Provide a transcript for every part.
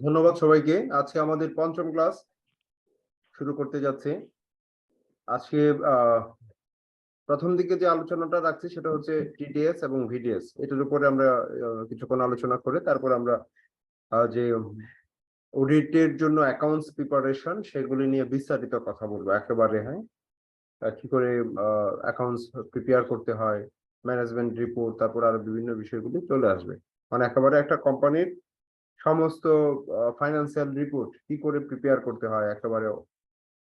ধন্যবাদ সবাইকে। আজকে আমাদের পঞ্চম ক্লাস শুরু করতে যাচ্ছি। আজকে প্রথম দিকে যে আলোচনাটা রাখছি সেটা হচ্ছে টিডিএস এবং ভিডিএস। এটার উপরে আমরা কিছুক্ষণ আলোচনা করে তারপর আমরা যে অডিটের জন্য অ্যাকাউন্টস প্রিপারেশন সেগুলি নিয়ে বিস্তারিত কথা বলবো একেবারে। হ্যাঁ, কি করে অ্যাকাউন্টস প্রিপেয়ার করতে হয়, ম্যানেজমেন্ট রিপোর্ট, তারপর আরো বিভিন্ন বিষয়গুলি চলে আসবে। মানে একেবারে একটা কোম্পানির সমস্ত ফাইন্যান্সিয়াল রিপোর্ট কি করে প্রিপেয়ার করতে হয় একেবারে,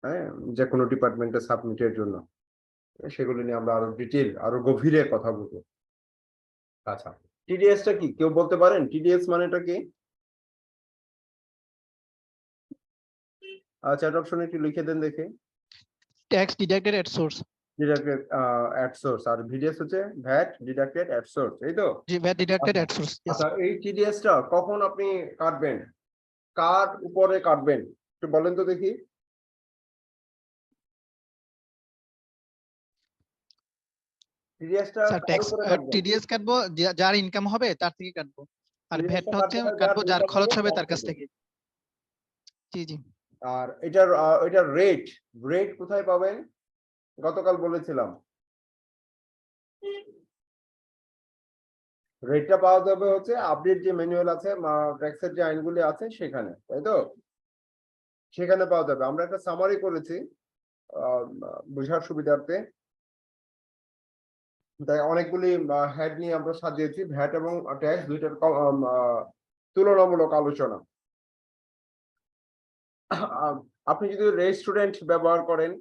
হ্যাঁ, যে কোনো ডিপার্টমেন্টে সাবমিটের জন্য, সেগুলো নিয়ে আমরা আরো ডিটেল আরো গভীরে কথা বলবো। আচ্ছা, টিডিএস টা কি কেউ বলতে পারেন? টিডিএস মানেটা কি? চ্যাট অপশনে একটু লিখে দেন দেখে। Tax deducted at source. Deducted at source. আর ভিডিএস হচ্ছে ভ্যাট ডিডাক্টেড এট সোর্স, এই তো? জি, ভ্যাট ডিডাক্টেড এট সোর্স। আচ্ছা, এই টিডিএস টা কখন আপনি কাটবেন, কার উপরে কাটবেন একটু বলেন তো দেখি। টিডিএসটা স্যার কার ট্যাক্স উপরে কাটবেন? টিডিএস কাটবো যার ইনকাম হবে তার থেকে কাটবো, আর ভ্যাটটা টিডিএসটা হচ্ছে কাটতে হবে কাটবো যার ইনকাম খরচ হবে তার তার কাছ থেকে। থেকে। জি জি। আর এটার রেট কোথায় পাবেন? গতকাল বলেছিলাম রেটটা পাওয়া যাবে হচ্ছে আপডেট যে ম্যানুয়াল আছে, ট্যাক্সের যে আইনগুলি আছে সেখানে, তাই তো? সেখানে পাওয়া যাবে। আমরা একটা সামারি করেছি বোঝার সুবিধার্থে, তাই অনেকগুলি হেড নিয়ে আমরা সাজিয়েছি। ভ্যাট এবং ট্যাক্স দুইটার তুলনামূলক আলোচনা। আপনি যদি রেস্টুরেন্ট ব্যবহার করেন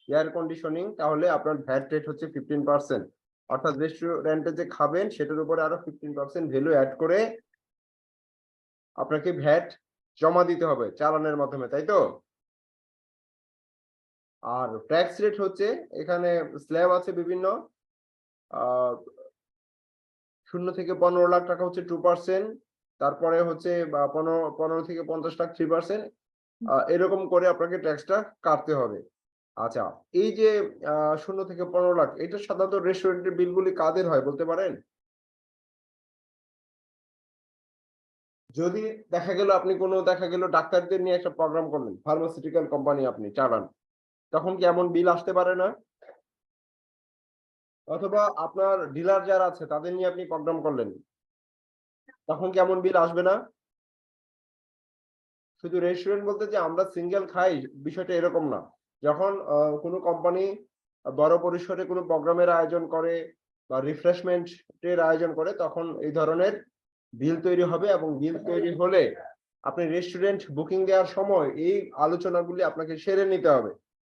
এয়ার কন্ডিশনিং, তাহলে আপনার ভ্যাট রেট হচ্ছে 15%। অর্থাৎ রেস্টুরেন্টে যে খাবেন সেটার উপরে আরো 15% ভ্যালু অ্যাড করে আপনাকে ভ্যাট জমা দিতে হবে চালানের মাধ্যমে, তাই তো? আর ট্যাক্স রেট হচ্ছে, এখানে স্ল্যাব আছে বিভিন্ন, 0 থেকে 15 লাখ টাকা হচ্ছে 2%, তারপরে হচ্ছে 15 থেকে 50 লাখ 3%, এরকম করে আপনাকে ট্যাক্সটা কাটতে হবে। আচ্ছা, এই যে 0 থেকে 15 লাখ, এটা সাধারণত রেস্টুরেন্টের বিলগুলি কাদের হয় বলতে পারেন? যদি দেখা গেল আপনি দেখা গেল ডাক্তারদের নিয়ে একটা প্রোগ্রাম করলেন, ফার্মাসিউটিক্যাল কোম্পানি আপনি চালান, তখন কি এমন বিল আসতে পারে না? অথবা আপনার ডিলার যারা আছে তাদের নিয়ে আপনি প্রোগ্রাম করলেন, তখন কি এমন বিল আসবে না? শুধু রেস্টুরেন্ট বলতে যে আমরা সিঙ্গেল খাই, বিষয়টা এরকম না। যখন কোনো কোম্পানি বড় পরিসরে কোনো প্রোগ্রামের আয়োজন করে বা রিফ্রেশমেন্টের আয়োজন করে, তখন এই ধরনের বিল তৈরি হবে। এবং বিল তৈরি হলে আপনি রেস্টুরেন্ট বুকিং দেওয়ার সময় এই আলোচনাগুলি আপনাকে সেরে নিতে হবে,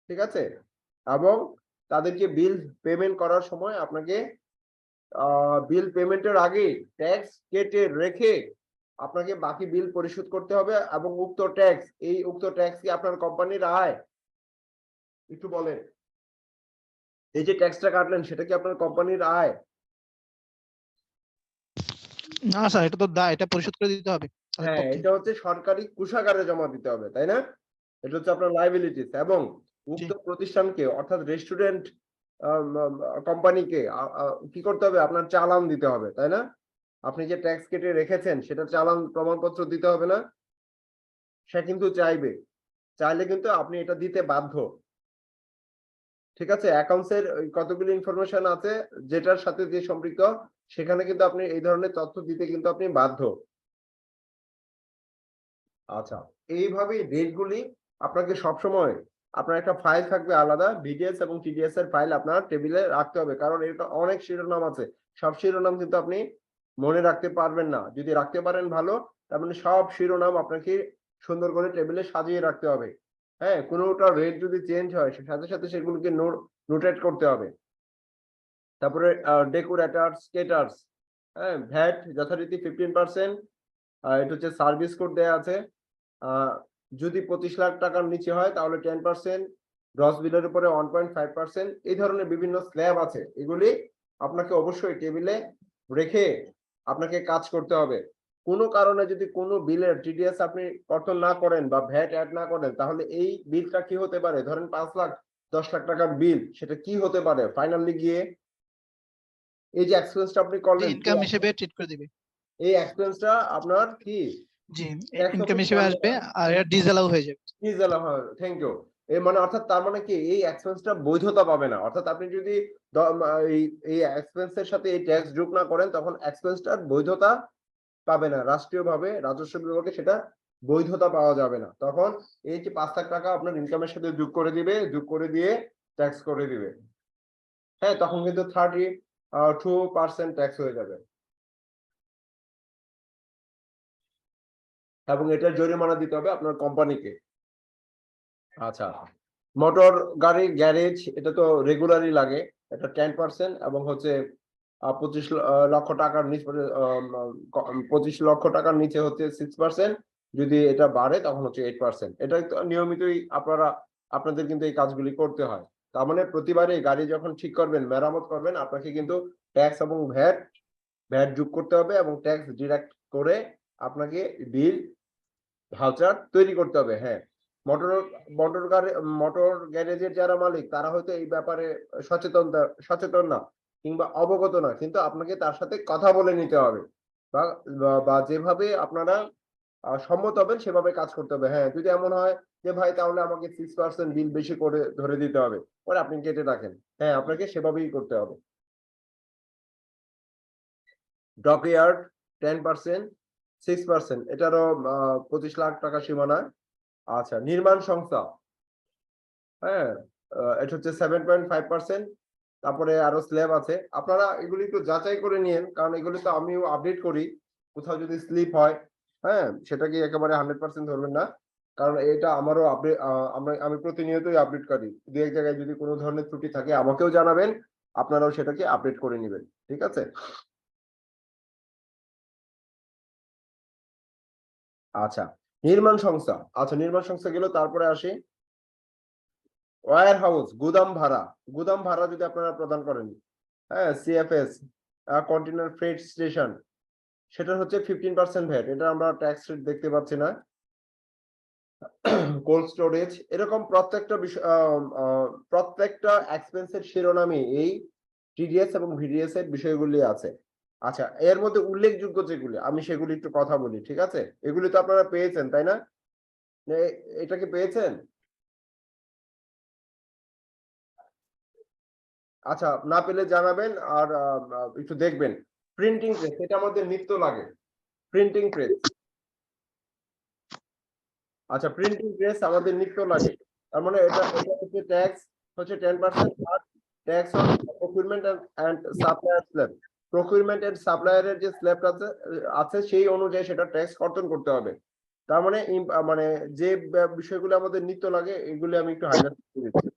ঠিক আছে? এবং তাদেরকে বিল পেমেন্ট করার সময় আপনাকে বিল পেমেন্টের আগে ট্যাক্স কেটে রেখে আপনাকে বাকি বিল পরিশোধ করতে হবে। এবং উক্ত ট্যাক্স কি আপনার কোম্পানির আয়? একটু বলেন, এই যে ট্যাক্সটা কাটলেন সেটা কি আপনার কোম্পানির আয়? না স্যার, এটা তো দায়, এটা পরিশোধ করে দিতে হবে তাদের হ্যাঁ, পক্ষে। এটা হচ্ছে সরকারি কোষাগারে জমা দিতে হবে, তাই না? এটা হচ্ছে আপনার লায়াবিলিটিস। এবং জি উক্ত প্রতিষ্ঠানকে অর্থাৎ রেস্টুরেন্ট কোম্পানিকে কি করতে হবে? আপনার চালান দিতে হবে, তাই না? আপনি যে ট্যাক্স কেটে রেখেছেন সেটা চালান প্রমাণপত্র দিতে হবে না? সে কিন্তু চাইলে কিন্তু আপনি এটা দিতে বাধ্য, ঠিক আছে? অ্যাকাউন্টস এর কতগুলি ইনফরমেশন আছে যেটার সাথে যে সম্পৃক্ত, সেখানে কিন্তু আপনি এই ধরনের তথ্য দিতে কিন্তু আপনি বাধ্য। আচ্ছা, এইভাবে রেটগুলি আপনাকে সবসময়, আপনার একটা ফাইল থাকবে আলাদা, ভিডিএস এবং টিডিএস এর ফাইল আপনার টেবিলে রাখতে হবে। কারণ এটা অনেক শিরোনাম আছে, সব শিরোনাম কিন্তু আপনি মনে রাখতে পারবেন না। যদি রাখতে পারেন ভালো, তার মানে সব শিরোনাম আপনাকে সুন্দর করে টেবিলে সাজিয়ে রাখতে হবে। হ্যাঁ, কোনোটা রেট যদি চেঞ্জ হয় সাথে সাথে সেগুলোকে নোটেট করতে হবে। তারপরে ডেকোরেটরস, কেটার্স, হ্যাঁ, ভ্যাট যথারীতি 15%। এটা হচ্ছে সার্ভিস কোড দেয়া আছে। যদি 25 লাখ টাকার নিচে হয় তাহলে 10%, গ্রস বিলের উপরে 1.5%। এই ধরনের বিভিন্ন স্ল্যাব আছে, এগুলি আপনাকে অবশ্যই টেবিলে রেখে আপনাকে কাজ করতে হবে। কোনো কারণে যদি কোনো বিলের টিডিএস আপনি কর্তন না করেন বা ভ্যাট অ্যাড না করেন, তাহলে এই বিলটা কি হতে পারে? ধরেন 5 লাখ 10 লাখ টাকার বিল, সেটা কি হতে পারে ফাইনালি গিয়ে? এই যে এক্সপেন্সটা আপনি জি, করলেন, ইনকাম হিসেবে ট্রিট করে দিবে। এই এক্সপেন্সটা আপনার কি জি, ট্যাক্স ইনকাম অফিস হিসেবে জানবে আসবে না। আর এটা ডিসঅ্যালাউ হয়ে যাবে। Thank you. এই মানে অর্থাৎ তার মানে কি এই এক্সপেন্সটা বৈধতা পাবে না। অর্থাৎ আপনি যদি এই এক্সপেন্সের সাথে এই ট্যাক্স যোগ না করেন তখন এক্সপেন্সটার বৈধতা পাবে না। রাষ্ট্রীয়ভাবে রাজস্ব বিভাগে সেটা বৈধতা পাওয়া যাবে না। তখন এই যে ৫ লাখ টাকা আপনার ইনকামের সাথে যোগ করে দিবে, যোগ করে দিয়ে ট্যাক্স করে দিবে। হ্যাঁ, তখন কিন্তু 32% ট্যাক্স হয়ে যাবে। এবং এটার জরিমানা দিতে হবে আপনার কোম্পানিকে। আচ্ছা, মোটর গাড়ির গ্যারেজ এটা তো রেগুলারই লাগে, এটা 10% এবং হচ্ছে 25 লক্ষ টাকার নিচে 25 লক্ষ টাকার নিচে হচ্ছে 6%, যদি এটা বাড়ে তখন হচ্ছে 8%। এটা তো নিয়মিতই আপনাদের কিন্তু এই কাজগুলি করতে হয়। তার মানে প্রতিবারই গাড়ি যখন ঠিক করবেন, মেরামত করবেন, আপনাকে কিন্তু ট্যাক্স এবং ভ্যাট যোগ করতে হবে এবং ট্যাক্স ডিডাক্ট করে আপনাকে বিল ভাউচার তৈরি করতে হবে। হ্যাঁ, মোটর মোটর গ্যারেজের যারা মালিক তারা হয়তো এই ব্যাপারে সচেতন না কিংবা অবগত না, কিন্তু আপনাকে তার সাথে কথা বলে নিতে হবে বা বা যেভাবে আপনারা সম্মত হবেন সেভাবে কাজ করতে হবে। হ্যাঁ, যদি এমন হয় যে ভাই তাহলে আমাকে 6% বিল বেশি করে ধরে দিতে হবে, পরে আপনি কেটে রাখেন। হ্যাঁ, আপনাকে সেভাবেই করতে হবে। ডকইয়ার্ড 10%, 6%, এটারও 25 লাখ টাকা সীমানা। আচ্ছা, নির্মাণ সংস্থা, হ্যাঁ, এটা হচ্ছে 7.5%। তারপরে আরো স্ল্যাব আছে, আপনারা এগুলি একটু যাচাই করে নিয়েন, কারণ এগুলি তো আমিও আপডেট করি। কোথাও যদি স্লিপ হয়, হ্যাঁ, সেটাকে একেবারে 100% ধরবেন না, কারণ এটা আমারও আপডেট, আমি প্রতিনিয়তই আপডেট করি। দু এক জায়গায় যদি কোনো ধরনের ত্রুটি থাকে আমাকেও জানাবেন, আপনারাও সেটাকে আপডেট করে নেবেন। ঠিক আছে? আচ্ছা, নির্মাণ সংস্থা। আচ্ছা, নির্মাণ সংস্থা গেল, তারপরে আসি ওয়্যার হাউস, গুদাম ভাড়া যদি আপনারা প্রদান করেন, হ্যাঁ, সিএফএস, কন্টেইনার ফ্রেট স্টেশন, সেটা হচ্ছে 15% ভ্যাট। এটা আমরা ট্যাক্স রেট দেখতে পাচ্ছি না। কোল্ড স্টোরেজ, এরকম প্রত্যেকটা বিষয়, প্রত্যেকটা এক্সপেন্সের শিরোনামে এই টিডিএস এবং ভিডিএস এর বিষয়গুলি আছে। আচ্ছা, এর মধ্যে উল্লেখযোগ্য যেগুলি আমি সেগুলি একটু কথা বলি। ঠিক আছে? এগুলি তো আপনারা পেয়েছেন, তাই না? এটা কি পেয়েছেন? আচ্ছা, না পেলে জানাবেন আর একটু দেখবেন। প্রিন্টিং প্রেস, এটা আমাদের নিত্য লাগে। প্রিন্টিং প্রেস, আচ্ছা, প্রিন্টিং প্রেস আমাদের নিত্য লাগে। তার মানে এটা হচ্ছে ট্যাক্স হচ্ছে 10%, আর tax on procurement and supplier slab. Procurement and সাপ্লায়ারের যে স্ল্যাবটা আছে সেই অনুযায়ী সেটা ট্যাক্স কর্তন করতে হবে। তার মানে মানে যে বিষয়গুলো আমাদের নিত্য লাগে এগুলি আমি একটু হাইলাইট করে দিচ্ছি।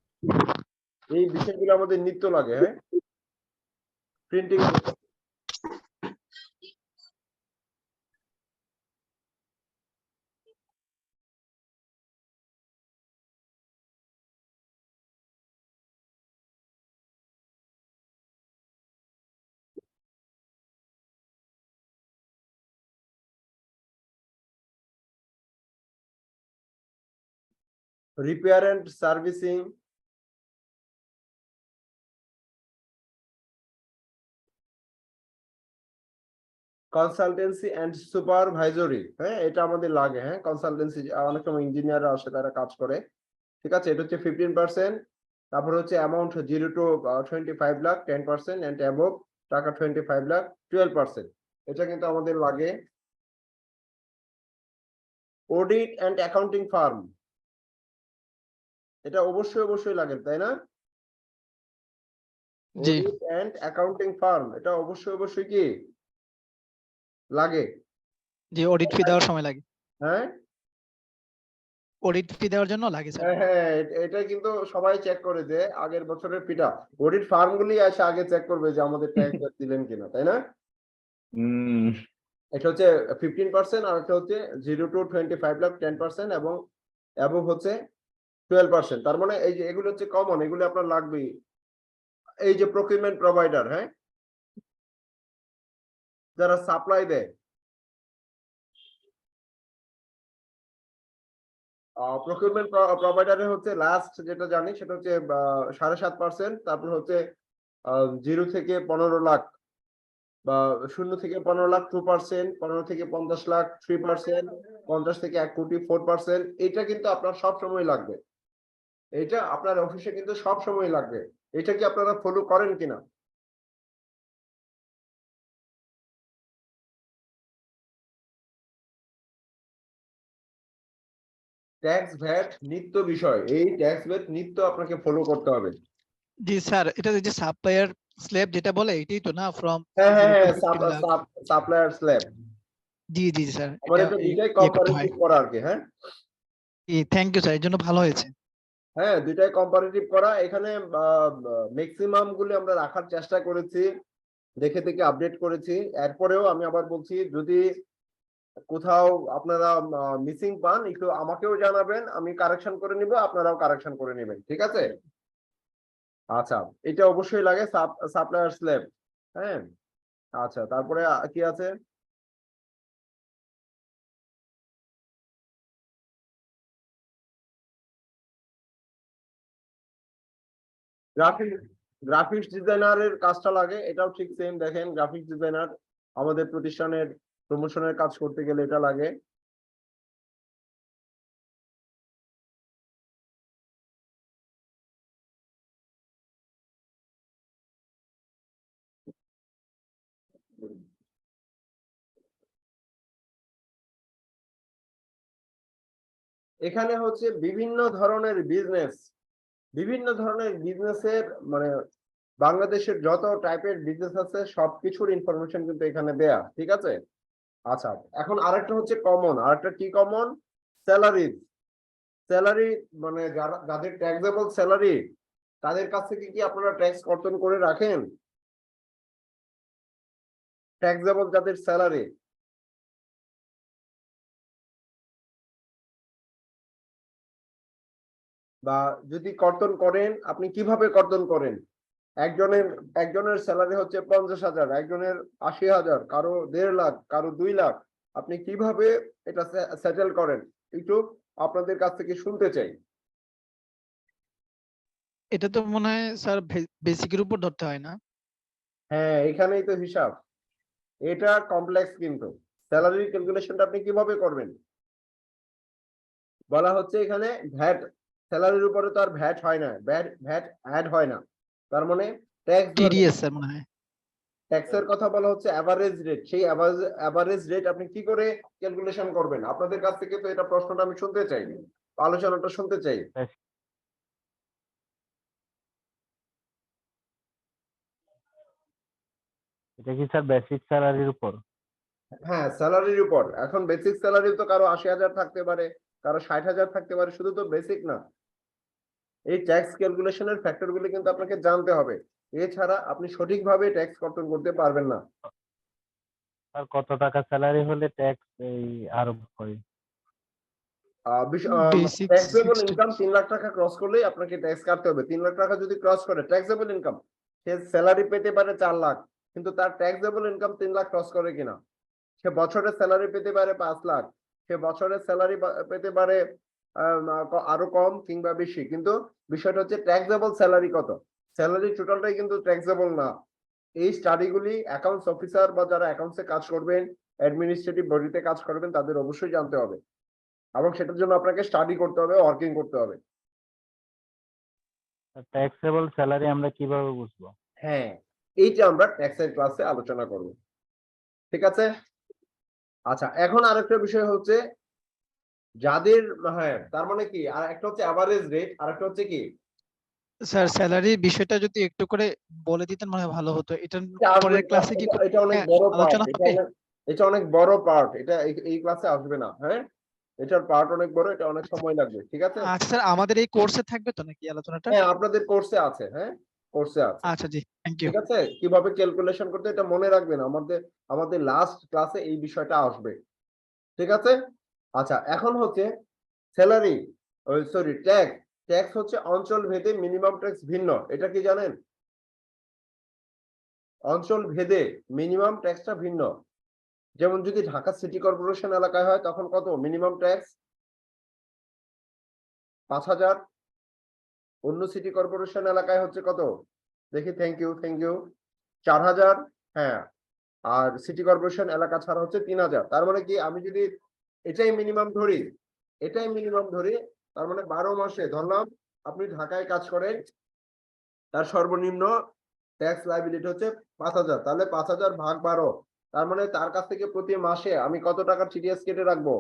এই বিষয়গুলো আমাদের নিত্য লাগে। হ্যাঁ, printing, repair and servicing, consultancy and supervisory. হ্যাঁ, এটা আমাদের লাগে। হ্যাঁ, কনসালটেন্সি, অনেক সময় ইঞ্জিনিয়াররা আসে, তারা কাজ করে। ঠিক আছে? এটা হচ্ছে 15%। তারপর হচ্ছে amount 0 to 25 lakh 10%, and above টাকা 25 লাখ 12%। এটা কিন্তু আমাদের লাগে। অডিট এন্ড অ্যাকাউন্টিং ফার্ম, এটা অবশ্যই লাগে, তাই না? জি, অডিট এন্ড অ্যাকাউন্টিং ফার্ম, এটা অবশ্যই কি লাগে? জি, অডিট ফি দেওয়ার সময় লাগে। হ্যাঁ, অডিট ফি দেওয়ার জন্য লাগে স্যার। হ্যাঁ, এটা কিন্তু সবাই চেক করে যে আগের বছরের পিটা। অডিট ফার্ম গুলি এসে আগে চেক করবে যে আমাদের ট্যাক্স দিলেন কিনা, তাই না? হুম। এটা হচ্ছে 15%, আর এটা হচ্ছে 0 to 25 লাখ 10%, এবং অ্যাবভ হচ্ছে 12%। তার মানে এই যে এগুলো হচ্ছে কমন, এগুলো আপনার লাগবেই। এই যে প্রকিউরমেন্ট প্রোভাইডার, হ্যাঁ, যারা সাপ্লাই দেয়, প্রকিউরমেন্ট প্রোভাইডারের হচ্ছে লাস্ট যেটা জানি সেটা হচ্ছে 7.5%। তারপর হচ্ছে 0 থেকে 15 লাখ বা 0 থেকে 15 লাখ 2%, 15 থেকে 50 লাখ 3%, 50 থেকে 1 কোটি 4%। এটা কিন্তু আপনার সব সময় লাগবে। এটা আপনার অফিসে কিন্তু সব সময় লাগবে। এটা কি আপনারা ফলো করেন কিনা? ট্যাক্স ভ্যাট নিত্য বিষয়। এই ট্যাক্স ভ্যাট নিত্য আপনাকে ফলো করতে হবে। জি স্যার, এটা যে সাপ্লায়ার স্ল্যাব যেটা বলে এটাই তো না, ফ্রম হ্যাঁ, হ্যাঁ, 0 to হ্যাঁ, 15 লাখ। Supplier slab. জি জি স্যার, আমার এটা এটা দুইটাই ইয়ে করতে হয়। কম্পারেটিভ করা আরকি, হ্যাঁ? থ্যাংক ইউ স্যার, এর জন্য ভালো হয়েছে। হ্যাঁ, দুইটাই কম্পারেটিভ করা। এখানে মেক্সিমাম গুলি আমরা রাখার চেষ্টা করেছি। দেখে দেখে আপডেট করেছি। এরপরেও আমি আবার বলছি, যদি কোথাও আপনারা মিসিং পান একটু আমাকেও জানাবেন, আমি কারেকশন করে নিব, আপনারাও কারেকশন করে নেবেন। ঠিক আছে? আচ্ছা, এটা অবশ্যই লাগে সাপ্লায়ার স্ল্যাব। হ্যাঁ? আচ্ছা, তারপরে কি আছে? গ্রাফিক্স ডিজাইনারের কাজটা লাগে, এটাও ঠিক সেম। দেখেন, গ্রাফিক্স ডিজাইনার আমাদের প্রতিষ্ঠানের প্রমোশনের কাজ করতে গেলে এটা লাগে। এখানে হচ্ছে বিভিন্ন ধরনের বিজনেসের মানে বাংলাদেশের যত টাইপের বিজনেস আছে সবকিছুর ইনফরমেশন কিন্তু এখানে দেয়া। ঠিক আছে? আচ্ছা, এখন আরেকটা হচ্ছে কমন। আরেকটা কি কমন? স্যালারি। স্যালারি মানে যাদের ট্যাক্সেবল স্যালারি, তাদের কাছ থেকে কি আপনারা ট্যাক্স কর্তন করে রাখেন? ট্যাক্সেবল যাদের স্যালারি, বা যদি কর্তন করেন, আপনি কিভাবে কর্তন করেন? একজনের একজনের স্যালারি হচ্ছে 50,000, একজনের 80,000, কারো 1.5 লাখ, কারো 2 লাখ। আপনি কিভাবে এটা সেটেল করেন? একটু আপনাদের কাছ থেকে শুনতে চাই। এটা তো মনে হয় স্যার বেসিকের উপর ধরতে হয় না? হ্যাঁ, এখানেই তো হিসাব। এটা কমপ্লেক্স কিন্তু। স্যালারি ক্যালকুলেশনটা আপনি কিভাবে করবেন? বলা হচ্ছে এখানে ভ্যাট, স্যালারির উপরে তো আর ভ্যাট হয় না, ভ্যাট অ্যাড হয় না। তার মানে ট্যাক্স ধরে, টিডিএস স্যার মনে হয়। ট্যাক্সের কথা বলা হচ্ছে এভারেজ রেট। সেই এভারেজ রেট আপনি কি করে ক্যালকুলেশন করবেন? আপনাদের কাছ থেকে তো এটা প্রশ্নটা আমি শুনতে চাই, আলোচনাটা শুনতে চাই। এটা কি স্যার বেসিক স্যালারির উপর? হ্যাঁ, স্যালারির উপর। এখন বেসিক স্যালারি তো কারো 80,000 থাকতে পারে, কারো 60,000 থাকতে পারে, শুধু তো বেসিক না। এই ট্যাক্স ক্যালকুলেশনের ফ্যাক্টর গুলি কিন্তু আপনাকে জানতে হবে, এছাড়া আপনি সঠিকভাবে ট্যাক্স কর্তন করতে পারবেন না। আর কত টাকা স্যালারি হলে ট্যাক্স এই আরোপ হয়? Basic taxable 60। ইনকাম 3 লাখ টাকা ক্রস করলেই আপনাকে ট্যাক্স কাটতে হবে। 3 লাখ টাকা যদি ক্রস করে ট্যাক্সেবল ইনকাম, সে স্যালারি পেতে পারে 4 লাখ, কিন্তু তার ট্যাক্সেবল ইনকাম 3 লাখ ক্রস করে কিনা। সে বছরের স্যালারি পেতে পারে 5 লাখ, সে বছরের স্যালারি পেতে পারে আরো কম কিংবা বেশি, কিন্তু বিষয়টা হচ্ছে ট্যাক্সেবল স্যালারি কত। স্যালারি টোটালটাই কিন্তু ট্যাক্সেবল না। এই স্টাডিগুলি অ্যাকাউন্টস অফিসার বা যারা অ্যাকাউন্টসে কাজ করবেন, অ্যাডমিনিস্ট্রেটিভ বডিতে কাজ করবেন, তাদের অবশ্যই জানতে হবে, এবং সেটার জন্য আপনাকে স্টাডি করতে হবে, ওয়ার্কিং করতে হবে। ট্যাক্সেবল স্যালারি আমরা কিভাবে বুঝবো? হ্যাঁ, এইটা আমরা ট্যাক্সের ক্লাসে আলোচনা করব। ঠিক আছে? আচ্ছা, এখন আরেকটা বিষয় হচ্ছে যাদের, হ্যাঁ, তার মানে কি, আর একটা হচ্ছে এভারেজ রেট, আর একটা হচ্ছে কি স্যার স্যালারির বিষয়টা যদি একটু করে বলে দিতেন মনে হয় ভালো হতো। এটা এটা আসবে। পরের ক্লাসে কি এটা অনেক বড় পার্ট, আলোচনা হবে? এটা অনেক বড় পার্ট। এটা এই ক্লাসে আসবে না। হ্যাঁ, এটার পার্ট অনেক বড়, এটা অনেক সময় লাগবে। ঠিক আছে? আচ্ছা স্যার, আমাদের এই কোর্সে থাকবে তো নাকি আলোচনাটা? হ্যাঁ, আপনাদের কোর্সে আছে। হ্যাঁ, কোর্সে আছে। আচ্ছা জি, থ্যাংক ইউ। ঠিক আছে? কিভাবে ক্যালকুলেশন করতে, এটা মনে রাখবেন। আমাদের লাস্ট ক্লাসে এই বিষয়টা আসবে। ঠিক আছে? আচ্ছা, এখন হচ্ছে স্যালারি, সরি, ট্যাক্স। ট্যাক্স হচ্ছে অঞ্চল ভেদে মিনিমাম ট্যাক্স ভিন্ন। এটা কি জানেন? অঞ্চল ভেদে মিনিমাম ট্যাক্সটা ভিন্ন। যেমন যদি ঢাকা সিটি কর্পোরেশন এলাকায় হয় তখন কত মিনিমাম ট্যাক্স? 5,000। অন্য সিটি কর্পোরেশন এলাকায় হচ্ছে কত? দেখি, থ্যাংক ইউ, 4,000। হ্যাঁ, আর সিটি কর্পোরেশন এলাকা ছাড়া হচ্ছে 3000। তার মানে কি আমি যদি এটাই মিনিমাম ধরি, তার মানে 12 মাসে ধরলাম আপনি ঢাকায় কাজ করেন, তার সর্বনিম্ন ট্যাক্স লায়াবিলিটি হচ্ছে 5000, তাহলে 5000 ভাগ 12, তার মানে তার কাছ থেকে প্রতি মাসে আমি কত টাকা টিডিএস কেটে রাখবো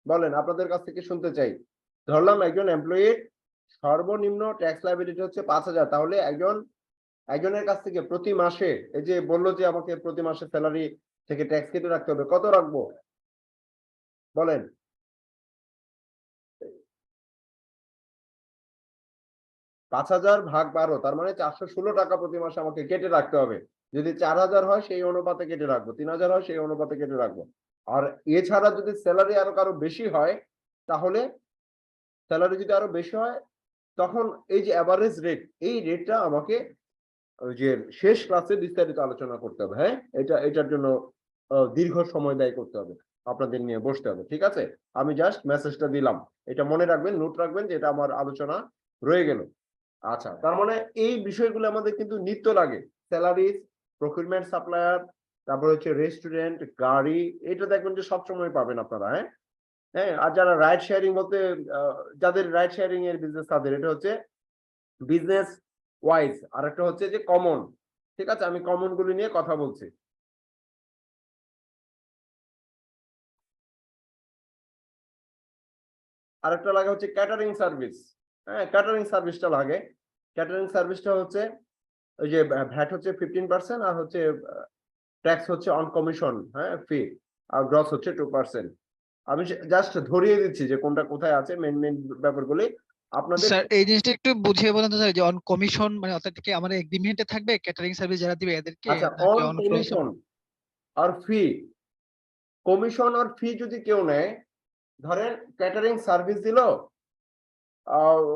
বলেন, আপনাদের কাছ থেকে শুনতে চাই। ধরলাম একজন এমপ্লয়ির সর্বনিম্ন ট্যাক্স লায়াবিলিটি হচ্ছে 5000, তাহলে একজনের কাছ থেকে প্রতি মাসে, এই যে বললো যে আমাকে প্রতি মাসে স্যালারি থেকে ট্যাক্স কেটে রাখতে হবে, কত রাখবো বলেন? 5000 ভাগ 12, তার মানে 416 টাকা প্রতি মাসে আমাকে কেটে রাখতে হবে। যদি 4000 হয় সেই অনুপাতে কেটে রাখবো, 3000 হয় সেই অনুপাতে কেটে রাখবো। আর এছাড়া যদি স্যালারি আরো কারো বেশি হয়, তাহলে স্যালারি যদি আরো বেশি হয়, তখন এই যে অ্যাভারেজ রেট, এই রেটটা আমাকে ওই যে শেষ ক্লাসে বিস্তারিত আলোচনা করতে হবে। হ্যাঁ, এটার জন্য দীর্ঘ সময় ব্যয় করতে হবে, আপনাদের নিয়ে বসতে হবে। ঠিক আছে, আমি জাস্ট মেসেজটা দিলাম, এটা মনে রাখবেন, নোট রাখবেন যে এটা আমার আলোচনা রয়ে গেল। আচ্ছা, তার মানে এই বিষয়গুলো আমাদের কিন্তু নিত্য লাগে। স্যালারি, প্রকিউরমেন্ট, সাপ্লায়ার, তারপর হচ্ছে রেস্টুরেন্ট, গাড়ি, এটা দেখবেন যে সবসময় পাবেন আপনারা। হ্যাঁ হ্যাঁ, আর যারা রাইড শেয়ারিং বলতে যাদের রাইড শেয়ারিং এর বিজনেস, তাদের এটা হচ্ছে বিজনেস ওয়াইজ, আর একটা হচ্ছে যে কমন। ঠিক আছে, আমি কমন গুলি নিয়ে কথা বলছি। আরেকটা লাগে হচ্ছে ক্যাটারিং সার্ভিস। হ্যাঁ, ক্যাটারিং সার্ভিসটা লাগে। ক্যাটারিং সার্ভিসটা হচ্ছে ওই যে ভ্যাট হচ্ছে 15%, আর হচ্ছে ট্যাক্স হচ্ছে অন কমিশন, হ্যাঁ, ফি, আর গ্রস হচ্ছে 2%। আমি জাস্ট ধরিয়ে দিচ্ছি যে কোনটা কোথায় আছে, মেন মেন ব্যাপারগুলি আপনাদের। স্যার এই জিনিসটা একটু বুঝিয়ে বলেন তো স্যার, যে অন কমিশন মানে অর্থাৎ কি আমার এগ্রিমেন্টে থাকবে ক্যাটারিং সার্ভিস যারা দিবে এদেরকে, আচ্ছা, নাকি অন অন কমিশন? কমিশন আর ফি, কমিশন আর ফি যদি কেউ নেয়, ধরেন ক্যাটারিং সার্ভিস দিল,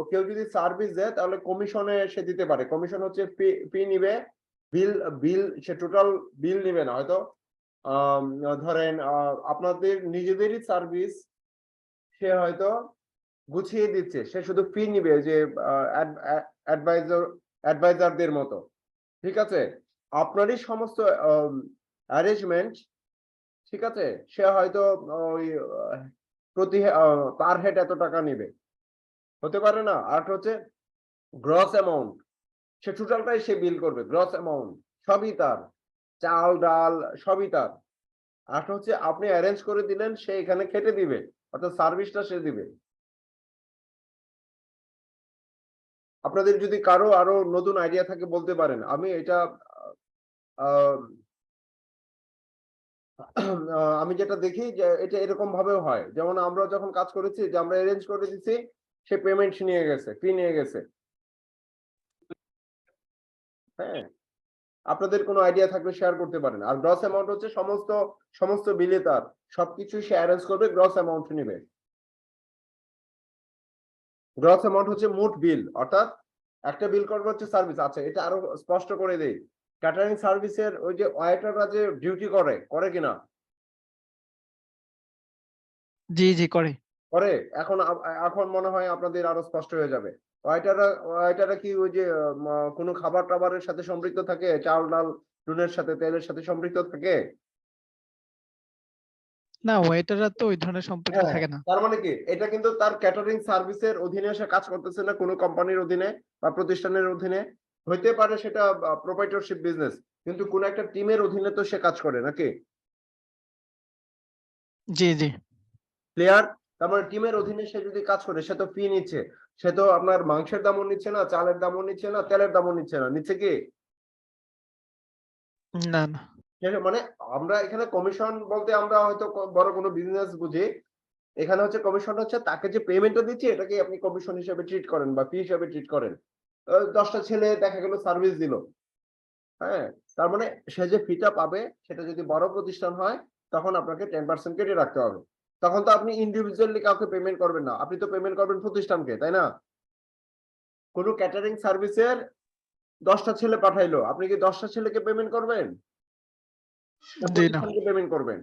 কেউ যদি সার্ভিস দেয় তাহলে কমিশনে সে দিতে পারে। কমিশন হচ্ছে ফি নিবে, বিল বিল সে টোটাল বিল নিবে না, হয়তো ধরেন আপনাদের নিজেদেরই সার্ভিস সে হয়তো গুছিয়ে দিচ্ছে, সে শুধু ফি নিবে, যে অ্যাডভাইজারদের মতো। ঠিক আছে, আপনারই সমস্ত অ্যারেঞ্জমেন্ট, ঠিক আছে, সে হয়তো ওই প্রতি পার হেড এত টাকা নিবে, হতে পারে না। আর হচ্ছে গ্রস অ্যামাউন্ট, সে টোটালটাই সে বিল করবে, গ্রস অ্যামাউন্ট সবই তার, চাল ডাল সবই তার। আর হচ্ছে আপনি অ্যারেঞ্জ করে দিলেন, সে এখানে খেটে দিবে, অর্থাৎ সার্ভিসটা সে দিবে। আপনাদের যদি কারো আরো নতুন আইডিয়া থাকে বলতে পারেন, আমি এটা আমি যেটা দেখি যে এটা এরকম ভাবেও হয়, যেমন আমরা যখন কাজ করেছি, যে আমরা অ্যারেঞ্জ করে দিচ্ছি, সে পেমেন্ট নিয়ে গেছে, ফি নিয়ে গেছে। হ্যাঁ, আপনাদের কোনো আইডিয়া থাকলে শেয়ার করতে পারেন। আর গ্রস অ্যামাউন্ট হচ্ছে সমস্ত সমস্ত বিলে তার, সবকিছু সে অ্যারেঞ্জ করবে, গ্রস অ্যামাউন্ট নেবে। গ্রস অ্যামাউন্ট হচ্ছে মোট বিল, অর্থাৎ একটা বিল করবে হচ্ছে সার্ভিস। আচ্ছা, এটা আরো স্পষ্ট করে দেই, ক্যাটারিং সার্ভিসের ওই যে ওয়েটাররা যে ডিউটি করে কিনা? জি জি করে। করে। এখন এখন মনে হয় আপনাদের আরো স্পষ্ট হয়ে যাবে। ওয়েটাররা কি ওই যে কোনো খাবার টাবারের সাথে সম্পৃক্ত থাকে, চাল ডাল নুনের সাথে, তেলের সাথে সম্পৃক্ত থাকে? না, ওয়েটাররা তো ওই ধরনের সম্পর্ক হ্যাঁ, থাকে না। তার মানে কি এটা কিন্তু তার ক্যাটারিং সার্ভিসের অধীনে সে কাজ করতেছে না, কোনো কোম্পানির অধীনে বা প্রতিষ্ঠানের অধীনে। হইতে পারে সেটা প্রোপ্রাইটরশিপ বিজনেস, কিন্তু কোন একটা টিমের অধীনে তো সে কাজ করে নাকি? জি জি। প্লেয়ার, তারপরে টিমের অধীনে সে যদি কাজ করে, সে তো ফি নিচ্ছে। সে তো আপনার মাংসের দামও নিচ্ছে না, চালের দামও নিচ্ছে না, তেলের দামও নিচ্ছে না, নিচ্ছে কি? না না। মানে আমরা এখানে কমিশন বলতে আমরা হয়তো বড় কোনো বিজনেস বুঝি, এখানে হচ্ছে কমিশন হচ্ছে তাকে যে পেমেন্টটা দিচ্ছে, এটাকে আপনি কমিশন হিসেবে ট্রিট করেন বা ফি হিসেবে ট্রিট করেন। 10টা ছেলে দেখা গেল সার্ভিস দিল, হ্যাঁ, তার মানে সে যে ফিটা পাবে, সেটা যদি বড় প্রতিষ্ঠান হয়, তখন আপনাকে 10% কেটে রাখতে হবে। তখন তো আপনি ইন্ডিভিজুয়ালি কাউকে পেমেন্ট করবেন না, আপনি তো পেমেন্ট করবেন প্রতিষ্ঠানকে, তাই না? কোনো ক্যাটারিং সার্ভিসের 10টা ছেলে পাঠাইলো, আপনি কি 10টা ছেলেকে পেমেন্ট করবেন না জি না, প্রতিষ্ঠানকে পেমেন্ট করবেন?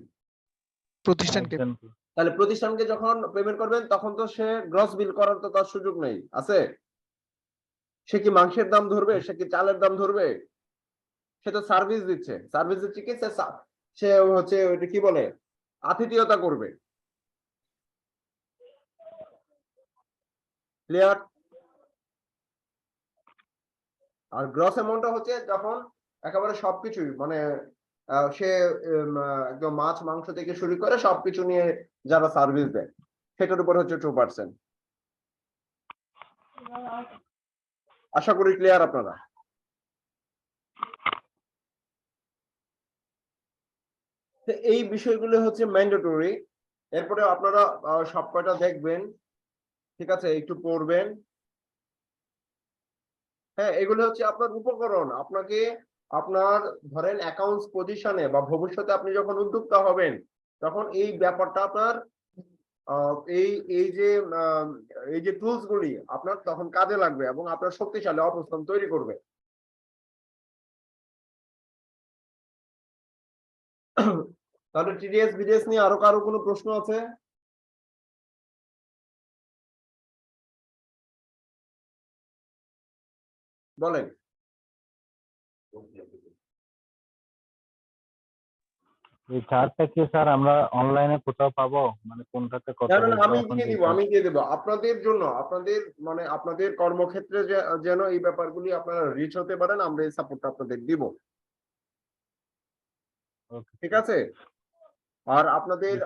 প্রতিষ্ঠানকে। একজনকে। তাহলে প্রতিষ্ঠানকে যখন পেমেন্ট করবেন, তখন তো সে গ্রস বিল করার তো তার সুযোগ নেই, আছে? সে কি মাংসের দাম ধরবে, সে কি চালের দাম ধরবে? সে তো সার্ভিস দিচ্ছে, কি সে হচ্ছে ওইটা কি বলে আতিথেয়তা করবে। ক্লিয়ার? আর গ্রস অ্যামাউন্টটা হচ্ছে যখন একেবারে সবকিছুই মানে সে একদম মাছ মাংস থেকে শুরু করে সবকিছু নিয়ে যারা সার্ভিস দেয় সেটার উপর হচ্ছে 2%। আশা করি ক্লিয়ার আপনারা। তো এই বিষয়গুলো হচ্ছে ম্যান্ডেটরি। এরপরে আপনারা সব কয়টা দেখবেন, ঠিক আছে, একটু পড়বেন। হ্যাঁ, এগুলো হচ্ছে আপনার উপকরণ। আপনাকে আপনার ধরেন অ্যাকাউন্টস পজিশনে বা ভবিষ্যতে আপনি যখন উদ্যোক্তা হবেন তখন এই ব্যাপারটা আপনার এই এই যে এই যে টুলস গুলি আপনার তখন কাজে লাগবে এবং আপনার শক্তিশালী অবস্থান তৈরি করবে। তাহলে টিডিএস বিডিএস নিয়ে আরো কারো কোনো প্রশ্ন আছে? বলেন। এই চার্টটা কি স্যার আমরা অনলাইনে কোথাও পাবো, মানে কোনটাতে কত না, না, না, বলবো আমি এখন দিয়ে দিব, যেটা? আমি দিয়ে দেবো আপনাদের জন্য। আপনাদের মানে আপনাদের কর্মক্ষেত্রে যেন এই ব্যাপারগুলি আপনারা রিচ হতে পারেন, আমরা এই সাপোর্টটা আপনাদের দিব। Okay, ঠিক আছে? আর আপনাদের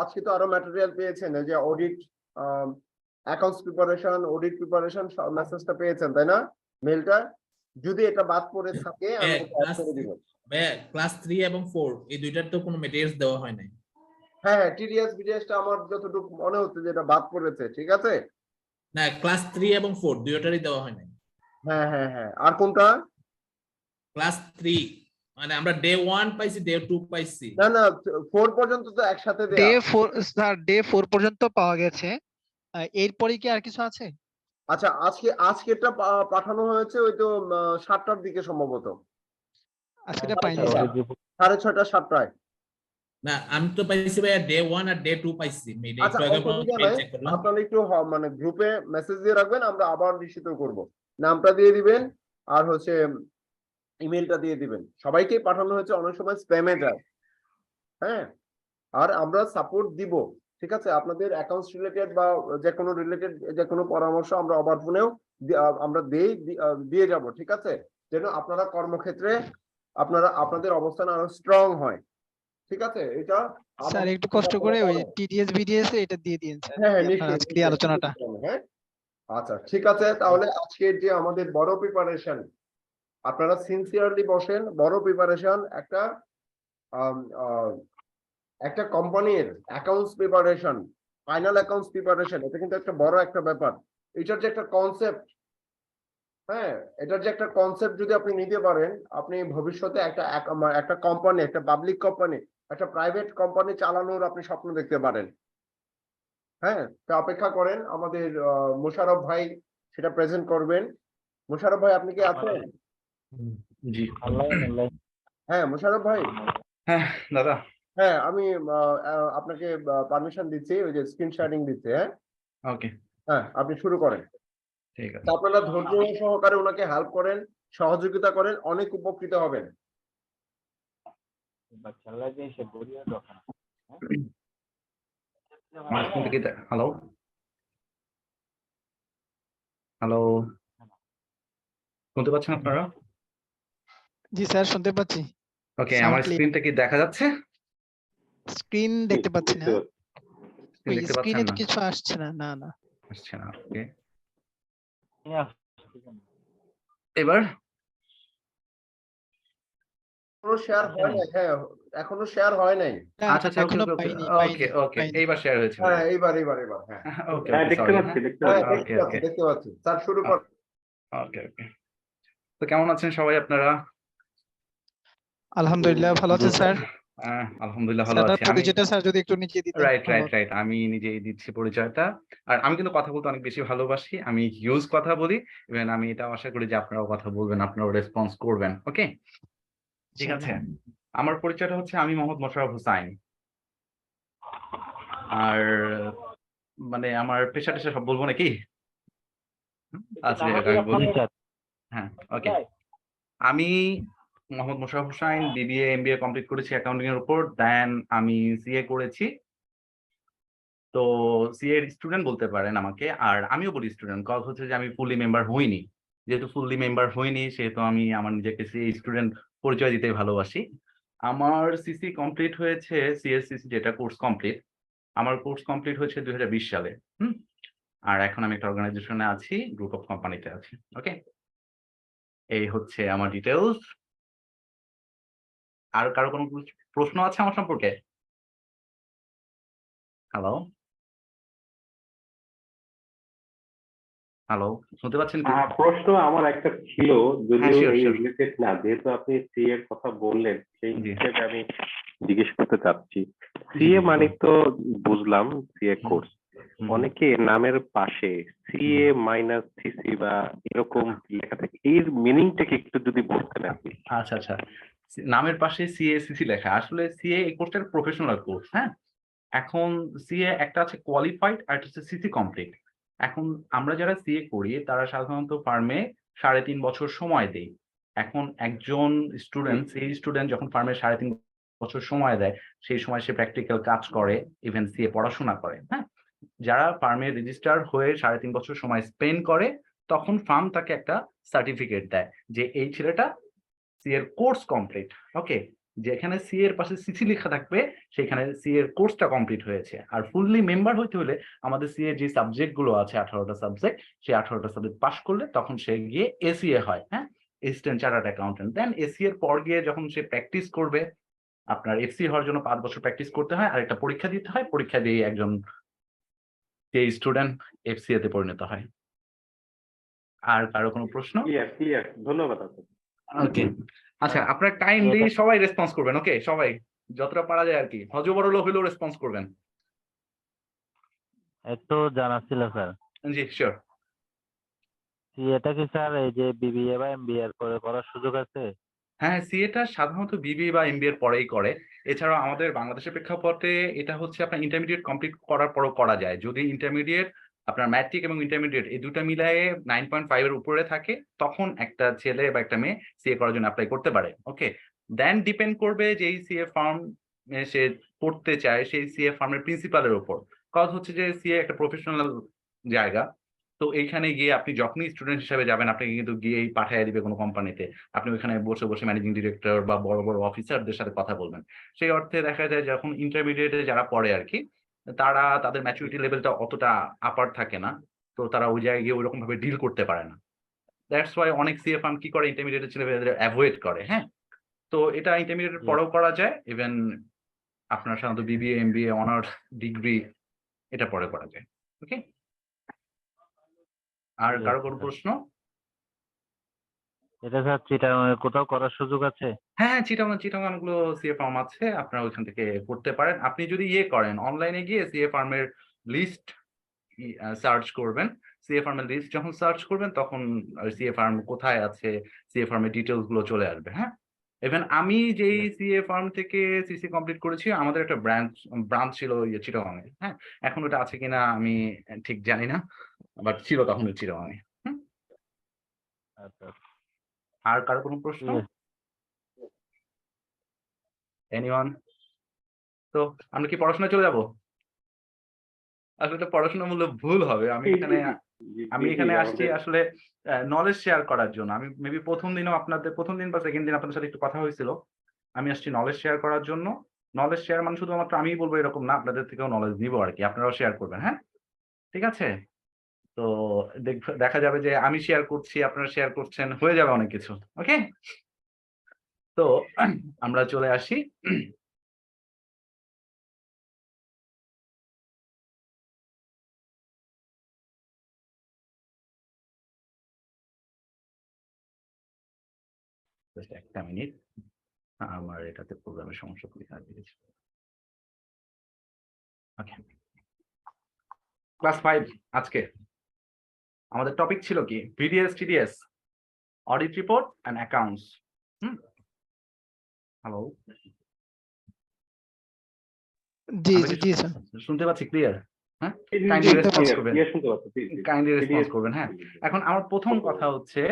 আজকে তো আরো ম্যাটেরিয়াল পেয়েছেন, এই যে audit accounts preparation, audit preparation মেসেজটা পেয়েছেন তাই না, মেলটা? যদি এটা বাদ পড়ে থাকে আমি অ্যাড করে দিব। ক্লাস 3 এবং 4 এই দুইটার তো কোনো মেটেরিয়ালস দেওয়া হয় নাই। হ্যাঁ, হ্যাঁ, টিডিএস বিডিএসটা আমার যতটুকু মনে হচ্ছে যে এটা বাদ পড়েছে, ঠিক আছে? না, ক্লাস 3 এবং 4 দুইটারই দেওয়া হয় নাই। হ্যাঁ, হ্যাঁ, হ্যাঁ, আর কোনটা? ক্লাস 3 মানে আমরা ডে 1 পাইছি, ডে 2 পাইছি। না, না, 4 পর্যন্ত তো একসাথে ডে দেয়া। 4 স্যার, ডে 4 পর্যন্ত পাওয়া গেছে। এরপরে কি আর কিছু আছে? আচ্ছা, আজকেরটা পাঠানো হয়েছে ওই তো 7টার দিকে সম্ভবত, আজকেটা পাইনি আচ্ছা, স্যার। ওই যে 6:30 7টায়। না, আমি তো পাইছি ভাইয়া ডে 1 আর ডে 2 পাইছি। আচ্ছা, একটু আগে অসুবিধা মেইল নাই, চেক করলাম। আপনারা একটু মানে গ্রুপে মেসেজ দিয়ে রাখবেন, আমরা আবার নিশ্চিত করব। নামটা দিয়ে দিবেন আর হচ্ছে ইমেলটা দিয়ে দিবেন। সবাইকে পাঠানো হয়েছে, অনেক সময় স্প্যামে যায়। হ্যাঁ, আর আমরা সাপোর্ট দিব, ঠিক আছে? আপনাদের অ্যাকাউন্টস রিলেটেড বা যে কোনো রিলেটেড যে কোনো পরামর্শ আমরা ওভার ফোনেও আমরা দিয়ে যাব, ঠিক আছে? যেন আপনারা কর্মক্ষেত্রে আপনাদের অবস্থান আরো স্ট্রং হয়, ঠিক আছে? এটা স্যার একটু কষ্ট করে ওই টিডিএস বিডিএস এটা দিয়ে দিন স্যার, হ্যাঁ, হ্যাঁ, আপনার নিশ্চয়ই, আজকের এই নিশ্চয়ই, আলোচনাটা। হ্যাঁ। আচ্ছা, ঠিক আছে, তাহলে আজকের যে আমাদের বড় প্রিপারেশন, আপনারা সিনসিয়ারলি বসেন। বড় প্রিপারেশন একটা কোম্পানির accounts preparation, final accounts preparation, এটা কিন্তু একটা বড় একটা ব্যাপার। এটার যে একটা কনসেপ্ট, হ্যাঁ, এটার যে একটা কনসেপ্ট যদি আপনি নিতে পারেন, আপনি ভবিষ্যতে একটা কোম্পানি, একটা পাবলিক কোম্পানি, একটা প্রাইভেট কোম্পানি চালানোর আপনি স্বপ্ন দেখতে পারেন। হ্যাঁ, তো অপেক্ষা করেন, আমাদের মোশাররফ ভাই সেটা প্রেজেন্ট করবেন। মোশাররফ ভাই, আপনি কি আছেন? জি। অনলাইন হ্যাঁ, মোশাররফ ভাই। হ্যাঁ দাদা। হ্যাঁ, আমি আপনাকে পারমিশন দিচ্ছি, ওই যে স্ক্রিন শেয়ারিং দিচ্ছি। হ্যাঁ, ওকে, হ্যাঁ, আপনি শুরু করেন। ঠিক আছে। তা আপনারা ধৈর্য সহকারে ওনাকে হেল্প করেন, সহযোগিতা করেন, অনেক উপকৃত হবেন। বাচ্চারা যে সে বড়িয়া দোকান। আমার স্ক্রিন থেকে হ্যালো হ্যালো, শুনতে পাচ্ছেন আপনারা? জি স্যার, শুনতে পাচ্ছি। ওকে, Sound আমার clear. স্ক্রিনটা কি দেখা যাচ্ছে? স্ক্রিন দেখতে পাচ্ছি না। স্ক্রিন ওই দেখতে স্ক্রিনে পাচ্ছেন তো না? কিছু আসছে না। না, না। আসছে না, ওকে। হ্যাঁ, এবার এখনো শেয়ার হয় নাই। হ্যাঁ, এখনো শেয়ার হয় নাই। না, আচ্ছা আচ্ছা, ওকে এখনো ওকে ওকে পাইনি, ওকে ওকে, পাইনি। এইবার শেয়ার হয়েছে। হ্যাঁ, এইবার হ্যাঁ। ওকে হ্যাঁ, ওকে, দেখতে সরি। পাচ্ছি, দেখতে হ্যাঁ, পাচ্ছি। দেখতে পাচ্ছি। স্যার শুরু কর। ওকে ওকে, তো কেমন আছেন সবাই আপনারা? আলহামদুলিল্লাহ ভালো আছেন স্যার। আলহামদুলিল্লাহ ভালো স্যার আছি আমি। পরিচয়টা স্যার যদি একটু নিচে দিতেন রাইট ভালো রাইট হতো। রাইট, আমি নিজেই দিচ্ছি পরিচয়টা। আর আমি কিন্তু কথা বলতে অনেক বেশি ভালোবাসি, আমি হিউজ কথা বলি। ইভেন আমি এটাও আশা করি যে আপনারাও কথা বলবেন, আপনারাও রেসপন্স করবেন। ওকে, ঠিক আছে। আমার পরিচয়টা হচ্ছে, আমি মোহাম্মদ মোশাররফ হোসাইন। আর মানে আমার পেশা টেশা সব বলবো নাকি? আচ্ছা, আমি বলি। হ্যাঁ, ওকে। আমি Mohammad Mosharraf Hossain, BBA MBA complete করেছি অ্যাকাউন্টিং এর উপর, দেন আমি সিএ করেছি। তো সিএ এর স্টুডেন্ট বলতে পারেন আমাকে, আর আমিও বলি স্টুডেন্ট, কজ হচ্ছে যে আমি ফুললি মেম্বার হইনি। যেহেতু ফুললি মেম্বার হইনি, সেহেতু আমি আমার নিজেকে সিএ স্টুডেন্ট পরিচয় দিতে ভালোবাসি। আমার সিসি কমপ্লিট হয়েছে, সিএসসিসি যেটা কোর্স কমপ্লিট, আমার কোর্স কমপ্লিট হয়েছে 2020 সালে। আর এখন আমি একটা অর্গানাইজেশনে আছি, গ্রুপ অফ কোম্পানিতে আছি। ওকে, এই হচ্ছে আমার ডিটেলস। আর কারো কোনো প্রশ্ন আছে আমার সম্পর্কে? হ্যালো হ্যালো, শুনতে পাচ্ছেন কি? প্রশ্ন আমার একটা ছিল, হ্যাঁ, যদিও sure, এই sure. রিলেটেড না, যেহেতু আপনি সি এর কথা বললেন সেই জি। হিসেবে আমি জিজ্ঞেস করতে চাচ্ছি। জি, সিএ জি, মানে বলুন। তো বুঝলাম সিএ হুম, কোর্স, হুম, অনেকে নামের পাশে সিএ মাইনাস সিসি বা এরকম লেখা থাকে, এর মিনিংটা কি একটু যদি বলতেন আপনি? আচ্ছা আচ্ছা, নামের পাশে সিএসসিসি লেখা, আসলে সিএ এই কোর্সটা প্রফেশনাল কোর্স। হ্যাঁ, এখন সিএ একটা আছে কোয়ালিফাইড আর একটা হচ্ছে সিসি কমপ্লিট। এখন আমরা যারা সিএ করি তারা সাধারণত ফার্মে 3.5 বছর সময় দেই। এখন একজন স্টুডেন্ট, সেই স্টুডেন্ট যখন ফার্মে 3.5 বছর সময় দেয়, সেই সময় সে প্র্যাকটিক্যাল কাজ করে, ইভেন সিএ পড়াশোনা করে। হ্যাঁ, যারা ফার্মে রেজিস্টার হয়ে 3.5 বছর সময় স্পেন্ড করে, তখন ফার্ম তাকে একটা সার্টিফিকেট দেয় যে এই ছেলেটা সি এর কোর্স কমপ্লিট। ওকে, যেখানে সি এর পাশে সিসি লেখা থাকবে সেখানে সি এর কোর্সটা কমপ্লিট হয়েছে। আর ফুললি মেম্বার হইতে হলে আমাদের সি এর যে সাবজেক্ট গুলো আছে 18টা সাবজেক্ট, সেই 18টা সাবজেক্ট পাস করলে তখন সে গিয়ে এসিএ হয়। হ্যাঁ, অ্যাসিস্ট্যান্ট চার্টার্ড অ্যাকাউন্টেন্ট। দেন এসি এর পর গিয়ে যখন সে প্র্যাকটিস করবে, আপনার এফসি হওয়ার জন্য 5 বছর প্র্যাকটিস করতে হয় আর একটা পরীক্ষা দিতে হয়, পরীক্ষা দিয়ে একজন যে স্টুডেন্ট এফসিএ তে পরিণত হয়। আর কারো কোনো প্রশ্ন? ক্লিয়ার ক্লিয়ার, ধন্যবাদ আপনাকে। ওকে, আচ্ছা, আপনারা কাইন্ডলি এটা- সবাই রেসপন্স করবেন। ওকে, সবাই যতটা পারা যায় আর কি, হজবরল হইলেও রেসপন্স করবেন। একটু জানার ছিল স্যার, জি, শিওর। এটা কি স্যার এই যে বিবিএ বা এমবিএ এর পরে করার সুযোগ আছে? হ্যাঁ, সিএটা সাধারণত বিবিএ বা এমবিএ এর পরেই করে। এছাড়াও আমাদের বাংলাদেশের প্রেক্ষাপটে এটা হচ্ছে আপনার ইন্টারমিডিয়েট কমপ্লিট করার পরও করা যায়। যদি ইন্টারমিডিয়েট আপনার ম্যাট্রিক এবং ইন্টারমিডিয়েট এই দুটা মিলায়ে 9.5 এর উপরে থাকে, তখন একটা ছেলে বা একটা মেয়ে সিএ করার জন্য অ্যাপ্লাই করতে পারে। ওকে, দেন ডিপেন্ড করবে যে এই সিএ ফার্ম সে পড়তে চায় সেই সিএ ফার্মের প্রিন্সিপালের উপর। কজ হচ্ছে যে সিএ একটা প্রফেশনাল জায়গা। তো এইখানে গিয়ে আপনি যখনই স্টুডেন্ট হিসাবে যাবেন, আপনাকে কিন্তু গিয়েই পাঠায় দিবে কোনো কোম্পানিতে। আপনি ওখানে বসে বসে ম্যানেজিং ডিরেক্টর বা বড় বড় অফিসারদের সাথে কথা বলবেন। সেই অর্থে দেখা যায় যখন ইন্টারমিডিয়েটে যারা পড়ে আর কি, তারা তাদের ম্যাচুরিটি লেভেলটা অতটা আপার থাকে না। তো তারা ওই জায়গায় গিয়ে ওইরকম ভাবে ডিল করতে পারে না। দ্যাটস ওয়াই অনেক সিএ ফার্ম কি করে, ইন্টারমিডিয়েটের ছেলেমেয়েদের অ্যাভয়েড করে। হ্যাঁ, তো এটা ইন্টারমিডিয়েটের জি। পরেও করা যায়। ইভেন আপনার সাধারণত বিবিএ, এমবিএ, অনার্স ডিগ্রি এটা পরে করা যায়। ওকে, আর ঠিক কারো আছে কোনো স্যার। প্রশ্ন? এটা স্যার চিটাগাং এ কোথাও করার সুযোগ আছে? হ্যাঁ, চিটাগাং অনেকগুলো সিএ ফার্ম আছে, আপনারা ওইখান থেকে করতে পারেন। আপনি যদি ইয়ে করেন, অনলাইনে গিয়ে সিএ ফার্মের লিস্ট সার্চ করবেন। সিএ ফার্মের লিস্ট যখন সার্চ করবেন, তখন সিএ ফার্ম কোথায় আছে, সিএ ফার্মের ডিটেলস গুলো চলে আসবে। হ্যাঁ, ইভেন আমি যেই সিএ ফার্ম থেকে সিসি কমপ্লিট করেছি, আমাদের একটা ব্রাঞ্চ ছিল ইয়ে চিটাগাং এ। হ্যাঁ, এখন ওটা আছে কিনা আমি ঠিক জানি না, বাট ছিল তখন চিটাগাং এ। আচ্ছা, আর কারো কোনো প্রশ্ন? ঠিক আছে। এনিওয়ান? তো আমরা কি পড়াশোনায় চলে যাব? আসলে এটা পড়াশোনা বললে ভুল হবে। আমি এখানে আসছি আমাদের আসলে নলেজ শেয়ার করার জন্য। আমি মেবি প্রথম দিন বা সেকেন্ড দিন আপনাদের সাথে একটু কথা হয়েছিল। আমি আসছি নলেজ শেয়ার করার জন্য। নলেজ শেয়ার মানে শুধুমাত্র আমিই বলবো এরকম না, আপনাদের থেকেও নলেজ নিবো আরকি। আপনারাও শেয়ার করবেন, হ্যাঁ? ঠিক আছে? তো দেখা যাবে যে আমি শেয়ার করছি, আপনারা শেয়ার করছেন, হয়ে যাবে অনেক কিছু। ওকে? তো আমরা চলে আসি। জাস্ট একটা মিনিট। আমার এটাতে প্রোগ্রামের সমস্যা দেখা দিয়েছে। ওকে। ক্লাস 5 আজকে আমাদের টপিক ছিল কি? VDS, TDS, audit report and accounts. Hello, জি আমরা জি কি জি স্যার। শুনতে পাচ্ছি ক্লিয়ার? হ্যাঁ কাইন্ডলি রেসপন্স করবেন, শুনতে পাচ্ছি, কাইন্ডলি রেসপন্স করবেন। হ্যাঁ এখন আমার প্রথম কথা হচ্ছে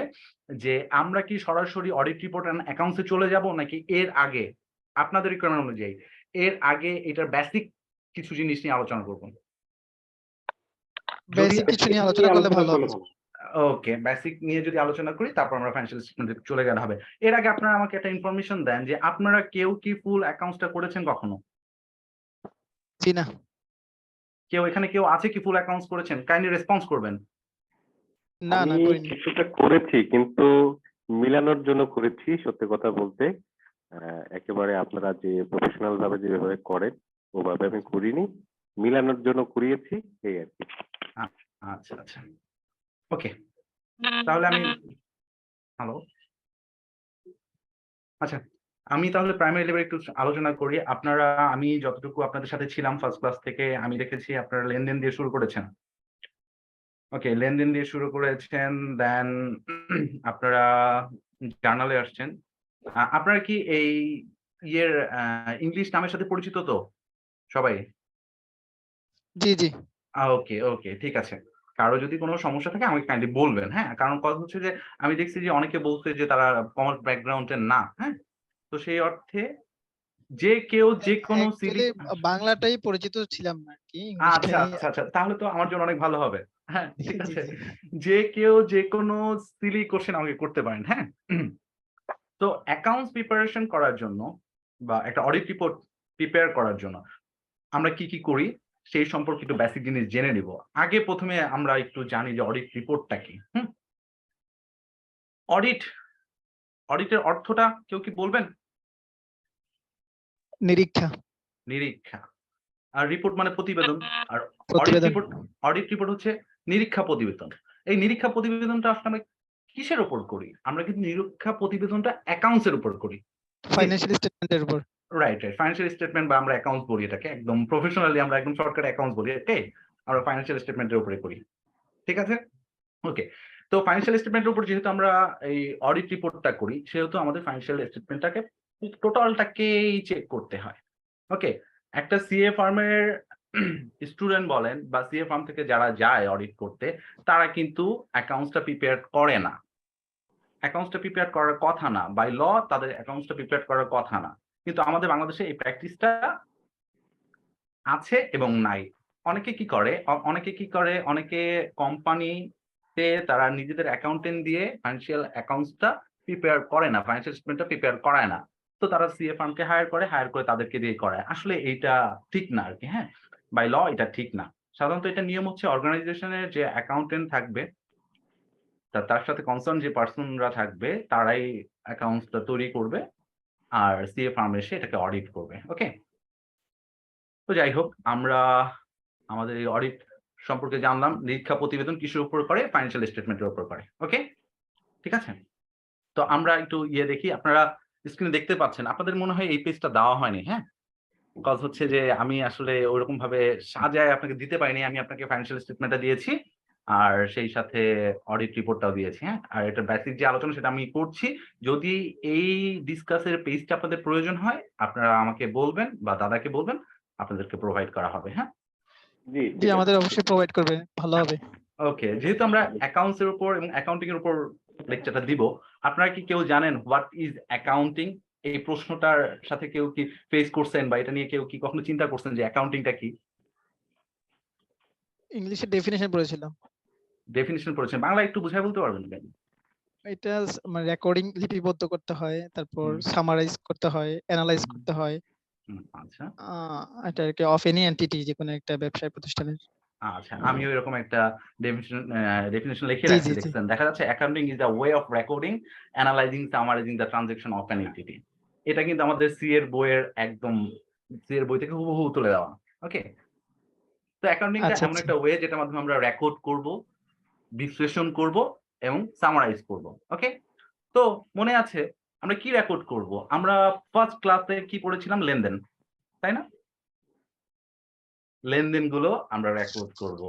যে আমরা কি সরাসরি অডিট রিপোর্ট এন্ড অ্যাকাউন্টসে চলে যাব নাকি এর আগে আপনাদের রিকোয়ারমেন্ট অনুযায়ী এর আগে এটার বেসিক কিছু জিনিস নিয়ে আলোচনা করব? যদি বেসিক কিছু নিয়ে আলোচনা করলে ভালো হবে। ওকে, বেসিক নিয়ে যদি আলোচনা করি তারপর আমরা ফাইন্যান্সিয়াল স্টেটমেন্টে চলে গেলে হবে। এর আগে আপনারা আমাকে একটা ইনফরমেশন দেন যে আপনারা কেউ কি ফুল অ্যাকাউন্টসটা করেছেন কখনো? জি না, কেউ এখানে কেউ আছে কি ফুল অ্যাকাউন্টস করেছেন? কাইন্ডলি রেসপন্স করবেন। না আমি করিনি। কিছুটা করেছি, কিন্তু মিলানোর জন্য করেছি, সত্যি কথা বলতে। একেবারে আপনারা যে প্রফেশনাল ভাবে যেভাবে করেন ওভাবে আমি করিনি, মিলানোর জন্য করিয়েছি, এই আর কি। আচ্ছা আচ্ছা, ওকে, তাহলে আমি হ্যালো, আচ্ছা আমি তাহলে প্রাইমারি লেভেল একটু আলোচনা করি। আপনারা, আমি যতটুকু আপনাদের সাথে ছিলাম ফার্স্ট ক্লাস থেকে, আমি দেখেছি আপনারা লেনদেন দিয়ে শুরু করেছেন। ওকে, লেনদেন দিয়ে শুরু করেছেন, দেন আপনারা জার্নালে আসছেন। আপনারা কি এই ইয়ের ইংলিশ নামের সাথে পরিচিত তো সবাই? জি জি ওকে ওকে, ঠিক আছে। কারো যদি কোনো সমস্যা থাকে আমাকে কাইন্ডলি বলবেন, হ্যাঁ? কারণ কথা হচ্ছে যে আমি দেখছি যে অনেকে বলছে যে তারা কমার্স ব্যাকগ্রাউন্ডের না, হ্যাঁ? তো সেই অর্থে যে কেউ যে কোনো অ্যাকচুয়ালি বাংলাটাই পরিচিত ছিলাম না আর কি, আচ্ছা ইংলিশটাই। আচ্ছা আচ্ছা, তাহলে তো আমার জন্য অনেক ভালো হবে। হ্যাঁ, ঠিক জি আছে। জি যে কেউ যে কোনো সিলি কোশ্চেন আমাকে করতে পারেন, হ্যাঁ? তো অ্যাকাউন্টস প্রিপারেশন করার জন্য বা একটা অডিট রিপোর্ট প্রিপেয়ার করার জন্য আমরা কি কি করি সেই সম্পর্কে একটু বেসিক জিনিস জেনে নিব। আগে প্রথমে আমরা একটু জানি যে অডিট রিপোর্টটা কি। অডিট, অডিটের অর্থটা কেউ কি বলবেন? নিরীক্ষা, নিরীক্ষা। আর রিপোর্ট মানে প্রতিবেদন। আর প্রতিবেদন। অডিট রিপোর্ট হচ্ছে নিরীক্ষা প্রতিবেদন। এই নিরীক্ষা প্রতিবেদনটা আসলে আমরা কিসের উপর করি? আমরা কিন্তু নিরীক্ষা প্রতিবেদনটা অ্যাকাউন্টস এর উপর করি। ফাইন্যান্সিয়াল স্টেটমেন্টের উপর। Right, right. ফাইন্যান্সিয়াল স্টেটমেন্ট বা আমরা অ্যাকাউন্টস বলি এটাকে। একদম প্রফেশনালি আমরা একদম শর্টকাট অ্যাকাউন্টস বলি। ওকে? আমরা ফাইন্যান্সিয়াল স্টেটমেন্টের উপরে করি। ঠিক আছে? ওকে। তো ফাইন্যান্সিয়াল স্টেটমেন্টের উপর যেহেতু আমরা এই অডিট রিপোর্টটা করি, সেহেতু আমাদের ফাইন্যান্সিয়াল স্টেটমেন্টটাকে টোটালটাকেই চেক করতে হয়। ওকে? একটা সিএ ফার্মের স্টুডেন্ট বলেন বা সিএ ফার্ম থেকে যারা যায় অডিট করতে, তারা কিন্তু অ্যাকাউন্টসটা প্রিপেয়ার করে না। অ্যাকাউন্টসটা প্রিপেয়ার করার কথা না। বাই ল তাদের অ্যাকাউন্টসটা প্রিপেয়ার করার কথা না। কিন্তু আমাদের বাংলাদেশে এই প্র্যাকটিসটা আছে এবং নাই। অনেকে কি করে, অনেকে কোম্পানিতে তারা নিজেদের অ্যাকাউন্টেন্ট দিয়ে ফাইন্যান্সিয়াল অ্যাকাউন্টসটা প্রিপেয়ার করে না, ফাইন্যান্সিয়াল স্টেটমেন্টটা প্রিপেয়ার করায় না। তো তারা সিএ ফার্মকে হায়ার করে তাদেরকে দিয়ে করায়। আসলে এইটা ঠিক না আরকি, হ্যাঁ? বাই ল এটা ঠিক না। সাধারণত এটা নিয়ম হচ্ছে অর্গানাইজেশনের যে অ্যাকাউন্টেন্ট থাকবে তার সাথে কনসার্ন যে পার্সনরা থাকবে তারাই অ্যাকাউন্টসটা তৈরি করবে আর সিএ ফার্ম এসে এটাকে অডিট করবে। ওকে? তো যাই হোক, আমরা আমাদের এই অডিট সম্পর্কে জানলাম। নিরীক্ষা প্রতিবেদন কিসের উপর করে? ফাইন্যান্সিয়াল স্টেটমেন্টের উপর করে। ওকে? ঠিক আছে? তো আমরা একটু দেখি, আপনারা স্ক্রিনে দেখতে পাচ্ছেন। আপনাদের মনে হয় এই পেজটা দেওয়া হয়নি, হ্যাঁ? কজ হচ্ছে যে আমি আসলে ওরকম ভাবে সাজায় আপনাকে দিতে পারিনি। আমি আপনাকে ফাইন্যান্সিয়াল স্টেটমেন্টটা দিয়েছি। আর সেই সাথে অডিট রিপোর্টটাও দিয়েছি, হ্যাঁ? আর এটা বেসিক যে আলোচনা সেটা আমি করছি। যদি এই ডিসকাসের পেজটা আপনাদের প্রয়োজন হয়, আপনারা আমাকে বলবেন বা দাদাকে বলবেন, আপনাদেরকে প্রোভাইড করা হবে, হ্যাঁ? জি, জি আমাদের অবশ্যই প্রোভাইড করবে, ভালো হবে। ওকে, যেহেতু আমরা অ্যাকাউন্টস এর উপর এবং অ্যাকাউন্টিং এর উপর লেকচারটা দিব, আপনারা কি কেউ জানেন হোয়াট ইজ অ্যাকাউন্টিং? এই প্রশ্নটার সাথে কেউ কি ফেস করছেন বা এটা নিয়ে কেউ কি কখনো চিন্তা করছেন যে অ্যাকাউন্টিংটা কি? ইংলিশে ডেফিনেশন পড়েছিলাম। ডেফিনিশন পড়েছেন, বাংলা একটু বুঝায় বলতে পারবেন কেন? এটা মানে রেকর্ডিং লিপিবদ্ধ করতে হয়, তারপর সামারাইজ করতে হয়, এনালাইজ করতে হয়। আচ্ছা এটা আর কি অফ এনি এন্টিটি, যে কোনো একটা ব্যবসায় প্রতিষ্ঠানের। আচ্ছা, আমিও এরকম একটা ডেফিনিশন লিখে জি রাখছি, জি জি দেখছেন? দেখা যাচ্ছে accounting is the way of recording, analysing, summarising the transaction of an entity. এটা কিন্তু আমাদের সি এর বইয়ের একদম, সি এর বই থেকে হুবহু তুলে দেওয়া। ওকে? তো অ্যাকাউন্টিংটা আচ্ছা এমন আচ্ছা একটা ওয়ে যেটার মাধ্যমে আমরা রেকর্ড করব, বিশ্লেষণ করব এবং সামারাইজ করব। ওকে? তো মনে আছে আমরা কি রেকর্ড করব? আমরা ফার্স্ট ক্লাসে কি পড়েছিলাম? লেনদেন, তাই না? লেনদেনগুলো আমরা রেকর্ড করব।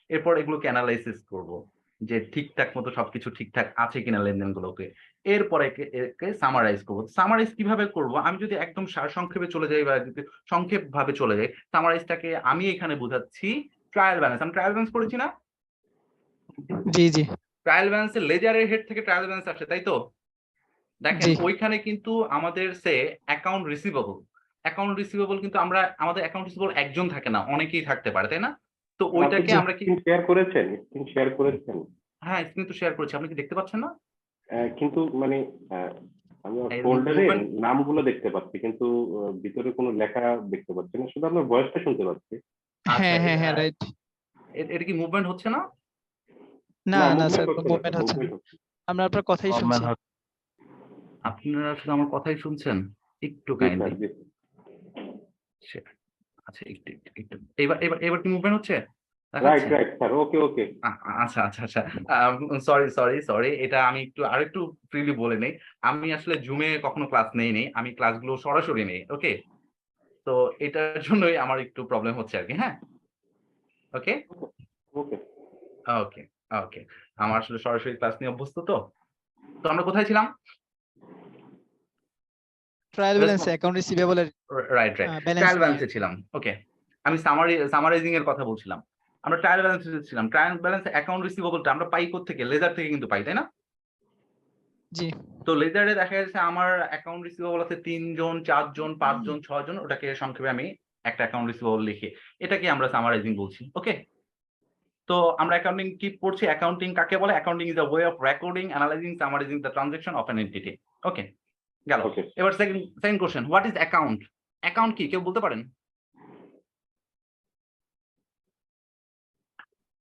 এরপর এগুলোকে এনালাইসিস করব যে ঠিকঠাক মতো সবকিছু ঠিকঠাক আছে কিনা লেনদেনগুলোকে। এরপরে একে সামারাইজ করব। সামারাইজ কিভাবে করব? আমি যদি একদম সারসংক্ষেপে চলে যাই বা যদি সংক্ষেপভাবে চলে যাই, সামারাইজটাকে আমি এখানে বুঝাচ্ছি ট্রায়াল ব্যালেন্স, আমি ট্রায়াল ব্যালেন্স করেছি না? জি জি ট্রায়াল ব্যালেন্সে লেজারের হেড থেকে ট্রায়াল ব্যালেন্স আসে, তাই তো? দেখেন জি ওইখানে কিন্তু আমাদের অ্যাকাউন্ট রিসিভেবল কিন্তু আমাদের অ্যাকাউন্ট রিসিভেবল একজন থাকে না, অনেকেই থাকতে পারে, তাই না? তো ওইটাকে জি। আমরা কি, স্ক্রিন শেয়ার করেছেন? স্ক্রিন শেয়ার করেছেন? হ্যাঁ স্ক্রিন তো শেয়ার করেছি, আপনি কি দেখতে পাচ্ছেন না? কিন্তু মানে আমি এই ফোল্ডারে movement- নামগুলো দেখতে পাচ্ছি, কিন্তু ভিতরে কোনো লেখা দেখতে পাচ্ছি না, শুধু আপনার ভয়েসটা শুনতে পাচ্ছি। হ্যাঁ আচ্ছা, হ্যাঁ হ্যাঁ রাইট। এটা কি মুভমেন্ট হচ্ছে না? না না, না মুভমেন্ট স্যার, হচ্ছে না, মুভমেন্ট হচ্ছে না, মুভমেন্ট হচ্ছে না। আমরা আপনার কথাই শুনছি। গভর্নমেন্ট হচ্ছে। আপনারা শুধু আমার কথাই শুনছেন? একটু জি কাইন্ডলি, স্যার, জি। আচ্ছা একটু একটু একটু এবার এবার এবার কি মুভমেন্ট হচ্ছে, রাইট, দেখাচ্ছে? রাইট স্যার, ওকে, ওকে। আচ্ছা আচ্ছা আচ্ছা, সরি, এটা আমি একটু আরেকটু ফ্রিলি বলে নেই। আমি আসলে জুমে কখনো ক্লাস নেই, আমি ক্লাসগুলো সরাসরি নেই, ওকে? তো এটার জন্যই আমার একটু প্রবলেম হচ্ছে আর কি, হ্যাঁ? ওকে ওকে। ওকে ওকে, আমার আসলে সরাসরি ক্লাস নিয়ে অভ্যস্ত তো। তো আমরা কোথায় ছিলাম? ট্রায়াল ব্যালেন্স অ্যাকাউন্ট রিসিভেবল এর রাইট ব্যালেন্স ট্রায়াল নিয়ে। ব্যালেন্সে ছিলাম, ওকে। আমি সামারাইজিং এর কথা বলছিলাম। আমরা ট্রায়াল ব্যালেন্সে ছিলাম। ট্রায়াল ব্যালেন্স অ্যাকাউন্ট রিসিভেবলটা আমরা পাই কোত্থেকে? লেজার থেকে কিন্তু পাই, তাই না? জি তো লেজারে দেখা যাচ্ছে আমার অ্যাকাউন্ট রিসিভেবল আছে ৩ জন, ৪ জন, ৫ জন, ৬ জন, ওটাকে সংক্ষেপে আমি একটা অ্যাকাউন্ট রিসিভেবল লিখি। এটাকে আমরা সামারাইজিং বলছি, ওকে? তো আমরা অ্যাকাউন্টিং কি পড়ছি? অ্যাকাউন্টিং কাকে বলে? Accounting is a way of recording, analysing, summarising the transaction of an entity. Okay, গেল। ওকে। এবার second question, what is account? Account কি কেউ বলতে পারেন?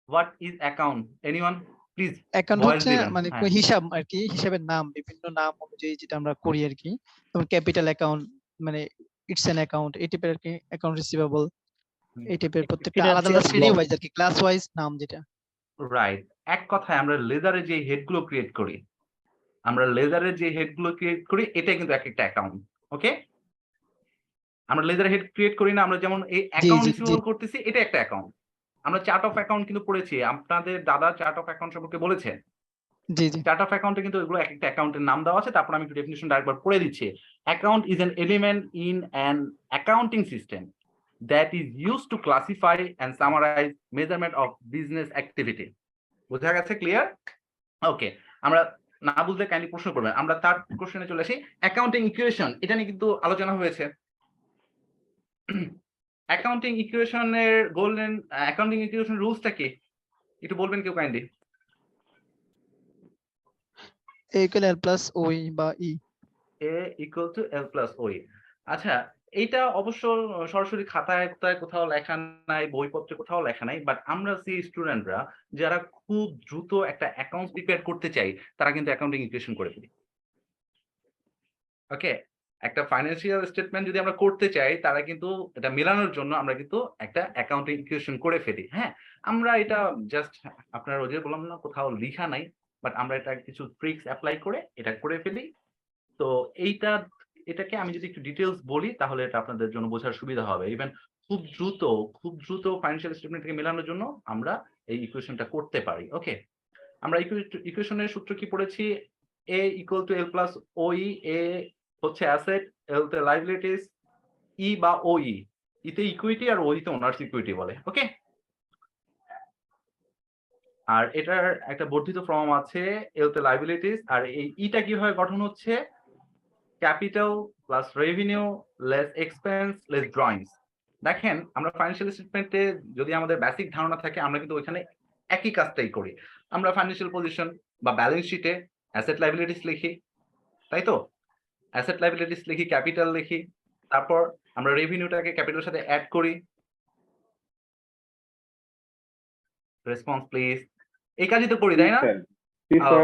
What is account? Anyone please? Account voice হচ্ছে দিবেন, মানে হ্যাঁ। হিসাব আর কি, হিসাবের নাম, বিভিন্ন নাম অনুযায়ী যেটা আমরা করি আর কি। যেমন ক্যাপিটাল অ্যাকাউন্ট মানে ইটস অ্যান অ্যাকাউন্ট, এই টাইপের আর কি, অ্যাকাউন্ট রিসিভেবল এই টাইপের প্রত্যেকটা এটা আলাদা হচ্ছে আলাদা শ্রেণী block। ওয়াইজ আর কি, ক্লাস ওয়াইজ নাম যেটা। রাইট। এক কথায় আমরা লেজারে যে হেডগুলো ক্রিয়েট করি, এটাই কিন্তু একেকটা অ্যাকাউন্ট, ওকে? আমরা লেজার হেড ক্রিয়েট করি না, আমরা যেমন এই জি অ্যাকাউন্ট জি জি রিসিভেবল করতেছি, এটা একটা অ্যাকাউন্ট। আমরা চার্ট অফ অ্যাকাউন্ট কিন্তু পড়েছি, আপনাদের দাদা চার্ট অফ অ্যাকাউন্ট সম্পর্কে বলেছে। জি জি চার্ট অফ অ্যাকাউন্টে কিন্তু এগুলো একেকটা অ্যাকাউন্টের নাম দেওয়া আছে। তারপর আমি একটু ডেফিনিশনটা আরেকবার পড়ে দিচ্ছি। Account is an element in an accounting system that is used to classify and summarise measurement of business activity. বোঝা গেছে? ক্লিয়ার? ওকে, আমরা না বুঝলে কাইন্ডলি প্রশ্ন করবেন। আমরা থার্ড কোশ্চেনে চলে আসি। অ্যাকাউন্টিং ইকুয়েশন, এটা নিয়ে কিন্তু আলোচনা হয়েছে। অ্যাকাউন্টিং ইকুয়েশনের গোল্ডেন অ্যাকাউন্টিং ইকুয়েশন রুলসটা কি? একটু বলবেন কেউ কাইন্ডলি? এ ইকুয়াল এল প্লাস ওই বা ই। এ ইকুয়াল টু এল প্লাস ওই। আচ্ছা, এইটা অবশ্য সরাসরি খাতায় কোথাও লেখা নাই, বইপত্রে কোথাও লেখা নাই। বাট আমরা স্টুডেন্টরা যারা খুব দ্রুত একটা অ্যাকাউন্ট প্রিপেয়ার করতে চাই, তারা কিন্তু অ্যাকাউন্টিং ইকুয়েশন করে ফেলি। ওকে? একটা ফাইন্যান্সিয়াল স্টেটমেন্ট যদি আমরা করতে চাই, তারা কিন্তু এটা মেলানোর জন্য আমরা কিন্তু একটা অ্যাকাউন্টিং ইকুয়েশন করে ফেলি। হ্যাঁ? আমরা এটা জাস্ট, আপনারা ওই যে বললাম না কোথাও লিখা নাই, বাট আমরা এটা কিছু ট্রিকস এপ্লাই করে এটা করে ফেলি। তো এটাকে আমি যদি একটু ডিটেইলস বলি, তাহলে এটা আপনাদের জন্য বোঝার সুবিধা হবে। ইভেন খুব দ্রুত ফাইন্যান্সিয়াল স্টেটমেন্টকে মেলানোর জন্য আমরা এই ইকুয়েশনটা করতে পারি। ওকে? আমরা ইকুয়েশনের সূত্র কি পড়েছি? A equal to L plus ওই। এ হচ্ছে অ্যাসেট, এল তে লায়াবিলিটিস, ই বা ওই। ইতে ইকুইটি আর ওই তে ওনার্স ইকুইটি বলে। ওকে? আর এটার একটা বর্ধিত ফর্ম আছে, এল তে লায়াবিলিটিস, আর এই ইটা কিভাবে গঠন হচ্ছে? Capital plus revenue less expense less drawings. দেখেন আমরা ফাইন্যান্সিয়াল স্টেটমেন্টে যদি আমাদের বেসিক ধারণা থাকে, আমরা কিন্তু ওইখানে একই কাজটাই করি। আমরা ফাইন্যান্সিয়াল পজিশন বা ব্যালেন্স শিটে অ্যাসেট লায়াবিলিটিস লিখি, তাই তো? অ্যাসেট লায়াবিলিটিস লিখি, ক্যাপিটাল লিখি, তারপর আমরা রেভিনিউটাকে ক্যাপিটালের সাথে অ্যাড করি। Response please. এই কাজই তো করি, তাই না? জি স্যার।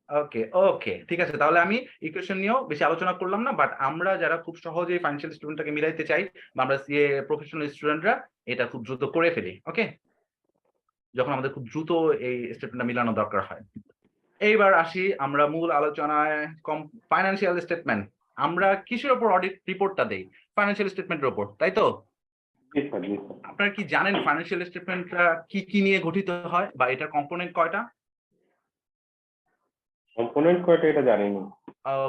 ওকে ওকে, ঠিক আছে। তাহলে আমি ইকুয়েশন নিয়েও বেশি আলোচনা করলাম না, বাট আমরা যারা খুব সহজেই ফাইন্যান্সিয়াল স্টেটমেন্টটাকে মিলাইতে চাই, বা আমরা সিএ প্রফেশনাল স্টুডেন্টরা এটা খুব দ্রুত করে ফেলি। ওকে? যখন আমাদের খুব দ্রুত এই স্টেটমেন্টটা মিলানো দরকার হয়। এইবার আসি আমরা মূল আলোচনায়। ফাইন্যান্সিয়াল স্টেটমেন্ট আমরা কিসের উপর অডিট রিপোর্টটা দেই? ফাইন্যান্সিয়াল স্টেটমেন্টের উপর, তাই তো? জি স্যার, জি স্যার। আপনারা কি জানেন ফাইন্যান্সিয়াল স্টেটমেন্টটা কি নিয়ে গঠিত হয়, বা এটার কম্পোনেন্ট কয়টা? কম্পোনেন্ট কয়টা এটা জানি না।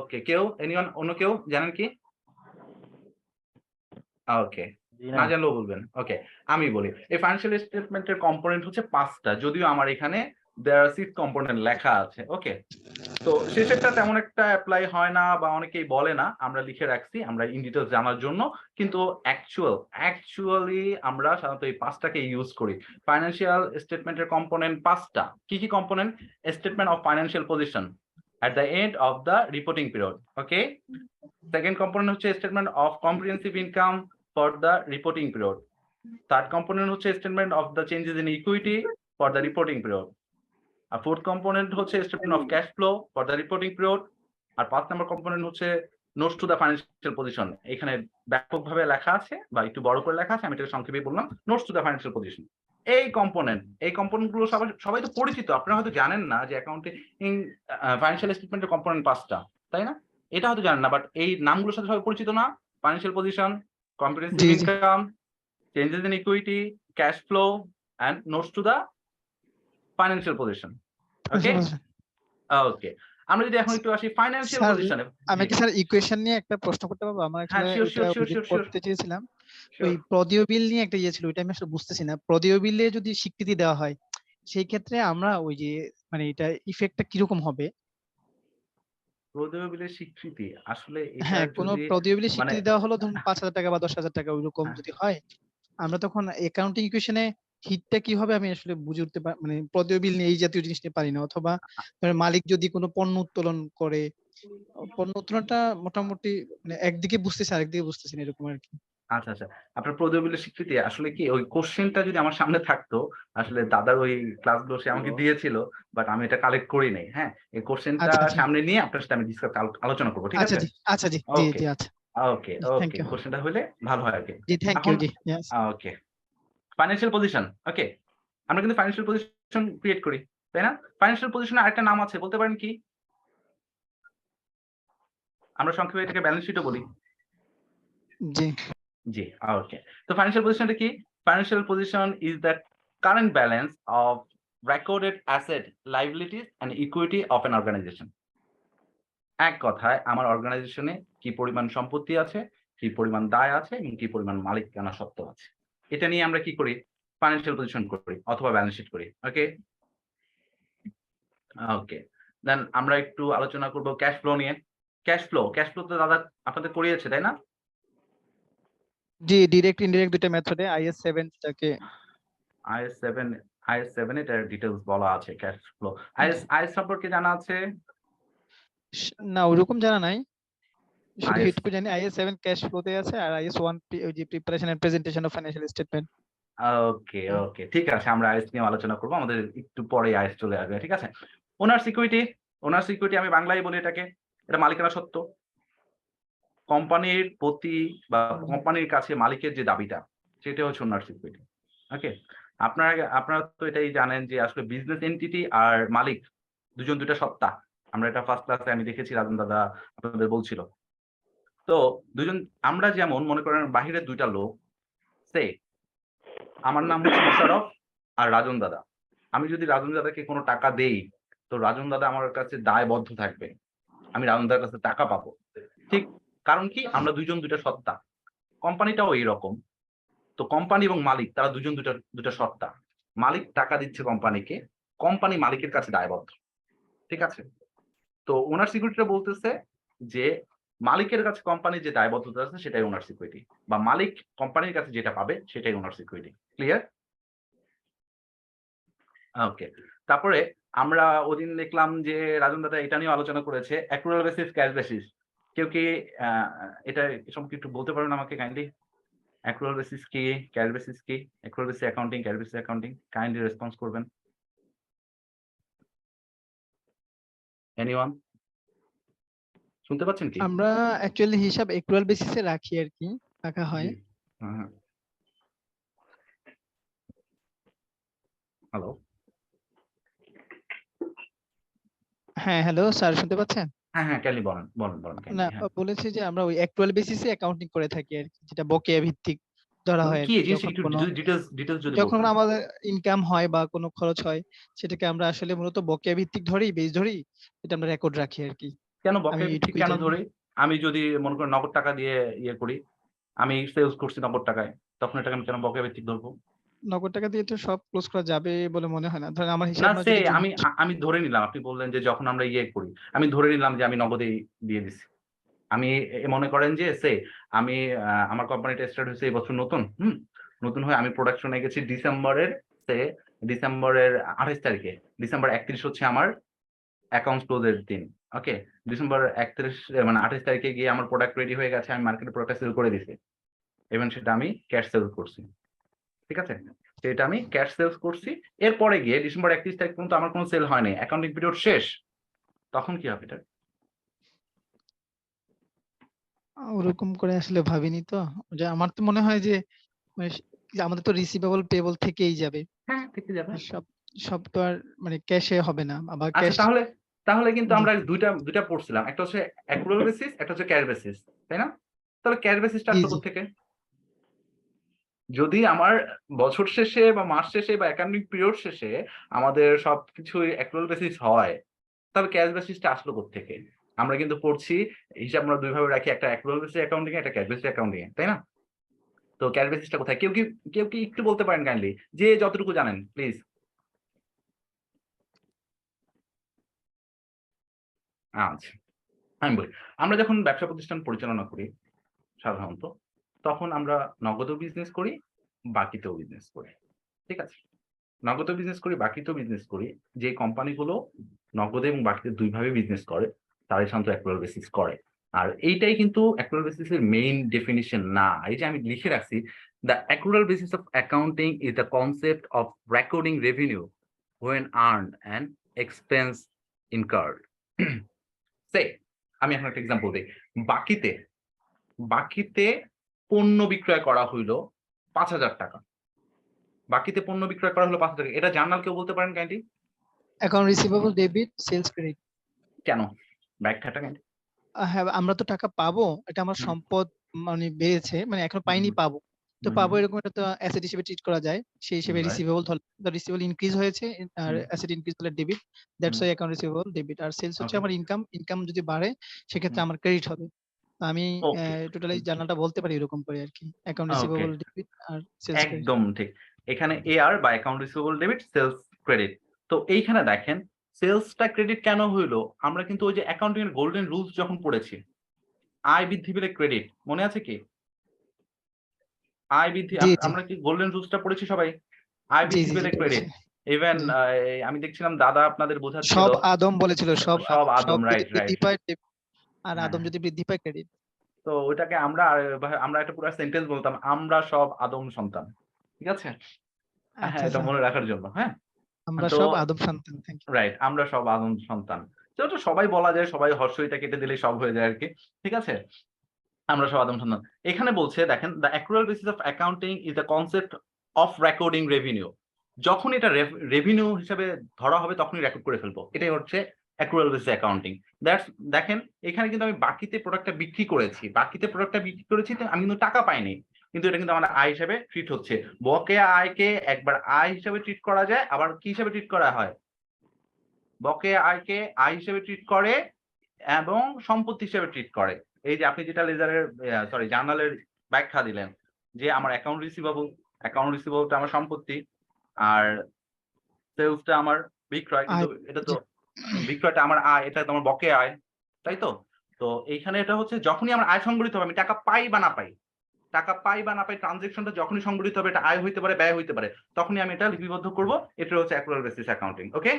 ওকে, কেউ এনিওয়ান, অন্য কেউ জানেন কি? ওকে, জি না না। জানলেও বলবেন। ওকে, আমি বলি এই ফাইন্যান্সিয়াল স্টেটমেন্টের কম্পোনেন্ট হচ্ছে 5টা, যদিও আমার এখানে দেয়ার আর 6 কম্পোনেন্ট লেখা আছে। ওকে, তো শেষেরটা তেমন একটা অ্যাপ্লাই হয় না বা অনেকেই বলে না, আমরা লিখে রাখছি আমরা ইন ডিটেইলস জানার জন্য। কিন্তু অ্যাকচুয়ালি আমরা সাধারণত এই 5টাকে ইউজ করি। ফাইন্যান্সিয়াল স্টেটমেন্টের কম্পোনেন্ট 5টা। কি কি component? Statement of financial position at the end of the reporting period. Okay, second component হচ্ছে statement of comprehensive income for the reporting period. Third component হচ্ছে statement of the changes in equity for the reporting period. আর fourth component হচ্ছে statement of cash flow for the reporting period. আর 5 নম্বর component হচ্ছে notes to the financial position. এখানে ব্যাপকভাবে লেখা আছে বা একটু বড় করে লেখা আছে, আমি এটা সংক্ষেপে বললাম, notes to the financial position. এই কম্পোনেন্ট গুলো সবাই তো পরিচিত। আপনারা হয়তো জানেন না যে অ্যাকাউন্টিং ফাইন্যান্সিয়াল স্টেটমেন্টের কম্পোনেন্ট 5টা, তাই না? এটা হয়তো জানেন না, বাট এই নামগুলোর সাথে সবাই পরিচিত না? ফাইন্যান্সিয়াল পজিশন, কম্প্রিহেনসিভ জি জি income, changes in equity, cash flow and notes to the financial position. Okay, okay, আমরা যদি এখন একটু আসি ফাইন্যান্সিয়াল স্যার পজিশনে। আমি কি স্যার ইকুয়েশন নিয়ে একটা প্রশ্ন করতে পারবো? আমার হ্যাঁ, আসলে শিওর ওইটা শিওর শিওর শিওর শিওর করতে চেয়েছিলাম। ওই প্রদেয় বিল নিয়ে একটা ইয়ে ছিল, ওইটা আমি আসলে বুঝতেছি না। প্রদেয় বিলে যদি স্বীকৃতি দেওয়া হয় সেই ক্ষেত্রে আমরা ওই যে মানে এটা ইফেক্টটা কিরকম হবে? প্রদেয় বিলের স্বীকৃতি আসলে এটা হ্যাঁ, কোন যদি প্রদেয় বিলে মানে স্বীকৃতি দেওয়া হলো ধরুন 5,000 টাকা বা 10,000 টাকা ওইরকম যদি হয়, আমরা তখন অ্যাকাউন্টিং ইকুয়েশনে হিটটা কি হবে আমি আসলে বুঝে উঠতে মানে প্রদেয় বিল নিয়ে এই জাতীয় জিনিস নিয়ে পারি না। অথবা ধরেন মালিক যদি কোনো পণ্য উত্তোলন করে, পণ্য উত্তোলনটা মোটামুটি মানে একদিকে বুঝতেছি আরেকদিকে বুঝতেছি না, এরকম আর কি। আচ্ছা, আচ্ছা। আপনার প্রদেয় বিলের স্বীকৃতি আসলে কি ওই কোশ্চেনটা যদি আমার সামনে থাকতো, আসলে দাদার ওই ক্লাসগুলো সে আমাকে দিয়েছিল, বাট আমি এটা কালেক্ট করি নাই। হ্যাঁ? এই কোশ্চেনটা আচ্ছা আচ্ছা সামনে নিয়ে আপনার সাথে আমি আলোচনা করব। ঠিক আচ্ছা আছে? জি আচ্ছা জি জি ওকে, জি আচ্ছা ওকে, থ্যাংক ওকে। ইউ কোশ্চেনটা হইলে ভালো হয় আরকি। জি থ্যাংক ইউ এখন জি yes okay. Financial position. Okay. আমরা কিন্তু ফাইন্যান্সিয়াল পজিশন ক্রিয়েট করি। তাই না? ফাইন্যান্সিয়াল পজিশনের আরেকটা নাম আছে, বলতে পারেন কি? আমরা সংক্ষেপে এটাকে ব্যালেন্স শিটও বলি। জি জি, ওকে। তো ফাইন্যান্সিয়াল পজিশনটা কি? Financial position is the current balance of recorded asset, liabilities and equity of an organisation. এক কথায় আমার অর্গানাইজেশনে কি পরিমাণ সম্পত্তি আছে, কি পরিমাণ দায় আছে এবং কি পরিমাণ মালিকানা সত্ত্ব আছে। এটা নিয়ে আমরা কি করি? ফাইন্যান্সিয়াল পজিশন করি অথবা ব্যালেন্স শিট করি। ওকে? ওকে। দেন আমরা একটু আলোচনা করব ক্যাশ ফ্লো নিয়ে। ক্যাশ ফ্লো তো দাদা আপনাদের করিয়েছে, তাই না? জি ডিরেক্ট ইনডিরেক্ট দুইটা মেথডে IS 7 যেটাকে IS 7 এটার ডিটেইলস বলা আছে ক্যাশ ফ্লো। IS সম্পর্কে জানা আছে? না ওরকম জানা নাই, শুধু IS এইটুকু জানি IS 7 ক্যাশ ফ্লোতে আছে আর IS 1 ওই যে preparation and presentation of financial statement. Okay, okay. ঠিক আছে, আমরা IS নিয়ে আলোচনা করব। আমাদের একটু পরে IS চলে আসবে। ঠিক আছে? ওনার সিকিউরিটি আমি বাংলায় বলি এটাকে। এটা মালিকানা সত্ত্ব। কোম্পানির প্রতি বা কোম্পানির কাছে মালিকের যে দাবিটা, সেটা হচ্ছে ওনার সিকিউরিটি। ওকে? আপনারা তো এটাই জানেন যে আসলে বিজনেস এন্টিটি আর মালিক দুজন দুইটা সত্তা। আমরা এটা ফার্স্ট ক্লাসে আমি দেখেছি, রাজন দাদা আপনাদের বলছিল। তো দুজন আমরা যেমন মনে করেন বাহিরের 2টা লোক, সে আমার নাম হচ্ছে মোশাররফ আর রাজন দাদা। আমি যদি রাজন দাদাকে কোনো টাকা দেই, তো রাজন দাদা আমার কাছে দায়বদ্ধ থাকবে। আমি রাজন দাদার কাছে টাকা পাবো। ঠিক, কারণ কি? আমরা দুইজন দুইটা সত্তা। কোম্পানিটাও এইরকম। তো কোম্পানি এবং মালিক তারা দুজন দুটা সত্তা। মালিক টাকা দিচ্ছে কোম্পানিকে, কোম্পানি মালিকের কাছে দায়বদ্ধ। ঠিক আছে? তো ওনার সিকিউরিটিটা বলতেছে যে মালিকের কাছে কোম্পানির যে দায়বদ্ধতা আছে সেটাই ওনার সিকিউরিটি, বা মালিক কোম্পানির কাছে যেটা পাবে সেটাই ওনার সিকিউরিটি। ক্লিয়ার? ওকে। তারপরে আমরা ওদিন দেখলাম যে রাজন দাদা এটা নিয়ে আলোচনা করেছে, অ্যাক্রুয়াল বেসিস, ক্যাশ বেসিস। কেউ কি এটা সম্পর্কে একটু বলতে পারবেন আমাকে কাইন্ডলি? অ্যাক্রুয়াল বেসিস কি? ক্যাশ বেসিস কি? Accrual basis accounting, cash basis accounting. Kindly response করবেন। এনিওয়ান? শুনতে পাচ্ছেন কি? আমরা অ্যাকচুয়ালি হিসাব অ্যাক্রুয়াল বেসিসে রাখি আর কি, রাখা হয়। জি। হ্যাঁ, হ্যাঁ। হ্যালো? হ্যাঁ হ্যালো স্যার শুনতে পাচ্ছেন? হ্যাঁ, হ্যাঁ, কাইন্ডলি বলেন, বলেন না কাইন্ডলি। হ্যাঁ। বলেছি যে আমরা ওই অ্যাক্রুয়াল বেসিসে অ্যাকাউন্টিং করে থাকি আর কি, যেটা বকেয়া ভিত্তিক ধরা মানে হয় আর কি কি। এই জিনিসটা যখন একটু কোনো ডিটেইলস যদি যখন বলতেন। আমাদের ইনকাম হয় বা কোনো খরচ হয় সেটাকে আমরা আসলে মূলত বকেয়া ভিত্তিক ধরেই বেস ধরেই এটা আমরা রেকর্ড রাখি আর কি। কেন আমি বকেয়া ভিত্তিক এটুকুই কেন জানি। ধরি? আমি যদি মনে করেন নগদ টাকা দিয়ে ইয়ে করি, আমি সেলস করছি নগদ টাকায়, তখন এটাকে আমি কেন বকেয়া ভিত্তিক ধরবো? নগদ টাকা দিয়ে তো সব ক্লোজ করা যাবে বলে মনে হয় না। ধরেন আমার না হিসাব না সে যদি আমি আমি ধরে নিলাম, আপনি বললেন যে যখন আমরা ইয়ে করি, আমি ধরে নিলাম যে আমি নগদেই দিয়ে দিছি। আমি মনে করেন যে আমি আমার কোম্পানিটা স্টার্ট হয়েছে এই বছর নতুন, নতুন হয়ে আমি প্রোডাকশনে গেছি ডিসেম্বরের 28 তারিখে। ডিসেম্বর 31 হচ্ছে আমার অ্যাকাউন্টস ক্লোজের দিন। ওকে, ডিসেম্বর 31 মানে 28 তারিখে গিয়ে আমার প্রোডাক্ট রেডি হয়ে গেছে, আমি মার্কেটে প্রোডাক্ট সেল করে দিছি। এবং সেটা আমি ক্যাশ সেল করছি, ঠিক আছে? তো এটা আমি ক্যাশ সেলস করছি। এরপরে গিয়ে ডিসেম্বর 31 তারিখ পর্যন্ত আমার কোনো সেল হয়নি, অ্যাকাউন্টিং পিরিয়ড শেষ। তখন কি হবে এটা? ওরকম করে আসলে ভাবিনি তো। যে আমার তো মনে হয় যে মানে যে আমাদের তো রিসিভেবল পেবল থেকেই যাবে। হ্যাঁ, থেকে যাবে। সব সব তো আর মানে ক্যাশে হবে না। আবার আচ্ছা, ক্যাশ তাহলে কিন্তু জি আমরা দুইটা পড়ছিলাম, একটা হচ্ছে অ্যাক্রুয়াল বেসিস, একটা হচ্ছে ক্যাশ বেসিস, তাই না? তাহলে ক্যাশ বেসিসটা জি আসলো জি কোত্থেকে? যদি আমার বছর শেষে বা মাস শেষে বা অ্যাকাউন্টিং পিরিয়ড শেষে আমাদের সবকিছুই অ্যাক্রুয়াল বেসিস হয়, তবে ক্যাশ বেসিসটা আসলো কোত্থেকে? আমরা কিন্তু পড়ছি হিসাব আমরা দুই ভাবে রাখি, একটা অ্যাক্রুয়াল বেসিস অ্যাকাউন্টিং এ, একটা ক্যাশ বেসিস অ্যাকাউন্টিং এ, তাই না? তো ক্যাশ বেসিসটা কোথায়? কেউ কি একটু বলতে পারেন কাইন্ডলি, যে যতটুকু জানেন প্লিজ? আচ্ছা, আমি বলি। আমরা যখন ব্যবসা প্রতিষ্ঠান পরিচালনা করি সাধারণত, তখন আমরা নগদেও বিজনেস করি, বাকিতেও বিজনেস করি। ঠিক আছে? নগদেও বিজনেস করি, বাকিতেও বিজনেস করি। যে কোম্পানিগুলো নগদে এবং বাকিতে ২ ভাবে বিজনেস করে, তারাই সাধারণত অ্যাক্রুয়াল বেসিস করে। আর এইটাই কিন্তু অ্যাক্রুয়াল বেসিস এর মেইন ডেফিনিশন না। এই যে আমি লিখে রাখছি, "the accrual basis of accounting is the concept of recording revenue when earned and expense incurred." সে আমি এখন একটা এক্সাম্পল দেই। বাকিতে বাকিতে পণ্য বিক্রয় করা হইল ৳৫,০০০। বাকিতে পণ্য বিক্রয় করা হলো ৳৫,০০০। এটা জার্নাল কেউ বলতে পারেন kindly? Account receivable debit sales credit. কেন? ব্যাখ্যাটা কাইন্ডলি? হ্যাঁ, আমরা তো টাকা পাবো। এটা আমার হুম, সম্পদ মানে বেড়েছে। মানে এখনো পাইনি হুম, পাবো। তো হুম, পাবো হুম, এরকম এটা তো অ্যাসেট হিসেবে ট্রিট করা যায়। সেই হিসেবে রাইট। রিসিভেবল ধরলে তো রিসিভেবল ইনক্রিজ হয়েছে আর হুম, অ্যাসেট ইনক্রিজ হলে debit. That's hmm, why account receivable debit. আর সেলস হচ্ছে ওকে, আমার ইনকাম। ইনকাম যদি বাড়ে সেক্ষেত্রে হুম, আমার ক্রেডিট হবে। তো আমি ওকে, টোটালি জার্নালটা বলতে পারি এরকম করে আরকি। Account okay. রিসিভেবল ডেবিট আর সেলস ক্রেডিট। একদম ঠিক। এখানে এআর বা account receivable debit, sales credit. তো এইখানে দেখেন সেলসটা ক্রেডিট কেন হইলো? আমরা কিন্তু ওই যে অ্যাকাউন্টিং এর গোল্ডেন রুলস যখন পড়েছি, আয় বৃদ্ধি পেলে ক্রেডিট। মনে আছে কি? আয় বৃদ্ধি জি, জি, আমরা কি গোল্ডেন রুলসটা পড়েছি সবাই? আয় জি, বৃদ্ধি জি, জি পেলে পড়েছি। ক্রেডিট। ইভেন জি। আমি দেখছিলাম দাদা আপনাদের বোঝাচ্ছিল। সব আদম বলেছিল সব সব আদম। সব আদম, যদি রাইট, বৃদ্ধি রাইট। পায় ডেবিট আর হ্যাঁ, আদম যদি বৃদ্ধি পায় ক্রেডিট। তো ওইটাকে আমরা একটা পুরা সেন্টেন্স বলতাম, আমরা সব আদম সন্তান। ঠিক আছে? হ্যাঁ, আচ্ছা, এটা আচ্ছা। মনে রাখার জন্য, হ্যাঁ? আমরা তো সব আদম সন্তান। Thank you. রাইট, আমরা সব আদম সন্তান। তো এটা সবাই বলা যায়, সবাই হর্ষইটা কেটে দিলেই সব হয়ে যায় আরকি। ঠিক আছে? আমরা সব আদম সন্তান। এখানে বলছে দেখেন, "the accrual basis of accounting is the concept of recording revenue." যখন এটা রেভিনিউ হিসাবে ধরা হবে তখনই রেকর্ড করে ফেলবো। এটাই হচ্ছে অ্যাকুরাল বেসিস অ্যাকাউন্টিং। দ্যাটস দেখেন এখানে কিন্তু আমি বাকিতে প্রোডাক্টটা বিক্রি করেছি। বাকিতে প্রোডাক্টটা বিক্রি করেছি তো আমি কিন্তু টাকা পাইনি। কিন্তু এটা কিন্তু আমার আয় হিসাবে ট্রিট হচ্ছে। বকেয়া আয়কে একবার আয় হিসাবে ট্রিট করা যায়, আবার কি হিসাবে ট্রিট করা হয়? বকেয়া আয়কে আয় হিসেবে ট্রিট করে এবং সম্পত্তি হিসেবে ট্রিট করে। এই যে আপনি যেটা লেজারের জার্নালের ব্যাখ্যা দিলেন যে আমার অ্যাকাউন্ট রিসিভেবলটা আমার সম্পত্তি আর সেলসটা আমার বিক্রয়। কিন্তু আয় এটা তো জি, বিক্রয়টা আমার আয়, এটা তো আমার বকেয়া আয়। তাই তো? তো এইখানে এটা হচ্ছে যখনই আমার আয় সংগঠিত হবে, আমি টাকা পাই বা না পাই, ট্রান্সেকশনটা যখনই সংগঠিত হবে, এটা আয় হইতে পারে, ব্যয় হইতে পারে। তখনই আমি এটা লিপিবদ্ধ করব। এটা হচ্ছে অ্যাকুরাল বেসিস অ্যাকাউন্টিং। ওকে?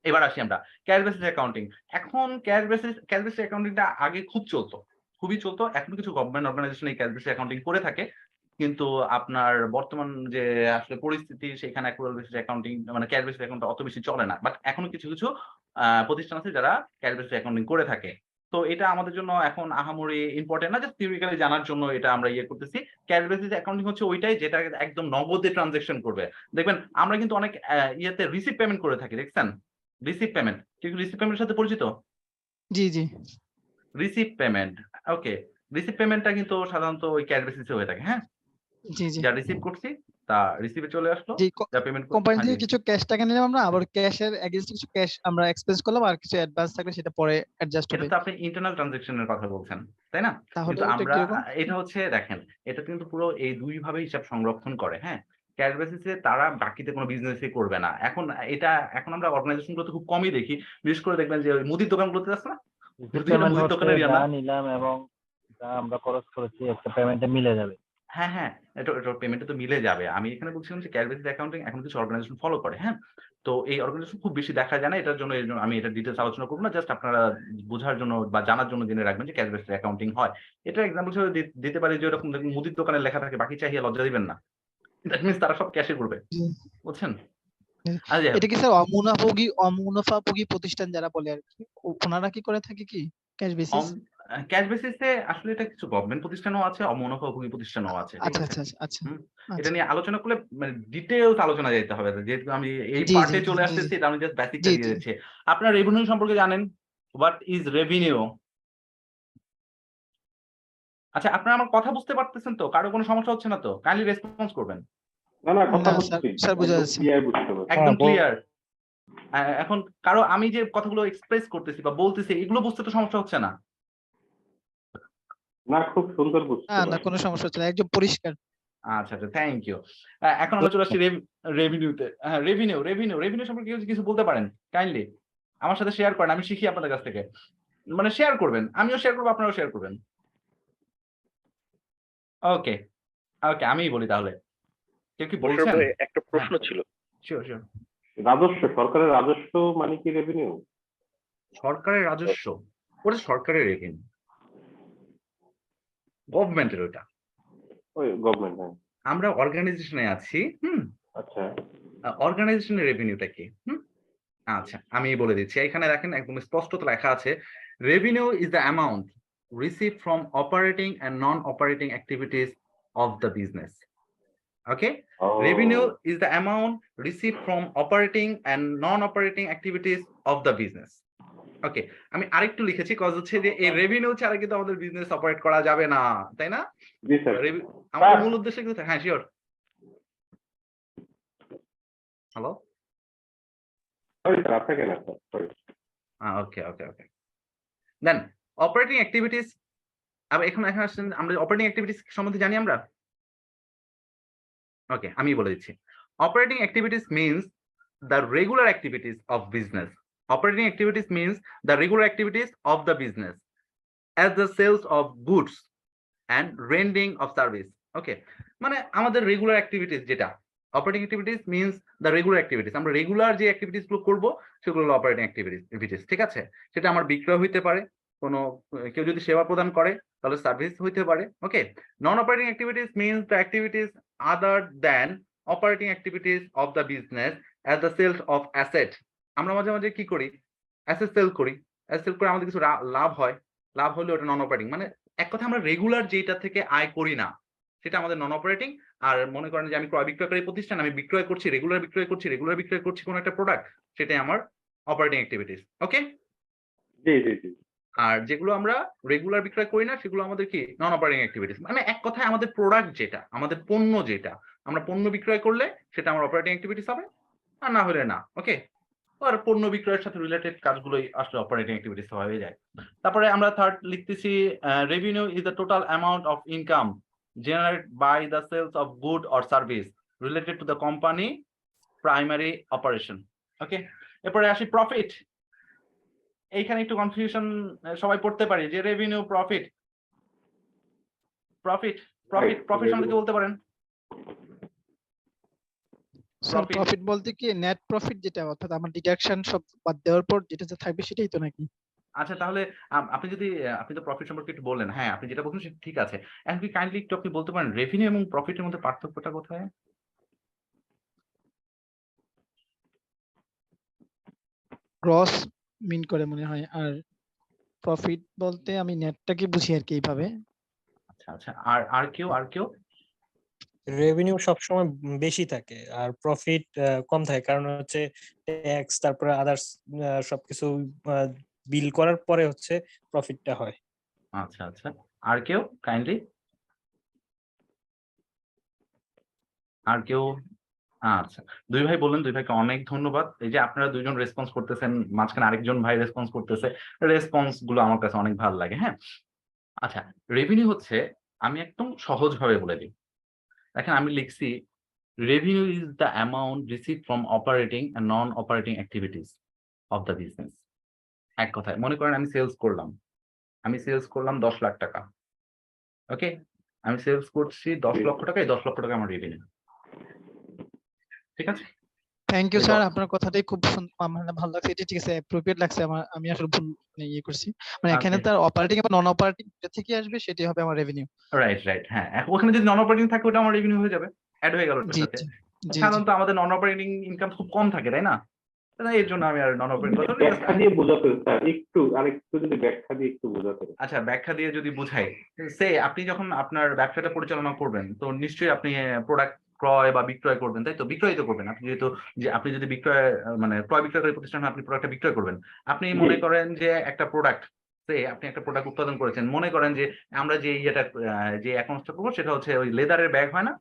এবার আসি আমরা ক্যাশ বেসিস অ্যাকাউন্টিং। এখন ক্যাশ বেসিস অ্যাকাউন্টিংটা আগে খুব চলতো। খুবই চলতো। এখনো কিছু গভর্নমেন্ট অর্গানাইজেশন এই ক্যাশ বেসিস অ্যাকাউন্টিং করে থাকে। কিন্তু আপনার বর্তমান যে আসলে পরিস্থিতি সেখানে অ্যাকুরাল বেসিস অ্যাকাউন্টিং মানে ক্যাশ বেসিস অ্যাকাউন্ট অত বেশি চলে না। বাট এখনো কিছু প্রতিষ্ঠান আছে যারা ক্যাশ বেসিস অ্যাকাউন্টিং করে থাকে। তো এটা আমাদের জন্য এখন আহামরি ইম্পোর্টেন্ট না, জাস্ট থিওরিটিক্যালি জানার জন্য এটা আমরা ইয়ে করতেছি। ক্যাশ বেসিস অ্যাকাউন্টিং হচ্ছে ওইটাই যেটা একদম নগদে ট্রান্সেকশন করবে। দেখবেন আমরা কিন্তু অনেক ইয়েতে রিসিপ্ট পেমেন্ট করে থাকি, দেখছেন? Receipt payment. কেউ কি রিসিপ্ট পেমেন্টের সাথে পরিচিত? জি, জি, রিসিপ্ট পেমেন্ট, ওকে। রিসিপ্ট পেমেন্টটা কিন্তু সাধারণত ওই ক্যাশ বেসিসে হয়ে থাকে, হ্যাঁ? জি, জি, যা রিসিভ করছি তা রিসিভে চলে আসলো, যে যা পেমেন্ট কোম্পানি হ্যাঁ থেকে জি কিছু ক্যাশ টাকা নিলাম আমরা, আবার ক্যাশের এগেইনস্টে কিছু ক্যাশ আমরা এক্সপেন্স করলাম, আর কিছু অ্যাডভান্স থাকলে সেটা পরে অ্যাডজাস্ট এটা হবে। তো আপনি ইন্টারনাল ট্রানজাকশনের কথা বলছেন, তাই না? তাহলে কিন্তু ওটা আমরা কিরকম? এটা হচ্ছে দেখেন, এটা কিন্তু পুরো এই ২ ভাবে হিসাব সংরক্ষণ করে, হ্যাঁ? ক্যাশ বেসিসে তারা বাকিতে কোনো বিজনেসই করবে না। এখন আমরা অর্গানাইজেশন গুলোতে খুব কমই দেখি। বিশেষ করে দেখবেন যে ওই মুদির দোকানগুলোতে আছে না? যদি এটা পেমেন্ট মুদির হচ্ছে দোকানেরই যা না নিলাম এবং যা আমরা খরচ করেছি একটা পেমেন্টে মিলে যাবে। হ্যাঁ, হ্যাঁ, এটা পেমেন্টে তো মিলে যাবে। আমি এখানে বলছিলাম যে ক্যাশ বেসিস অ্যাকাউন্টিং এখন কিছু অর্গানাইজেশন ফলো করে, হ্যাঁ? তো এই অর্গানাইজেশন খুব বেশি দেখা যায় না। এজন্য আমি এটা ডিটেইলস আলোচনা করব না। জাস্ট আপনারা বোঝার জন্য বা জানার জন্য জেনে রাখবেন যে ক্যাশ বেসিস অ্যাকাউন্টিং হয়। এটা এক্সাম্পল হিসেবে দিতে পারি যে এরকম দেখুন মুদির দোকানে লেখা থাকে বাকি চাহিয়ে লজ্জা দিবেন না। দ্যাট মিনস তারা সব ক্যাশে করবে। জি। বুঝছেন? জি। আচ্ছা যাই হোক। এটা কি স্যার অমুনাফাভোগী প্রতিষ্ঠান যারা বলে আরকি, ওনারা কি করে থাকে কি ক্যাশ বেসিস? অম ক্যাশ বেসিসে আসলে এটা কিছু গভর্নমেন্ট প্রতিষ্ঠানও আছে, অমুনাফাভোগী প্রতিষ্ঠানও আছে। ঠিক আচ্ছা, আছে? আচ্ছা, আচ্ছা, আচ্ছা, হুম? এটা আচ্ছা। নিয়ে আলোচনা করলে মানে ডিটেইলস আলোচনা যাইতে হবে। যেহেতু আমি এই জি, জি, পার্টে জি, চলে জি, আসতেছি, এটা আমি জাস্ট বেসিকটা জি, দিয়ে জি। দিচ্ছি। আপনারা রেভিনিউ সম্পর্কে জানেন? What is revenue? আচ্ছা, আপনারা আমার কথা বুঝতে পারতেছেন তো? কারো কোনো সমস্যা হচ্ছে না তো? কাইন্ডলি রেসপন্স করবেন। না না, কথা না স্যার, বুঝছি, স্যার বোঝা একদম যাচ্ছে। ক্লিয়ার বুঝতে পারছি। একদম হ্যাঁ, ক্লিয়ার। এখন কারো আমি যে কথাগুলো এক্সপ্রেস করতেছি বা বলতেছি এগুলো বুঝতে তো সমস্যা হচ্ছে না? না, খুব সুন্দর বুঝতে না, পারছি। কোনো সমস্যা হচ্ছে না। একদম পরিষ্কার। আচ্ছা, থ্যাংক ইউ। এখন আমরা চলে আসছি রেভিনিউতে। হ্যাঁ, রেভিনিউ সম্পর্কে কেউ কিছু বলতে পারেন? কাইন্ডলি। আমার সাথে শেয়ার করেন। আমি শিখি আপনাদের কাছ থেকে। মানে শেয়ার করবেন। আমিও শেয়ার করব, আপনারাও শেয়ার করবেন। ওকে, আমিই বলি তাহলে। কেউ কি মোশাররফ বলছেন? ভাই একটা হ্যাঁ, প্রশ্ন ছিল। শিওর। রাজস্ব, সরকারের রাজস্ব মানে কি রেভিনিউ? সরকারের রাজস্ব, ওটা সরকারের রেভিনিউ। গভর্নমেন্টের ওটা। ওই গভর্নমেন্ট, হ্যাঁ। আমরা অর্গানাইজেশনে আছি। হুম? আচ্ছা, অর্গানাইজেশনের রেভিনিউটা কি? হুম? আচ্ছা, আমি বলে দিচ্ছি। এখানে দেখেন একদম স্পষ্টত লেখা আছে, "Revenue is the amount received from operating and non-operating activities of the business." Okay? O Revenue is the amount received from operating and non-operating activities of the business. ওকে, আমি আরেকটু লিখেছি কজ হচ্ছে যে এই রেভিনিউ ছাড়া কিন্তু আমাদের বিজনেস অপারেট করা যাবে না, তাই না? জি স্যার। আমাদের মূল উদ্দেশ্য কিন্তু হ্যাঁ, শিওর। হ্যালো? সরি স্যার, আপনাকে না স্যার, সরি। ওকে। দেন অপারেটিং অ্যাক্টিভিটিস, এখানে আসছেন আমরা অপারেটিং অ্যাক্টিভিটিস সম্বন্ধে জানি আমরা? ওকে, আমি বলে দিচ্ছি। Operating activities means the regular activities of business. Operating activities means the regular activities of the business as the sales of goods and rendering of service. Okay, মানে আমাদের রেগুলার অ্যাক্টিভিটিস যেটা operating activities means the regular activities, আমরা regular যে activities গুলো করবো সেগুলো হলো operating activities. ঠিক আছে? সেটা আমার বিক্রয় হইতে পারে, কোনো কেউ যদি সেবা প্রদান করে তাহলে সার্ভিস হইতে পারে। Okay, non operating activities means the activities other than operating activities of the business as the sales of asset. আমরা মাঝে মাঝে কি করি? অ্যাসেট সেল করি। অ্যাসেট সেল করে আমাদের কিছু লাভ হয়। লাভ হলে ওটা নন অপারেটিং, মানে এক কথা আমরা রেগুলার যেটা থেকে আয় করি না সেটা আমাদের নন অপারেটিং। আর মনে করেন যে আমি ক্রয় বিক্রয়কারী প্রতিষ্ঠান, আমি বিক্রয় করছি, রেগুলার বিক্রয় করছি কোনো একটা প্রোডাক্ট, সেটাই আমার অপারেটিং অ্যাক্টিভিটিস। ওকে, জি। আর যেগুলো আমরা রেগুলার বিক্রয় করি না সেগুলো আমাদের কি নন অপারেটিং অ্যাক্টিভিটিস। মানে এক কথায় আমাদের প্রোডাক্ট যেটা, আমাদের পণ্য যেটা, আমরা পণ্য বিক্রয় করলে সেটা আমার অপারেটিং অ্যাক্টিভিটিস হবে, আর না হলে না। ওকে, আর পণ্য বিক্রয়ের সাথে রিলেটেড কাজগুলোই আসলে অপারেটিং অ্যাক্টিভিটিস হয়ে যায়। তারপরে আমরা থার্ড লিখতেছি, revenue is the total amount of income generated by the sales of good or service related to the company primary operation. Okay, এরপরে আসি প্রফিট। এইখানে একটু কনফিউশন সবাই পড়তে পারি যে রেভিনিউ প্রফিট সম্বন্ধে বলতে পারেন? স্যার প্রফিট, প্রফিট বলতে কি নেট প্রফিট, যেটা অর্থাৎ আমার ডিডাকশন সব বাদ দেওয়ার পর যেটা যা থাকবে সেটাই তো নাকি? আচ্ছা তাহলে আপনি তো প্রফিট সম্পর্কে একটু বললেন, হ্যাঁ আপনি যেটা বলছেন সেটা ঠিক আছে। এখন কি কাইন্ডলি একটু আপনি বলতে পারেন রেভিনিউ এবং প্রফিটের মধ্যে পার্থক্যটা কোথায়? গ্রস মিন করে মনে হয়, আর প্রফিট বলতে আমি নেটটাকে বুঝি আর কি এইভাবে। আচ্ছা, আর কেউ? রেভিনিউ সবসময় বেশি থাকে আর প্রফিট কম থাকে, কারণ হচ্ছে ট্যাক্স তারপরে আদার্স সবকিছু বিল করার পরে হচ্ছে প্রফিটটা হয়। আচ্ছা, আর কেউ কাইন্ডলি? আর কেউ? আচ্ছা, দুই ভাই বললেন, দুই ভাইকে অনেক ধন্যবাদ। এই যে আপনারা দুইজন রেসপন্স করতেছেন, মাঝখানে আরেকজন ভাই রেসপন্স করতেছে, রেসপন্স গুলো আমার কাছে অনেক ভালো লাগে। হ্যাঁ, আচ্ছা, রেভিনিউ হচ্ছে, আমি একদম সহজ ভাবে বলে দিই। দেখেন আমি লিখছি, revenue is the amount received from operating and non-operating activities of the business. এক কথায় মনে করেন আমি সেলস করলাম 10 লাখ টাকা। ওকে, আমি সেলস করছি 10 লক্ষ টাকা, এই 10 লক্ষ টাকা আমার রেভিনিউ। ঠিক আছে? থ্যাংক ইউ এই স্যার, দশ- আপনার কথাটাই খুব আমার ভালো লাগছে, এটা ঠিক আছে, অ্যাপ্রোপ্রিয়েট লাগছে আমার। আমি আসলে ভুল ইয়ে করছি, মানে এখানে Okay, তার অপারেটিং এবং নন অপারেটিং যেটা থেকে আসবে সেটাই হবে আমার রেভিনিউ। রাইট রাইট, হ্যাঁ, ওখানে যদি নন অপারেটিং থাকে ওটা আমার রেভিনিউ হয়ে যাবে, অ্যাড হয়ে গেল ওটার জি সাথে। জি জি জি। সাধারণত আমাদের নন অপারেটিং ইনকাম খুব কম থাকে, তাই না? এর জন্য আমি আর নন অপারেটিং কথা ব্যাখ্যা দিয়ে বোঝাতে স্যার, আরেকটু যদি ব্যাখ্যা দিয়ে একটু বোঝাতে। আচ্ছা, ব্যাখ্যা দিয়ে যদি বুঝাই, আপনি যখন আপনার ব্যবসাটা পরিচালনা করবেন, তো নিশ্চয়ই আপনি প্রোডাক্ট ক্রয় বা বিক্রয় করবেন, তাই তো? বিক্রয় তো করবেন আপনি, যেহেতু যে আপনি যদি বিক্রয় মানে ক্রয় বিক্রয়কারী প্রতিষ্ঠান হয়, আপনি প্রোডাক্টটা বিক্রয় করবেন। আপনি মনে করেন যে একটা প্রোডাক্ট, আপনি একটা প্রোডাক্ট উৎপাদন করেছেন, মনে করেন যে আমরা যে যে অ্যাকাউন্টসটা করবো সেটা হচ্ছে ওই লেদারের ব্যাগ হয় না,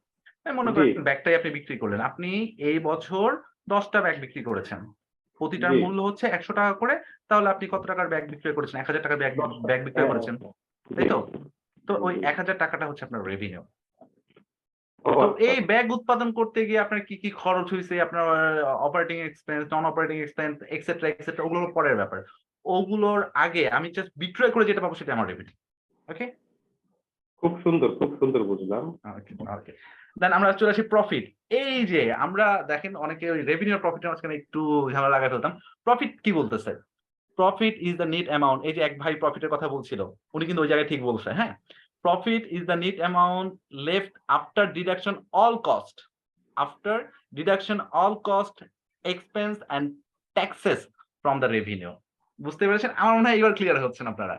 মনে জি করেন ব্যাগটাই আপনি বিক্রি করলেন। আপনি এই বছর 10টা ব্যাগ বিক্রি করেছেন, প্রতিটার জি মূল্য হচ্ছে 100 টাকা করে। তাহলে আপনি কত টাকার ব্যাগ বিক্রয় করেছেন? 1000 টাকার ব্যাগ বিক্রয় করেছেন, তাই তো? তো ওই 1000 টাকাটা হচ্ছে আপনার রেভিনিউ। তো এই ব্যাগ উৎপাদন করতে গিয়ে আপনার কি কি খরচ হয়েছে, আপনার অপারেটিং এক্সপেন্স, নন অপারেটিং এক্সপেন্স, এক্সেট্রা এক্সেট্রা, ওগুলো পরের ব্যাপার। ওগুলোর আগে আমি জাস্ট বিক্রয় করে যেটা পাবো সেটা আমার রেভিনিউ। ওকে খুব সুন্দর বুঝলাম। ওকে ওকে, দেন আমরা চলে আসি প্রফিট। এই যে আমরা দেখেন অনেকে ওই রেভিনিউ প্রফিটের মাঝখানে একটু ঝামেলা লাগাতে হতাম। প্রফিট কি বলতেছে? Profit is the net amount. এই যে এক ভাই প্রফিটের কথা বলছিল, উনি কিন্তু ওই জায়গায় ঠিক বলছে। হ্যাঁ, profit is the net amount left after deduction all cost, after deduction all cost, expense and taxes from the revenue. বুঝতে পেরেছেন? আমার মনে হয় এবার ক্লিয়ার হচ্ছেন আপনারা।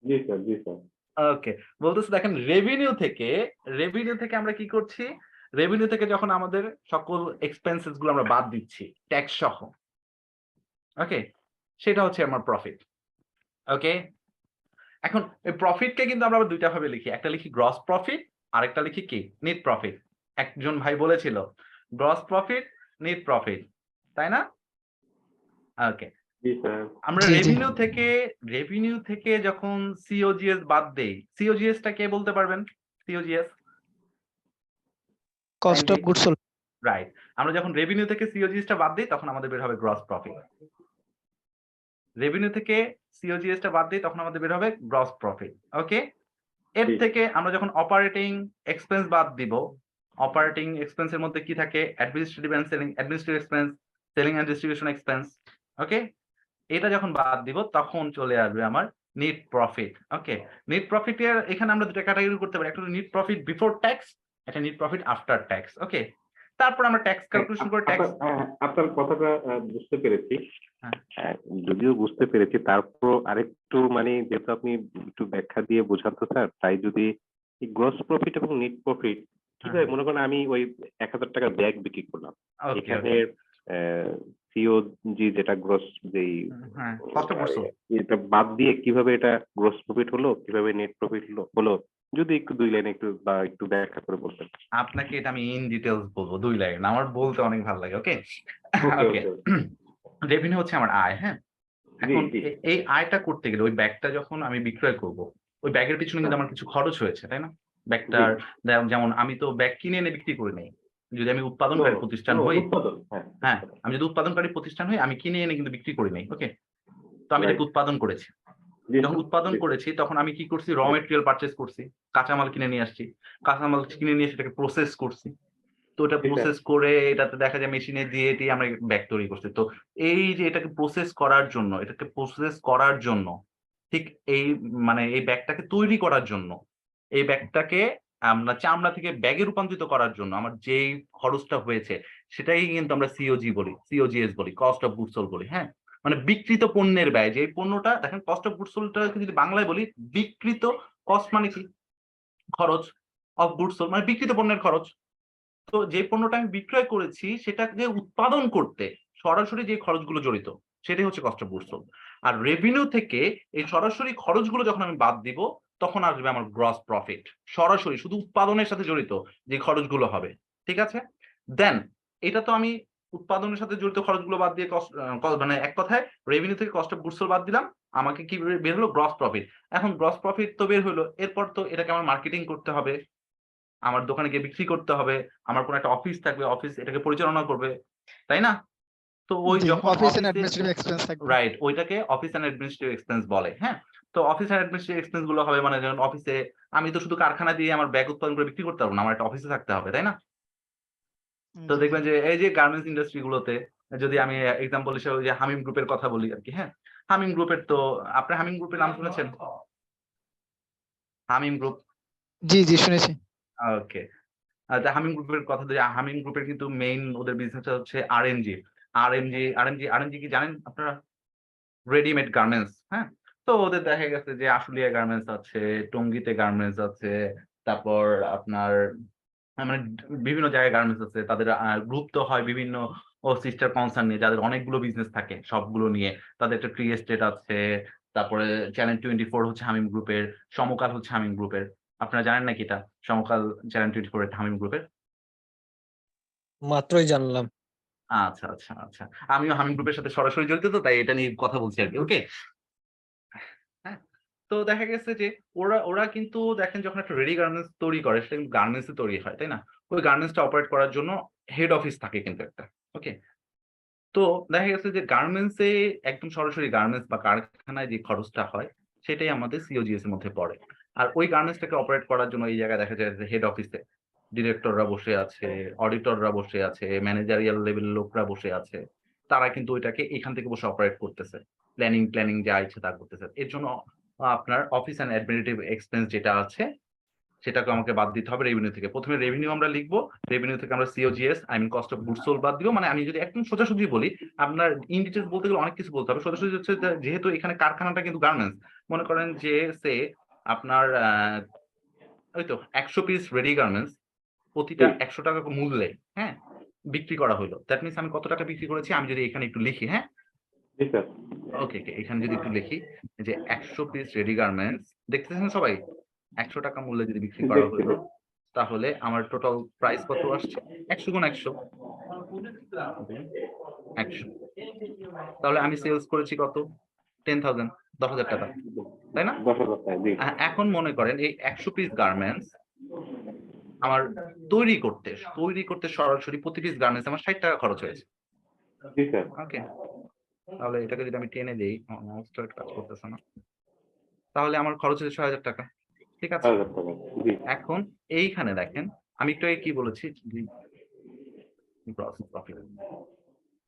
জি স্যার। ওকে, বলতেছে দেখেন, রেভিনিউ থেকে আমরা কি করছি? রেভিনিউ থেকে যখন আমাদের সকল এক্সপেন্সেস গুলো আমরা বাদ দিচ্ছি ট্যাক্স সহ, ওকে, সেটা হচ্ছে আমার প্রফিট। ওকে, এখন এই প্রফিটকে কিন্তু আমরা আবার দুইটা ভাবে লিখি, একটা লিখি গ্রস প্রফিট, আরেকটা লিখি কি নেট প্রফিট। একজন ভাই বলেছিল গ্রস প্রফিট, নেট প্রফিট, তাই না? ওকে, জি স্যার। আমরা জি, জি। রেভিনিউ থেকে যখন সিওজিএস বাদ দেই, সিওজিএস টা কে বলতে পারবেন? COGS, cost of goods sold. Right. আমরা যখন রেভিনিউ থেকে সিওজিএস টা বাদ দিই তখন আমাদের বের হবে গ্রস প্রফিট। রেভিনিউ থেকে সিওজিএস টা বাদ দিই তখন আমাদের বের হবে গ্রস প্রফিট। ওকে, এর জি। থেকে আমরা যখন অপারেটিং এক্সপেন্স বাদ দিব, অপারেটিং এক্সপেন্সের মধ্যে কি থাকে? Administrative and expense, selling and distribution expense. Okay, এটা যখন বাদ দিব তখন চলে আসবে আমার নেট প্রফিট। ওকে, নেট প্রফিটের এখানে আমরা দুটো ক্যাটাগরি করতে পারি, একটা হলো নেট প্রফিট বিফোর ট্যাক্স, একটা নেট প্রফিট আফটার ট্যাক্স। ওকে, তারপর আমরা ট্যাক্স ক্যালকুলেশন করে ট্যাক্স। আপনার কথাটা বুঝতে পেরেছি। হ্যাঁ। যদিও বুঝতে পেরেছি, তারপর আরেকটু মানে যেহেতু আপনি একটু ব্যাখ্যা দিয়ে বোঝান তো স্যার, তাই যদি গ্রস প্রফিট এবং নেট প্রফিট, ঠিক আছে, মনে করেন আমি ওই 1000 টাকার ব্যাগ বিক্রি করলাম, ওকে এখানে সিওজি যেটা গ্রস যেই হ্যাঁ, কষ্ট করছো। এটা বাদ দিয়ে কিভাবে এটা গ্রস প্রফিট হলো, কিভাবে নেট প্রফিট হলো, যদি একটু 2 লাইনে একটু ব্যাখ্যা করে বলতেন। আপনাকে এটা আমি ইন ডিটেইলস বলবো, 2 লাইন, আমার বলতে অনেক ভালো লাগে। ওকে ওকে, রেভিনিউ হচ্ছে আমার আয়। হ্যাঁ, এখন এই আয়টা করতে গেলে ওই ব্যাগটা যখন আমি বিক্রয় করব, ওই ব্যাগের পিছনে কিন্তু আমার কিছু খরচ হয়েছে, তাই না? ব্যাগটার যেমন আমি তো ব্যাগ কিনে এনে বিক্রি করি নাই। যদি আমি উৎপাদনকারী প্রতিষ্ঠান হই, হ্যাঁ, আমি যদি উৎপাদনকারী প্রতিষ্ঠান হই, আমি কিনে এনে কিন্তু বিক্রি করি নাই। ওকে, তো আমি এটাকে উৎপাদন করেছি। যখন উৎপাদন করেছি তখন আমি কি করছি? র মেটেরিয়াল পারচেজ করছি, কাঁচামাল কিনে নিয়ে আসছি, কাঁচামাল কিনে নিয়ে সেটাকে প্রসেস করছি। তো এটা প্রসেস করে এটাতে দেখা যায় মেশিনে দিয়ে দিয়ে আমরা ব্যাগ তৈরি করছি। তো এই যে এটাকে প্রসেস করার জন্য ঠিক এই মানে এই ব্যাগটাকে তৈরি করার জন্য, এই ব্যাগটাকে আমরা চামড়া থেকে ব্যাগে রূপান্তরিত করার জন্য আমার যেই খরচটা হয়েছে সেটাই কিন্তু আমরা সিওজিএস বলি, কস্ট অফ গুডস সোল্ড বলি। হ্যাঁ, মানে বিক্রিত পণ্যের ব্যয়, যে পণ্যটা দেখেন কস্ট অফ গুডস সোল্ডটাকে যদি বাংলায় বলি, বিক্রিত কস্ট মানে কি? খরচ, অফ গুডস সোল্ড মানে বিক্রিত পণ্যের খরচ। তো যে পণ্যটা আমি বিক্রয় করেছি সেটাকে উৎপাদন করতে সরাসরি যে খরচগুলো জড়িত সেটাই হচ্ছে কস্ট অফ গুডস সোল্ড। আর রেভিনিউ থেকে এই সরাসরি খরচগুলো যখন আমি বাদ দিব তখন আসবে আমার গ্রস প্রফিট, সরাসরি শুধু উৎপাদনের সাথে জড়িত যে খরচগুলো হবে। ঠিক আছে? দেন এটা তো আমি উৎপাদনের সাথে জড়িত খরচগুলো বাদ দিয়ে মানে এক কথায় রেভিনিউ থেকে কস্ট অফ গুডস সোল্ড বাদ দিলাম। আমাকে কি বের হলো? Gross profit. এখন গ্রস প্রফিট তো বের হলো। এরপর তো এটাকে আমার মার্কেটিং করতে হবে। আমার দোকানে গিয়ে বিক্রি করতে হবে। আমার কোনো একটা অফিস থাকবে, অফিস এটাকে পরিচালনা করবে। তাই না? তো ওই জি, যখন অফিস এন্ড অফিসে অ্যাডমিনিস্ট্রেটিভ এক্সপেন্স থাকবে। রাইট, ওইটাকে অফিস অ্যান্ড অ্যাডমিনিস্ট্রেটিভ এক্সপেন্স বলে। হ্যাঁ? তো অফিস অ্যান্ড অ্যাডমিনিস্ট্রেটিভ এক্সপেন্স গুলো হবে মানে যেমন অফিসে আমি তো শুধু কারখানা দিয়ে আমার ব্যাগ উৎপাদন করে বিক্রি করতে পারবো না। আমার একটা অফিসে থাকতে হবে, তাই না? তো জি, দেখবেন যে এই যে গার্মেন্টস ইন্ডাস্ট্রি গুলোতে যদি আমি এক্সাম্পল হিসেবে ওই যে হামিম গ্রুপের কথা বলি আরকি, হ্যাঁ? হামিম গ্রুপের তো আপনার হামিম গ্রুপের নাম শুনেছেন? হামিম গ্রুপ? জি, জি শুনেছি। ওকে। হামিম গ্রুপের কথা যদি হামিম গ্রুপের কিন্তু মেইন ওদের বিজনেসটা হচ্ছে আরএমজি। আরএমজি কি জানেন আপনারা? রেডিমেড গার্মেন্টস, হ্যাঁ? তো ওদের দেখা গেছে যে আশুলিয়া গার্মেন্টস আছে, টঙ্গীতে গার্মেন্টস আছে, তারপর আপনার মানে বিভিন্ন জায়গায় গার্মেন্টস আছে। তাদের গ্রুপ তো হয় বিভিন্ন সিস্টার কনসার্ন নিয়ে যাদের অনেকগুলো বিজনেস থাকে সবগুলো নিয়ে। তাদের একটা ট্রি এস্টেট আছে, তারপরে চ্যানেল 24 হচ্ছে হামিম গ্রুপের, সমকাল হচ্ছে হামিম গ্রুপের। আপনারা জানেন নাকি এটা? সমকাল চ্যানেল 24 এর হামিম গ্রুপের? মাত্রই জানলাম। আচ্ছা। আমিও হামিম গ্রুপের সাথে সরাসরি জড়িত তো তাই এটা নিয়ে কথা বলছি আরকি। ওকে? হ্যাঁ? তো দেখা গেছে যে ওরা কিন্তু দেখেন যখন একটা রেডি গার্মেন্টস তৈরি করে সেটা কিন্তু গার্মেন্টস এ তৈরি হয়, তাই না? ওই গার্মেন্টসটা অপারেট করার জন্য হেড অফিস থাকে কিন্তু একটা। ওকে? তো দেখা গেছে যে গার্মেন্টস এ একদম সরাসরি গার্মেন্টস বা কারখানায় যে খরচটা হয় সেটাই আমাদের সিওজিএস এর মধ্যে পড়ে। আর ওই গার্মেন্টসটাকে অপারেট করার জন্য এই জায়গায় দেখা যায় যে হেড অফিসে ডিরেক্টররা বসে আছে, অডিটররা বসে আছে, ম্যানেজারিয়াল লেভেলের লোকরা বসে আছে। তারা কিন্তু ওইটাকে এখান থেকে বসে অপারেট করতেছে। প্ল্যানিং যা ইচ্ছে তা করতেছে। এর জন্য আপনার অফিস অ্যান্ড অ্যাডমিনিস্ট্রেটিভ এক্সপেন্স যেটা আছে সেটাকে আমাকে বাদ দিতে হবে রেভিনিউ থেকে। ১ম এ রেভিনিউ আমরা লিখবো। রেভিনিউ থেকে আমরা COGS I mean cost of goods sold বাদ দিব। মানে আমি যদি একদম সোজাসুজি বলি, আপনার ইন ডিটেইলস বলতে গেলে অনেক কিছু বলতে হবে। সোজাসুজি হচ্ছে যে যেহেতু এখানে কারখানাটা কিন্তু গার্মেন্টস। মনে করেন যে আপনার ওই তো ১০০ পিস রেডি গার্মেন্টস প্রতিটা জি। ৳১০০ মূল্যে, হ্যাঁ? বিক্রি করা হইলো। দ্যাট মিনস আমি কত টাকা বিক্রি করেছি আমি যদি এখানে একটু লিখি, হ্যাঁ? জি স্যার। ওকে। এখানে যদি একটু লিখি যে ১০০ পিস রেডি গার্মেন্টস দেখতেছেন সবাই? ৳১০০ মূল্যে যদি বিক্রি করা দেখছি হইলো, তাহলে আমার টোটাল প্রাইস কত আসছে? ১০০ গুণ ১০০ ১০০ তাহলে আমি সেলস করেছি কত? 10,000 ৳১০,০০০ তাই না? 10,000 টাকা। জি। এখন মনে করেন এই ১০০ পিস গার্মেন্টস আমার তৈরি করতে সরাসরি প্রতি পিস গার্মেন্টস আমার ৳৬০ খরচ হয়েছে। জি স্যার। ওকে? তাহলে এটাকে যদি আমি টেনে দেই, মাউসটা কাজ করতেছে না। তাহলে আমার খরচ হয়েছে ৳৬,০০০ ঠিক আছে? 6,000 টাকা। জি। এখন এইখানে দেখেন, আমি একটু আগে কি বলেছি? Gross profit.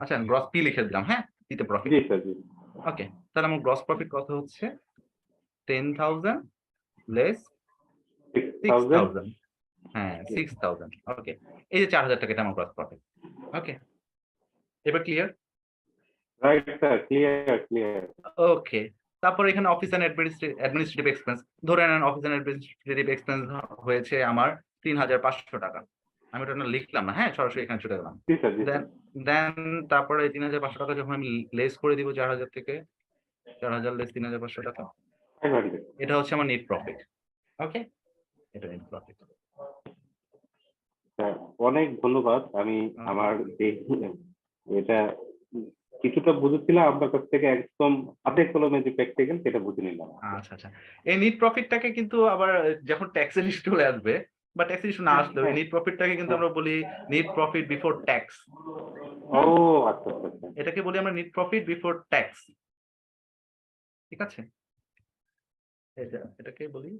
আচ্ছা গ্রস পি লিখে দিলাম, হ্যাঁ? পি তে প্রফিট। জি স্যার, জি। ওকে। তাহলে আমার গ্রস প্রফিট কত হচ্ছে? 10,000 লেস 6,000 6,000 হ্যাঁ, 6,000 ওকে। এই যে ৳৪,০০০ এটা আমার গ্রস প্রফিট। ওকে? এবার clear? Right sir. Clear. Okay. তারপর এখানে অফিস অ্যান্ড অ্যাডমিনিস্ট্রেটিভ এক্সপেন্স ধরে নেন অফিস অ্যান্ড অ্যাডমিনিস্ট্রেটিভ এক্সপেন্স হয়েছে আমার ৳৩,৫০০ আমি ওটা না লিখলাম না, হ্যাঁ? সরাসরি এখানে চলে গেলাম। জি স্যার, জি দেন স্যার। দেন তারপরে ৳৩,৫০০ যখন আমি লেস করে দিব ৪,০০০ থেকে ৪,০০০ লেস ৳৩,৫০০ 500 এটা হচ্ছে আমার নেট প্রফিট। ওকে? এটা নেট প্রফিট। স্যার, অনেক ধন্যবাদ। আমি আমার যে এটা কিছুটা বুঝেছিলাম আপনার কাছ থেকে একদম হাতে কলমে যে প্র্যাকটিক্যাল সেটা বুঝে নিলাম। আচ্ছা। এই নেট প্রফিটটাকে কিন্তু আবার যখন ট্যাক্সের ইস্যু চলে আসবে বা ট্যাক্সের ইস্যু না আসলেও এই নেট প্রফিটটাকে কিন্তু আমরা বলি নেট প্রফিট বিফোর ট্যাক্স। ও আচ্ছা। এটাকে বলি আমরা নেট প্রফিট বিফোর ট্যাক্স। ঠিক আছে? এটাকে বলি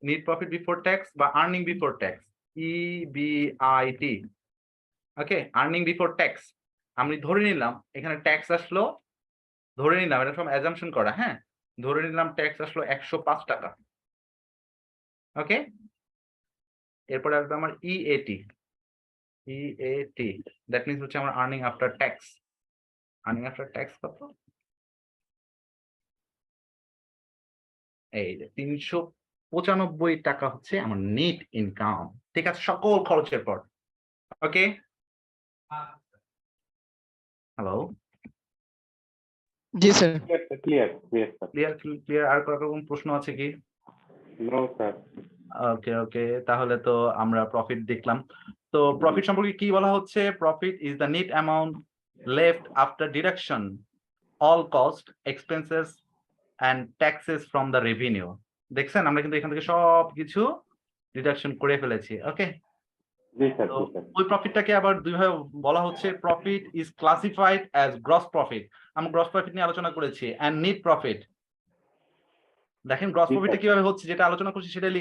নেট প্রফিট বিফোর ট্যাক্স বা earning before tax. EBIT okay? Earning before tax. আমি ধরে নিলাম এখানে ট্যাক্স আসলো, ধরে নিলাম এটা সব অ্যাজাম্পশন করা, হ্যাঁ? ধরে নিলাম ট্যাক্স আসলো ৳১০৫ ওকে? এরপরে আসবে আমার EAT দ্যাট মিনস হচ্ছে আমার earning after tax. Earning after tax কত? এই যে ৳৩৯৫ হচ্ছে আমার নেট ইনকাম। ঠিক আছে? সকল খরচের পর। ওকে? হ্যালো? জি স্যার। Clear sir. ক্লিয়ার আর কোনো রকম প্রশ্ন আছে কি? No sir. ওকে। তাহলে তো আমরা প্রফিট দেখলাম। তো প্রফিট সম্পর্কে কি বলা হচ্ছে? Profit is the net amount left after deduction all cost expenses and taxes from the revenue. দেখছেন আমরা কিন্তু এখান থেকে সবকিছু ডিডাকশন করে ফেলেছি। ওকে, জি স্যার, তো জি স্যার। ওই প্রফিটটাকে আবার দুইভাবে বলা হচ্ছে। Profit is classified as gross profit, আমরা গ্রস প্রফিট নিয়ে আলোচনা করেছি, অ্যান্ড নেট প্রফিট। দেখেন গ্রস জি প্রফিটটা স্যার। কিভাবে হচ্ছে, যেটা আলোচনা করছি সেটাই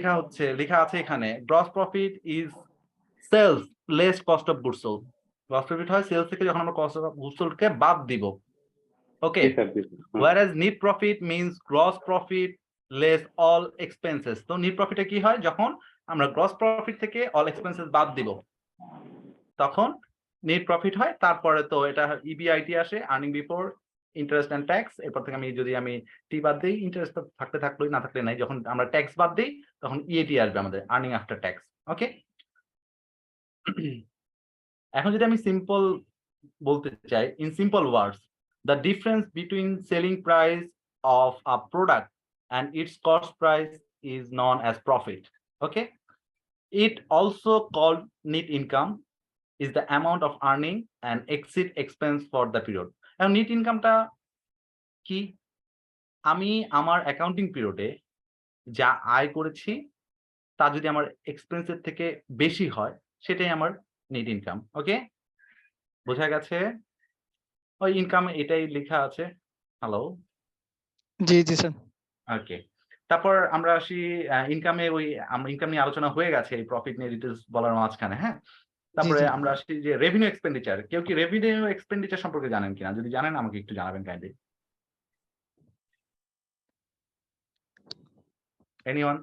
লেখা আছে এখানে। Gross profit is sales less cost of goods sold. Gross profit হয় সেলস থেকে যখন আমরা কস্ট অফ গুডস সোল্ড কে বাদ দিব। ওকে, জি স্যার, জি sir. whereas net profit means gross profit less all expenses। তো net profit কি হয়? যখন আমরা গ্রস প্রফিট থেকে অল এক্সপেন্সেস বাদ দিব তখন নেট প্রফিট হয়। তারপরে তো এটা ইবিআইটি আসে, earning before interest and tax. এরপর থেকে আমি যদি টি বাদ দিই, ইন্টারেস্ট থাকলে থাকলোই, না থাকলে নাই। যখন আমরা ট্যাক্স বাদ দিই তখন ইএটি আসবে আমাদের, আর্নিং আফটার ট্যাক্স। ওকে, এখন যদি আমি সিম্পল বলতে চাই, in simple words, the difference between selling price of a product and its cost price is known as profit. Okay, it also called net income is the amount of earning and exit expense for the period। এখন net ইনকামটা কি? আমি আমার accounting পিরিয়ডে যা আয় করেছি তা যদি আমার এক্সপেন্সের থেকে বেশি হয় সেটাই আমার নেট ইনকাম। ওকে, বোঝা গেছে? ওই ইনকাম এটাই লেখা আছে। হ্যালো, জি জি স্যার। ওকে। তারপর আমরা আসি ইনকামে, আমরা ইনকাম নিয়ে আলোচনা হয়ে গেছে এই প্রফিট নিয়ে ডিটেলস বলার মাঝখানে। হ্যাঁ, জি তারপরে জি। আমরা আসি যে রেভিনিউ এক্সপেন্ডিচার। কেউ কি রেভিনিউ এক্সপেন্ডিচার সম্পর্কে জানেন কিনা? যদি জানেন আমাকে একটু জানাবেন কাইন্ডলি। এনিওয়ান?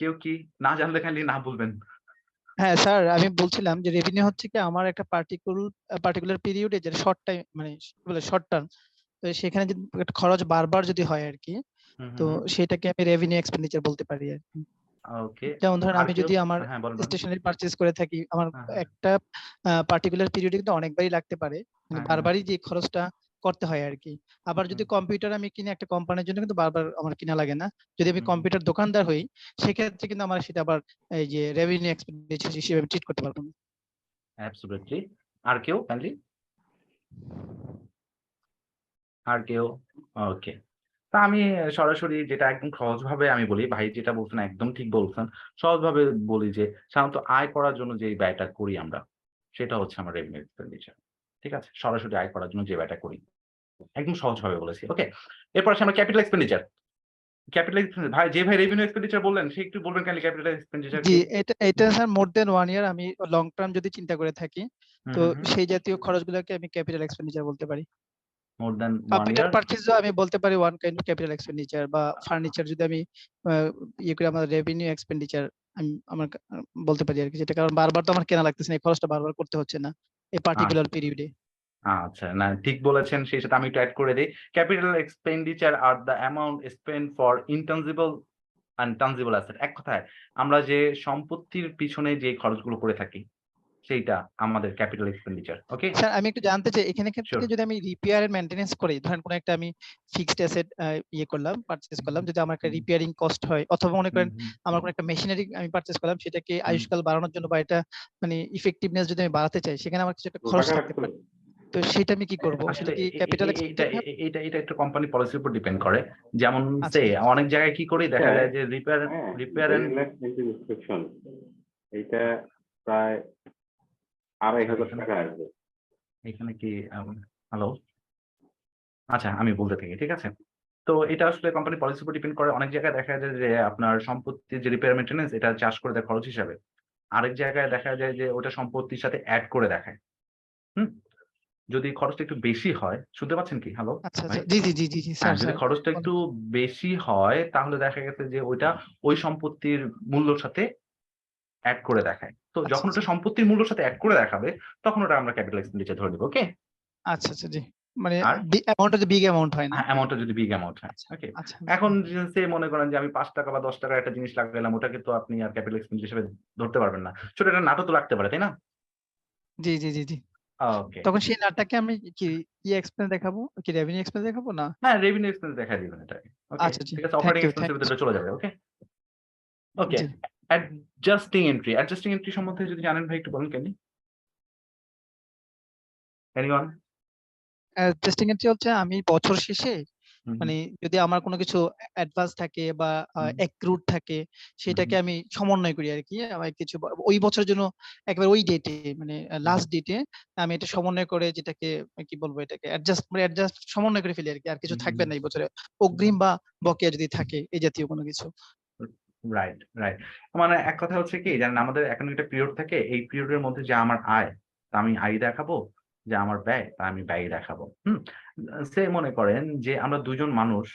কেউ কি না জানলে কাইন্ডলি না বলবেন। হ্যাঁ স্যার, আমি বলছিলাম যে রেভিনিউ হচ্ছে কি আমার একটা পার্টিকুলার পিরিয়ডে যেটা শর্ট টাইম মানে বলে শর্ট টার্ম, তো সেখানে যদি একটা খরচ বারবার যদি হয় আর কি, তো সেটাকে আমি রেভিনিউ এক্সপেন্ডিচার বলতে পারি আর কি। ওকে, যেমন ধরেন আর আমি কেউ? যদি আমার হ্যাঁ, বলেন। স্টেশনারি পারচেজ করে থাকি, আমার হ্যাঁ, হ্যাঁ, একটা পার্টিকুলার পিরিয়ডে কিন্তু অনেকবারই লাগতে পারে, মানে হ্যাঁ, হ্যাঁ, বারবারই যে খরচটা করতে হয় আর কি। আবার যদি কম্পিউটার আমি কিনি একটা কোম্পানির জন্য, কিন্তু বারবার আমার কিনা লাগে না। যদি আমি কম্পিউটার দোকানদার হই সেক্ষেত্রে কিন্তু আমার সেটা আবার এই যে রেভিনিউ এক্সপেন্ডিচার হিসেবে ট্রিট করতে পারবো না। অ্যাবসলিউটলি। আর কেউ কাইন্ডলি? আর কেউ? ওকে, তা আমি সরাসরি যেটা একদম সহজভাবে আমি বলি, ভাই যেটা বলছেন একদম ঠিক বলছেন। সহজভাবে বলি যে সাধারণত আয় করার জন্য যে ব্যয়টা করি আমরা, সেটা হচ্ছে আমার রেভিনিউ এক্সপেন্ডিচার। ঠিক আছে? সরাসরি আয় করার জন্য যে ব্যয়টা করি। একদম সহজভাবে বলেছি। ওকে, এরপর আসি আমরা ক্যাপিটাল এক্সপেন্ডিচার। ক্যাপিটাল এক্সপেন্ডিচার ভাই, যে ভাই রেভিনিউ এক্সপেন্ডিচার বললেন সে একটু বলবেন কাইন্ডলি ক্যাপিটাল এক্সপেন্ডিচার জি, কি? এটা স্যার মোর দেন 1 ইয়ার আমি লং টার্ম যদি চিন্তা করে থাকি, হুম, তো হুম, হুম। সেই জাতীয় খরচগুলোকে আমি ক্যাপিটাল এক্সপেন্ডিচার বলতে পারি। মোর দ্যান 1 কম্পিউটার ইয়ার। পারচেজও আমি বলতে পারি one kind of capital expenditure, বা ফার্নিচার যদি আমি ইয়ে করি আমার রেভিনিউ এক্সপেন্ডিচার আমি বলতে পারি আর কি। যেটা কারণ বারবার তো আমার কেনা লাগতেছে না, এই খরচটা বারবার করতে হচ্ছে না এই পার্টিকুলার পিরিয়ডে। আচ্ছা, না ঠিক বলেছেন। সেই সাথে আমি একটু এড করে দেই। Capital expenditure are the amount spent for intangible and tangible asset. এক কথায় আমরা যে সম্পত্তির পিছনে যে খরচগুলো করে থাকি সেইটা আমাদের ক্যাপিটাল এক্সপেন্ডিচার। ওকে? স্যার আমি একটু জানতে চাই এখানে শিওর। ক্ষেত্রে যদি আমি রিপেয়ার এন্ড মেইনটেনেন্স করি, ধরেন কোন একটা আমি ফিক্সড অ্যাসেট ইয়ে করলাম, পারচেজ করলাম, যদি আমার একটা রিপেয়ারিং কস্ট হয়, অথবা মনে করেন আমার কোন একটা মেশিনারি আমি পারচেজ করলাম, সেটাকে আয়ুষ্কাল বাড়ানোর জন্য বা এটা মানে ইফেক্টিভনেস যদি আমি বাড়াতে চাই, সেখানে আমার কিছু একটা খরচ থাকতে পারে। তো সেটা আমি কি করব? আসলে সেটা কি ক্যাপিটাল এক্সপেন্ডিচার? এটা একটু কোম্পানি পলিসির উপর ডিপেন্ড করে। যেমন আচ্ছা অনেক জায়গায় কি করি দেখা যায় যে রিপেয়ার এন্ড ইন্সপেকশন এইটা প্রায় 2,500 টাকা আসবে। এখানে কি হ্যালো? আচ্ছা, আমি বলতে থাকি। ঠিক আছে? তো এটা আসলে কোম্পানি পলিসির উপর ডিপেন্ড করে। অনেক জায়গায় দেখা যায় যে আপনার সম্পত্তির যে রিপেয়ার মেইনটেন্যান্স এটা চার্জ করে দেয় খরচ হিসাবে। আরেক জায়গায় দেখা যায় যে ওটা সম্পত্তির সাথে এড করে দেখায়। হুম? যদি খরচটা একটু বেশি হয়, শুনতে পাচ্ছেন কি? হ্যালো আচ্ছা ভাই? জি জি জি জি জি স্যার হ্যাঁ, যদি স্যার খরচটা একটু বেশি হয় তাহলে দেখা গেছে যে ওইটা ওই সম্পত্তির মূল্যর সাথে এড করে দেখায়। তো আচ্ছা যখন ওটা সম্পত্তির মূল্যর সাথে এড করে দেখাবে তখন ওটা আমরা ক্যাপিটাল এক্সপেন্ডিচার ধরে নিব। ওকে? আচ্ছা আচ্ছা জি, মানে আর অ্যামাউন্টটা বিগ অ্যামাউন্ট হয় না। হ্যাঁ, অ্যামাউন্টটা যদি বিগ অ্যামাউন্ট হয়। আচ্ছা ওকে? আচ্ছা এখন সে মনে করেন যে আমি ৳৫ বা ৳১০ একটা জিনিস লাগাইলাম, ওটাকে তো আপনি আর ক্যাপিটাল এক্সপেন্ডিচার হিসেবে ধরতে পারবেন না। ছোট একটা নাটও তো লাগতে পারে, তাই না? জি জি জি জি। ওকে। তখন সেই নাটটাকে আমি কি কি এক্সপেন্স দেখাবো? কি রেভিনিউ এক্সপেন্স দেখাবো না? হ্যাঁ, রেভিনিউ এক্সপেন্স দেখায় দিবেন এটাকে। ওকে? আচ্ছা জি, ঠিক আছে? থ্যাংক অপারেটিং ইউ এক্সপেন্স এর ভিতরে চলে যাবে। ওকে? ওকে, জি। অ্যাডজাস্টিং এন্ট্রি সম্বন্ধে যদি জানেন ভাই একটু বলেন কেন? এনিওয়ান? টেস্টিং এন্ট্রি হচ্ছে আমি বছর শেষে মানে যদি আমার কোনো কিছু অ্যাডভান্স থাকে বা হুম। অ্যাক্রুড থাকে সেটাকে আমি সমন্বয় করি আরকি। আমার কিছু ওই বছরের জন্য একেবারে ওই ডেটে মানে লাস্ট ডেটে আমি এটা সমন্বয় করে যেটাকে কি বলবো এটাকে অ্যাডজাস্ট সমন্বয় করে ফেলি আরকি। আর কিছু থাকবে না এই বছরে। অগ্রিম বা বকেয়া যদি থাকে এই জাতীয় কোনো কিছু। Right, right. মানে এক কথা হচ্ছে কি জানেন আমাদের এখন একটা পিরিয়ড থাকে, এই পিরিয়ডের মধ্যে যে আমার আয় তা আমি আয় দেখাবো, যে আমার ব্যয় তা আমি ব্যয় দেখাবো। সে মনে করেন যে আমরা ২ জন মানুষ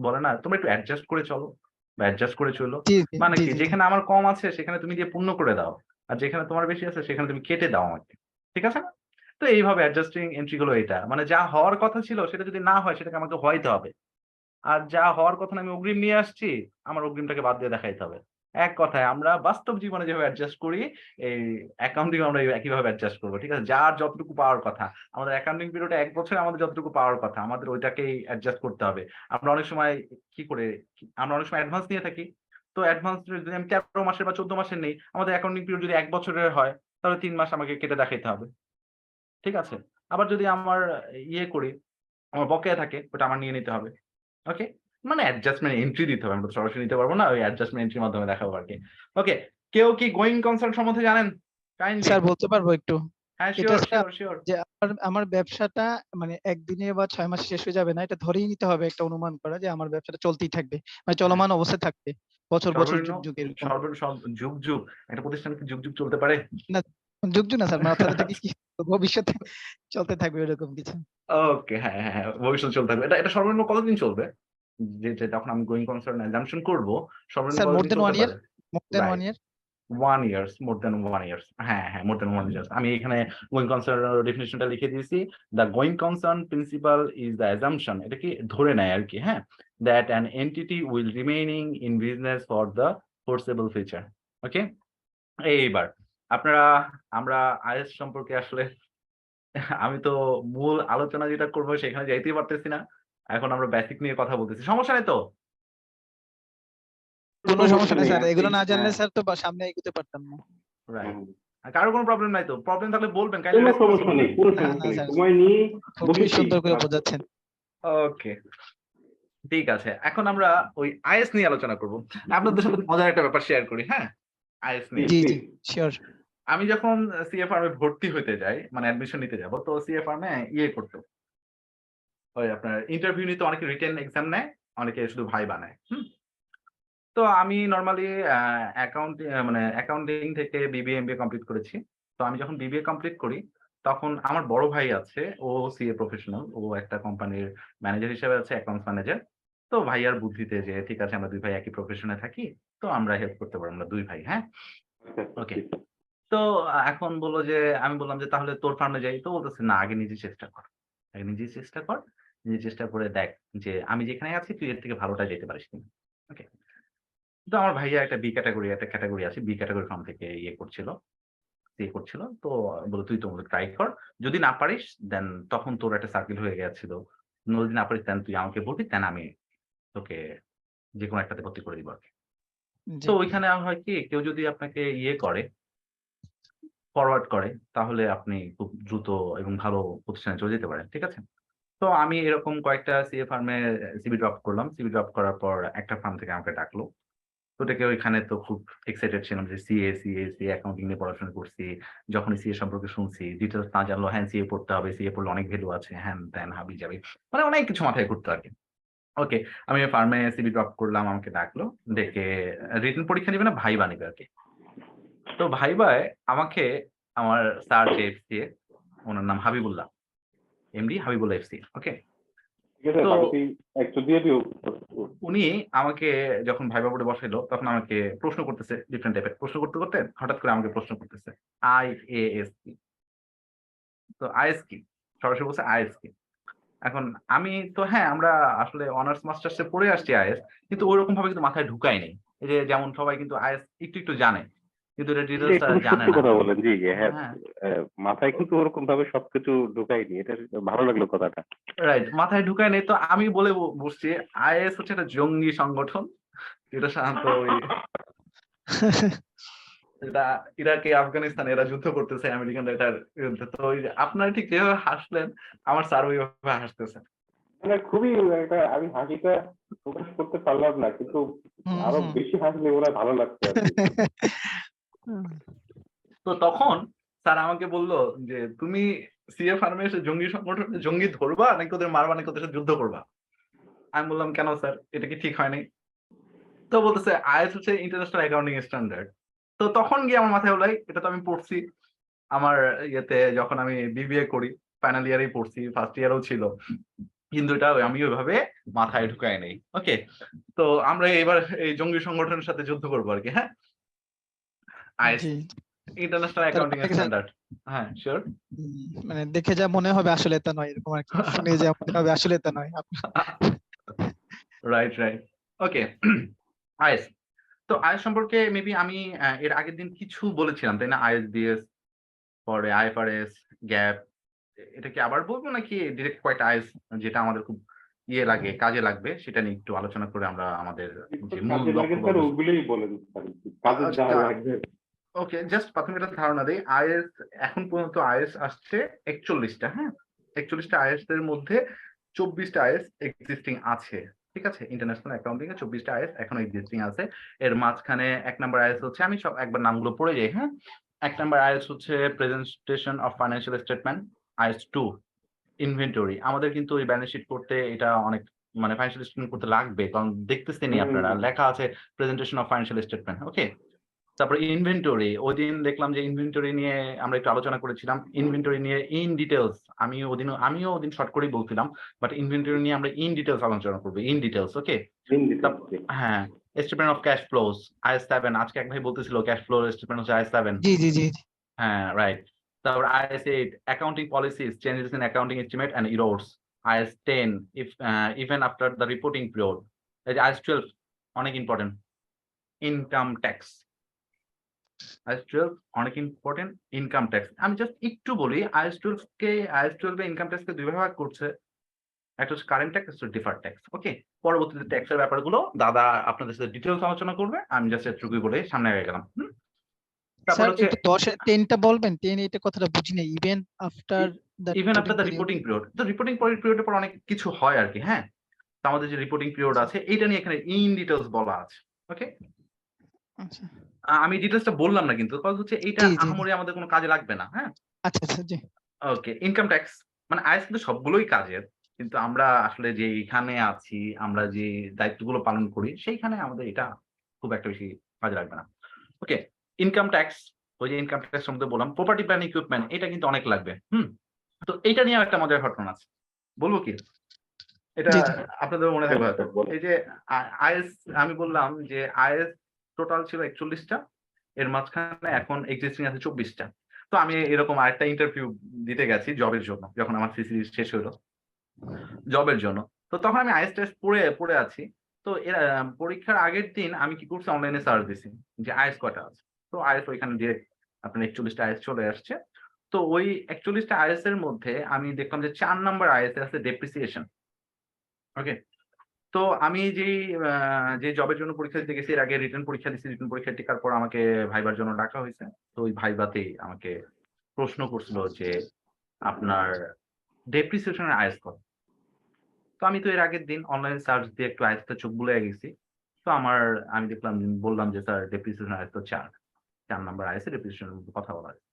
বলে না তোমরা একটু অ্যাডজাস্ট করে চলো বা অ্যাডজাস্ট করে চলো। জি, জি, মানে জি, কি জি, জি। যেখানে আমার কম আছে সেখানে তুমি দিয়ে পূর্ণ করে দাও। আর যেখানে তোমার বেশি আছে সেখানে তুমি কেটে দাও আমাকে। ঠিক আছে না? তো এইভাবে অ্যাডজাস্টিং এন্ট্রি গুলো এটা। মানে যা হওয়ার কথা ছিল সেটা যদি না হয় সেটাকে আমাকে হওয়াইতে হবে। আর যা হওয়ার কথা না আমি অগ্রিম নিয়ে আসছি, আমার অগ্রিমটাকে বাদ দিয়ে দেখাইতে হবে। এক কথায় আমরা বাস্তব জীবনে যেভাবে অ্যাডজাস্ট করি, এই অ্যাকাউন্টিং আমরা একইভাবে অ্যাডজাস্ট করব। ঠিক আছে? যার যতটুকু পাওয়ার কথা। আমাদের অ্যাকাউন্টিং পিরিয়ডে ১ বছরে আমাদের যতটুকু পাওয়ার কথা, আমাদের ওইটাকেই অ্যাডজাস্ট করতে হবে। আমরা অনেক সময় কি করে আমরা অনেক সময় অ্যাডভান্স নিয়ে থাকি। তো অ্যাডভান্স যদি আমি ১৩ মাসের বা ১৪ মাসের নেই, আমাদের অ্যাকাউন্টিং পিরিয়ড যদি ১ বছরের হয়, তাহলে ৩ মাস আমাকে কেটে দেখাইতে হবে। ঠিক আছে? আবার যদি আমার ইয়ে করি, আমার বকেয়া থাকে, ওটা আমার নিয়ে নিতে হবে। ওকে? মানে অ্যাডজাস্টমেন্ট এন্ট্রি দিতে হবে। আমরা তো সরাসরি নিতে পারব না। ওই অ্যাডজাস্টমেন্ট এন্ট্রির মাধ্যমে দেখাবো আরকি। ওকে। কেউ কি গোয়িং কনসার্ন সম্বন্ধে জানেন? কাইন্ডলি। স্যার বলতে পারবো একটু? হ্যাঁ, এটা সিউর, স্যার সিউর, সিউর। যে আমার ব্যবসাটা মানে একদিনে বা ৬ মাসে শেষ হয়ে যাবে না। এটা ধরেই নিতে হবে একটা অনুমান করা যে আমার ব্যবসাটা চলতেই থাকবে। মানে হ্যাঁ। চলমান অবস্থায় থাকবে। বছর, বছর, সর্বনিম্ন যুগ, যুগ এরকম। যুগ, যুগ। একটা প্রতিষ্ঠান কি যুগ, যুগ চলতে পারে? না যুগ, যুগ না স্যার মানে অর্থাৎ এটা কি ভবিষ্যতে চলতে থাকবে এরকম কিছু। ওকে, হ্যাঁ, হ্যাঁ, হ্যাঁ। ভবিষ্যতে চলতে থাকবে। এটা সর্বনিম্ন কতদিন চলবে? যে যখন আমি গোয়িং কনসার্ন অ্যাজাম্পশন করব, সর্বনিম্ন স্যার মোর কতদিন দ্যান চলতে 1 ইয়ার, পারে? More than 1 right. Year. 1 years, more than 1 years. হ্যাঁ, হ্যাঁ, more than 1 years. আমি এখানে going concern ডেফিনিশনটা লিখে দিয়েছি। The going concern principle is the assumption এটা কি ধরে নেয় আরকি, হ্যাঁ? That an entity will remaining in business for the foreseeable future. ওকে? এইবার আপনারা আমরা IS সম্পর্কে আসলে আমি তো মূল আলোচনা যেটা করব সেখানে যাইতেই পারতেছি না। এখন আমরা বেসিক নিয়ে কথা বলতেছি। সমস্যা নাই তো? কোনো সমস্যা নাই স্যার। এগুলো না জানলে হ্যাঁ। স্যার তো সামনে এগোতে পারতাম না। রাইট। হুম। কারো কোনো প্রবলেম নাই তো? প্রবলেম থাকলে বলবেন। কাইন্ডলি কোনো রেসপন্স সমস্যা করবেন। নেই, কোনো না, সমস্যা না নেই। স্যার। সময় নিয়ে খুবই বসেছি। সুন্দর করে বোঝাচ্ছেন। ওকে। ঠিক আছে। এখন আমরা ওই আইএস নিয়ে আলোচনা করব। আপনাদের সাথে মজার একটা ব্যাপার শেয়ার করি, হ্যাঁ? আইএস নিয়ে। জি, জি, সিওর। আমি যখন সিএ ফার্মে ভর্তি হইতে যাই, মানে অ্যাডমিশন নিতে যাব, তো সিএ ফার্মে ইয়ে করতো। ওই আপনার ইন্টারভিউ নিতে অনেকে রিটেন এক্সাম নেয়, অনেকে শুধু ভাইবা নেয়। তো আমি নরমালি মানে অ্যাকাউন্টিং থেকে বিবিএ, এমবিএ কমপ্লিট করেছি। তো আমি যখন বিবিএ কমপ্লিট করি, তখন আমার বড় ভাই আছে, ও সিএ প্রফেশনাল। ও একটা কোম্পানির ম্যানেজার হিসেবে আছে, অ্যাকাউন্টস ম্যানেজার। তো ভাইয়ার বুদ্ধিতে যে ঠিক আছে আমরা ২ ভাই একই প্রফেশনে থাকি। তো আমরা হেল্প করতে পারবো আমরা ২ ভাই, হ্যাঁ? ওকে। তো এখন বলল যে আমি বললাম যে, "তাহলে তোর ফার্মে যাই।" তো বলতেছে, "না, আগে নিজে চেষ্টা কর। আগে নিজেই চেষ্টা কর। নিজে চেষ্টা করে দেখ যে আমি যেখানে আছি তুই এর থেকে ভালোটা যেতে পারিস কিনা।" ওকে। তো আমার ভাইয়া একটা একটা ক্যাটেগরি আছে। বি ক্যাটেগরি ফার্ম থেকে সিএ করছিল। তো বলল, "তুই তো ট্রাই কর। যদি না পারিস দেন তখন তোর একটা সার্কেল হয়ে গেছিল। যদি না পারিস দেন তুই আমাকে বলবি, দেন আমি তোকে যেকোনো একটাতে ভর্তি করে দিব আরকি।" জি। তো ওইখানে হয় কি কেউ যদি আপনাকে ইয়ে করে, ফরওয়ার্ড করে তাহলে আপনি খুব দ্রুত এবং ভালো প্রতিষ্ঠানে চলে যেতে পারেন। ঠিক আছে? তো আমি এরকম কয়েকটা সিএ ফার্মে সিভি ড্রপ করলাম। সিভি ড্রপ করার পর একটা ফার্ম থেকে আমাকে ডাকলো। তো ওটাকে ওইখানে তো খুব এক্সাইটেড ছিলাম যে সিএ অ্যাকাউন্টিং নিয়ে পড়াশোনা করছি। যখনই সিএ সম্পর্কে শুনছি, ডিটেইলস না জানলেও হ্যাঁ, সিএ পড়তে হবে। সিএ পড়লে অনেক ভ্যালু আছে। হ্যান-ত্যান হাবি-জাবি। মানে অনেক কিছু মাথায় ঘুরতো আরকি। ওকে, আমি ফার্মে সিভি ড্রপ করলাম। আমাকে ডাকলো। ডেকে রিটেন পরীক্ষা নিবে না, ভাইবা নিবে আরকি। তো ভাইবায় আমাকে আমার স্যার যে এফসিএ, উনার নাম Habibullah. MD Habibullah FC. Okay? ঠিক আছে, তো বাকিটি একটু দিয়ে দিও। উনি আমাকে যখন ভাইবা বোর্ডে বসাইলো, তখন আমাকে প্রশ্ন করতেছে ডিফারেন্ট টাইপের। প্রশ্ন করতে হঠাৎ করে আমাকে প্রশ্ন করতেছে, আইএএস কি? তো আইএস কি? সরাসরি বলছে আইএস কি? এখন আমি তো হ্যাঁ, আমরা আসলে অনার্স মাস্টার্স এ পড়ে আসছি আইএস, কিন্তু ঐরকম ভাবে কিন্তু মাথায় ঢুকাই নাই। এই যে যেমন সবাই কিন্তু আইএস একটু জানে। কিন্তু এটার এটা ডিটেইলস টা খুব জানে সত্যি না। কথা বলেন। জি, হ্যাঁ, হ্যাঁ, মাথায় কিন্তু ওরকম ভাবে সবকিছু ঢুকাইনি। এটা ভালো লাগলো কথাটা। রাইট। মাথায় ঢুকায় নাই তো আমি বলে বসছি আইএস হচ্ছে একটা জঙ্গি সংগঠন। এটা সাধারণত ওই এটা ইরাকে আফগানিস্তানে এরা যুদ্ধ করতেছে আমেরিকানরা এটার বিরুদ্ধে। তো ওই যে আপনারা ঠিক যেভাবে হাসলেন আমার স্যার ওইভাবে হাসতেছে। মানে খুবই একটা, আমি হাসিটা প্রকাশ করতে পারলাম না, কিন্তু হুম, আরো হুম। বেশি হাসলে ওরা ভালো লাগছে আর কি। তো তখন স্যার আমাকে বলল যে তুমি সিএ ফার্মে এসে জঙ্গি সংগঠনে জঙ্গি ধরবা নাকি ওদের মারবা নাকি ওদের সাথে যুদ্ধ করবা? আমি বললাম কেন স্যার, এটা কি ঠিক হয় নাই? তো বলতেছে আইএস হচ্ছে ইন্টারন্যাশনাল অ্যাকাউন্টিং স্ট্যান্ডার্ড। তো তখন গিয়ে আমার মাথায় হলো এটা তো আমি পড়ছি আমার ইয়েতে, যখন আমি বিবিএ করি ফাইনাল ইয়ারেই পড়ছি, ফার্স্ট ইয়ারও ছিল, কিন্তু এটা আমি ওইভাবে মাথায় ঢুকাই নেই। ওকে, তো আমরা এবার এই জঙ্গি সংগঠনের সাথে যুদ্ধ করবো আর কি। হ্যাঁ, আইএস জি। ইন্টারন্যাশনাল তার অ্যাকাউন্টিং মানে স্ট্যান্ডার্ড। হ্যাঁ, শিওর। মানে দেখে যা মনে হবে আসলে তা নয়, এরকম আর কি। শুনে যা মনে হবে আসলে তা নয়। Right right. Okay, is. তো আইএস সম্পর্কে মেবি আমি এর আগের দিন কিছু বলেছিলাম তাই না? আইএসডিএস, পরে আইএফআরএস, গ্যাপ, এটা কি আবার বলবো নাকি ডিরেক্ট কয়েকটা আইএস যেটা আমাদের খুব ইয়ে লাগে, কাজে লাগবে, সেটা নিয়ে একটু আলোচনা করে আমরা আমাদের যে মূল কাজে লাগে লক্ষ্য স্যার, ওগুলোই বলেন স্যার, কাজে যা লাগবে। ওকে, জাস্ট প্রাথমিক একটা ধারণা দেই। আইএস এখন পর্যন্ত আইএস আসছে 41টা। হ্যাঁ, 41টা আইএস এর মধ্যে 24টা আইএস এক্সিস্টিং আছে। ঠিক আছে, ইন্টারন্যাশনাল অ্যাকাউন্টিং এ 24টা আইএস এখন এক্সিস্টিং আছে। এর মাঝখানে 1 নাম্বার আইএস হচ্ছে, আমি সব একবার নামগুলো পড়ে যাই। হ্যাঁ, 1 নাম্বার আইএস হচ্ছে presentation of financial statement, is 2 inventory. আমাদের কিন্তু ওই ব্যালেন্স শিট করতে এটা অনেক মানে ফাইন্যান্সিয়াল স্টেটমেন্ট করতে লাগবে, কারণ দেখতেছেনই আপনারা লেখা আছে প্রেজেন্টেশন অফ ফাইন্যান্সিয়াল স্টেটমেন্ট। ওকে, তারপরে ইনভেন্টরি, ওইদিন দেখলাম যে ইনভেন্টরি নিয়ে আমরা একটু আলোচনা করেছিলাম। ইনভেন্টরি নিয়ে ইন ডিটেলস আমিও ওদিন শর্ট করেই বলছিলাম, বাট ইনভেন্টরি নিয়ে আমরা ইন ডিটেলস আলোচনা করবো, ইন ডিটেলস। ওকে, হ্যাঁ, statement of cash flows, IS 7। আজকে এক ভাই বলতেছিল ক্যাশ ফ্লো স্টেটমেন্ট হচ্ছে আইএস 7। জি জি জি। হ্যাঁ, রাইট। তারপর IS 8, accounting policies, changes in accounting estimate and errors. IS 10, even after the reporting period. এই যে আইএস 12 অনেক ইম্পর্টেন্ট, ইনকাম ট্যাক্স। আইএস 12 অনেক ইম্পর্টেন্ট, ইনকাম ট্যাক্স। আমি জাস্ট একটু বলি, আইএস 12 এ ইনকাম ট্যাক্সকে 2 ভাগে ভাগ করছে। একটা হচ্ছে কারেন্ট ট্যাক্স, একটা ডিফার্ড ট্যাক্স। ওকে, পরবর্তীতে ট্যাক্সের ব্যাপারগুলো দাদা আপনাদের সাথে ডিটেইলস আলোচনা করবে। আমি জাস্ট এটুকুই বলে সামনে আগে গেলাম। তারপর স্যার হচ্ছে একটু 10-10টা বলবেন? 10 এটা কথাটা বুঝি নাই। Even after the even reporting after the period. Reporting period. তো রিপোর্টিং পিরিয়ডের পর অনেক কিছু হয় আর কি। হ্যাঁ, তো আমাদের যে রিপোর্টিং পিরিয়ড আছে এইটা নিয়ে এখানে ইন ডিটেইলস বলা আছে। ওকে, আচ্ছা আমি ডিটেইলসটা বললাম না কিন্তু, কজ হচ্ছে এইটা জি জি জি। আহামরি আমাদের কোনো কাজে লাগবে না। হ্যাঁ, আচ্ছা আচ্ছা জি। ওকে, ইনকাম ট্যাক্স মানে আইএস কিন্তু সবগুলোই কাজের। কিন্তু আমরা আসলে যে এইখানে আছি, আমরা যে দায়িত্বগুলো পালন করি, সেইখানে আমাদের এটা খুব একটা বেশি কাজে লাগবে না। ওকে, ইনকাম ট্যাক্স, ওই যে ইনকাম ট্যাক্স সম্বন্ধে বললাম। প্রপার্টি প্ল্যান ইকুইপমেন্ট, এটা কিন্তু অনেক লাগবে। তো এইটা নিয়েও একটা মজার ঘটনা আছে। বলবো কি? এটা জি জি। আপনাদের মনে থাকবে হয়তো। বলেন। এই যে আইএস আমি বললাম যে আইএস টোটাল ছিল 41টা। এর মাঝখানে এখন এক্সিস্টিং আছে 24টা। তো আমি এরকম আরেকটা ইন্টারভিউ দিতে গেছি জবের জন্য, যখন আমার সিসি শেষ হলো জবের জন্য। তো তখন আমি আইএস টেস্ট পড়ে আছি। তো এর পরীক্ষার আগের দিন আমি কি করছি, অনলাইনে সার্চ দিছি যে আইএস কয়টা আছে। তো আইএস ওইখানে ডিরেক্ট আপনার 41টা আইএস চলে আসছে। তো ওই 41টা আইএস এর মধ্যে আমি দেখলাম যে 4 নাম্বার আইএস এ আছে ডেপ্রিসিয়েশন। ওকে, তো আমি যে জবের জন্য পরীক্ষা দিতে গেছি, এর আগে রিটেন পরীক্ষা দিছি। রিটেন পরীক্ষা টিকার পর আমাকে ভাইবার জন্য ডাকা হয়েছে। তো ওই ভাইভাতেই আমাকে প্রশ্ন করছিল যে আপনার ডেপ্রিসিয়েশন এর আইএস কত? তো আমি তো এর আগের দিন অনলাইন সার্চ দিয়ে একটু আইএসটা চোখ বুলাইয়া গেছি। তো আমি বললাম যে স্যার ডেপ্রিসিয়েশন আইএস তো 4 নাম্বার আইএস এর ডেপ্রিসিয়েশন কথা বলা হয়েছে।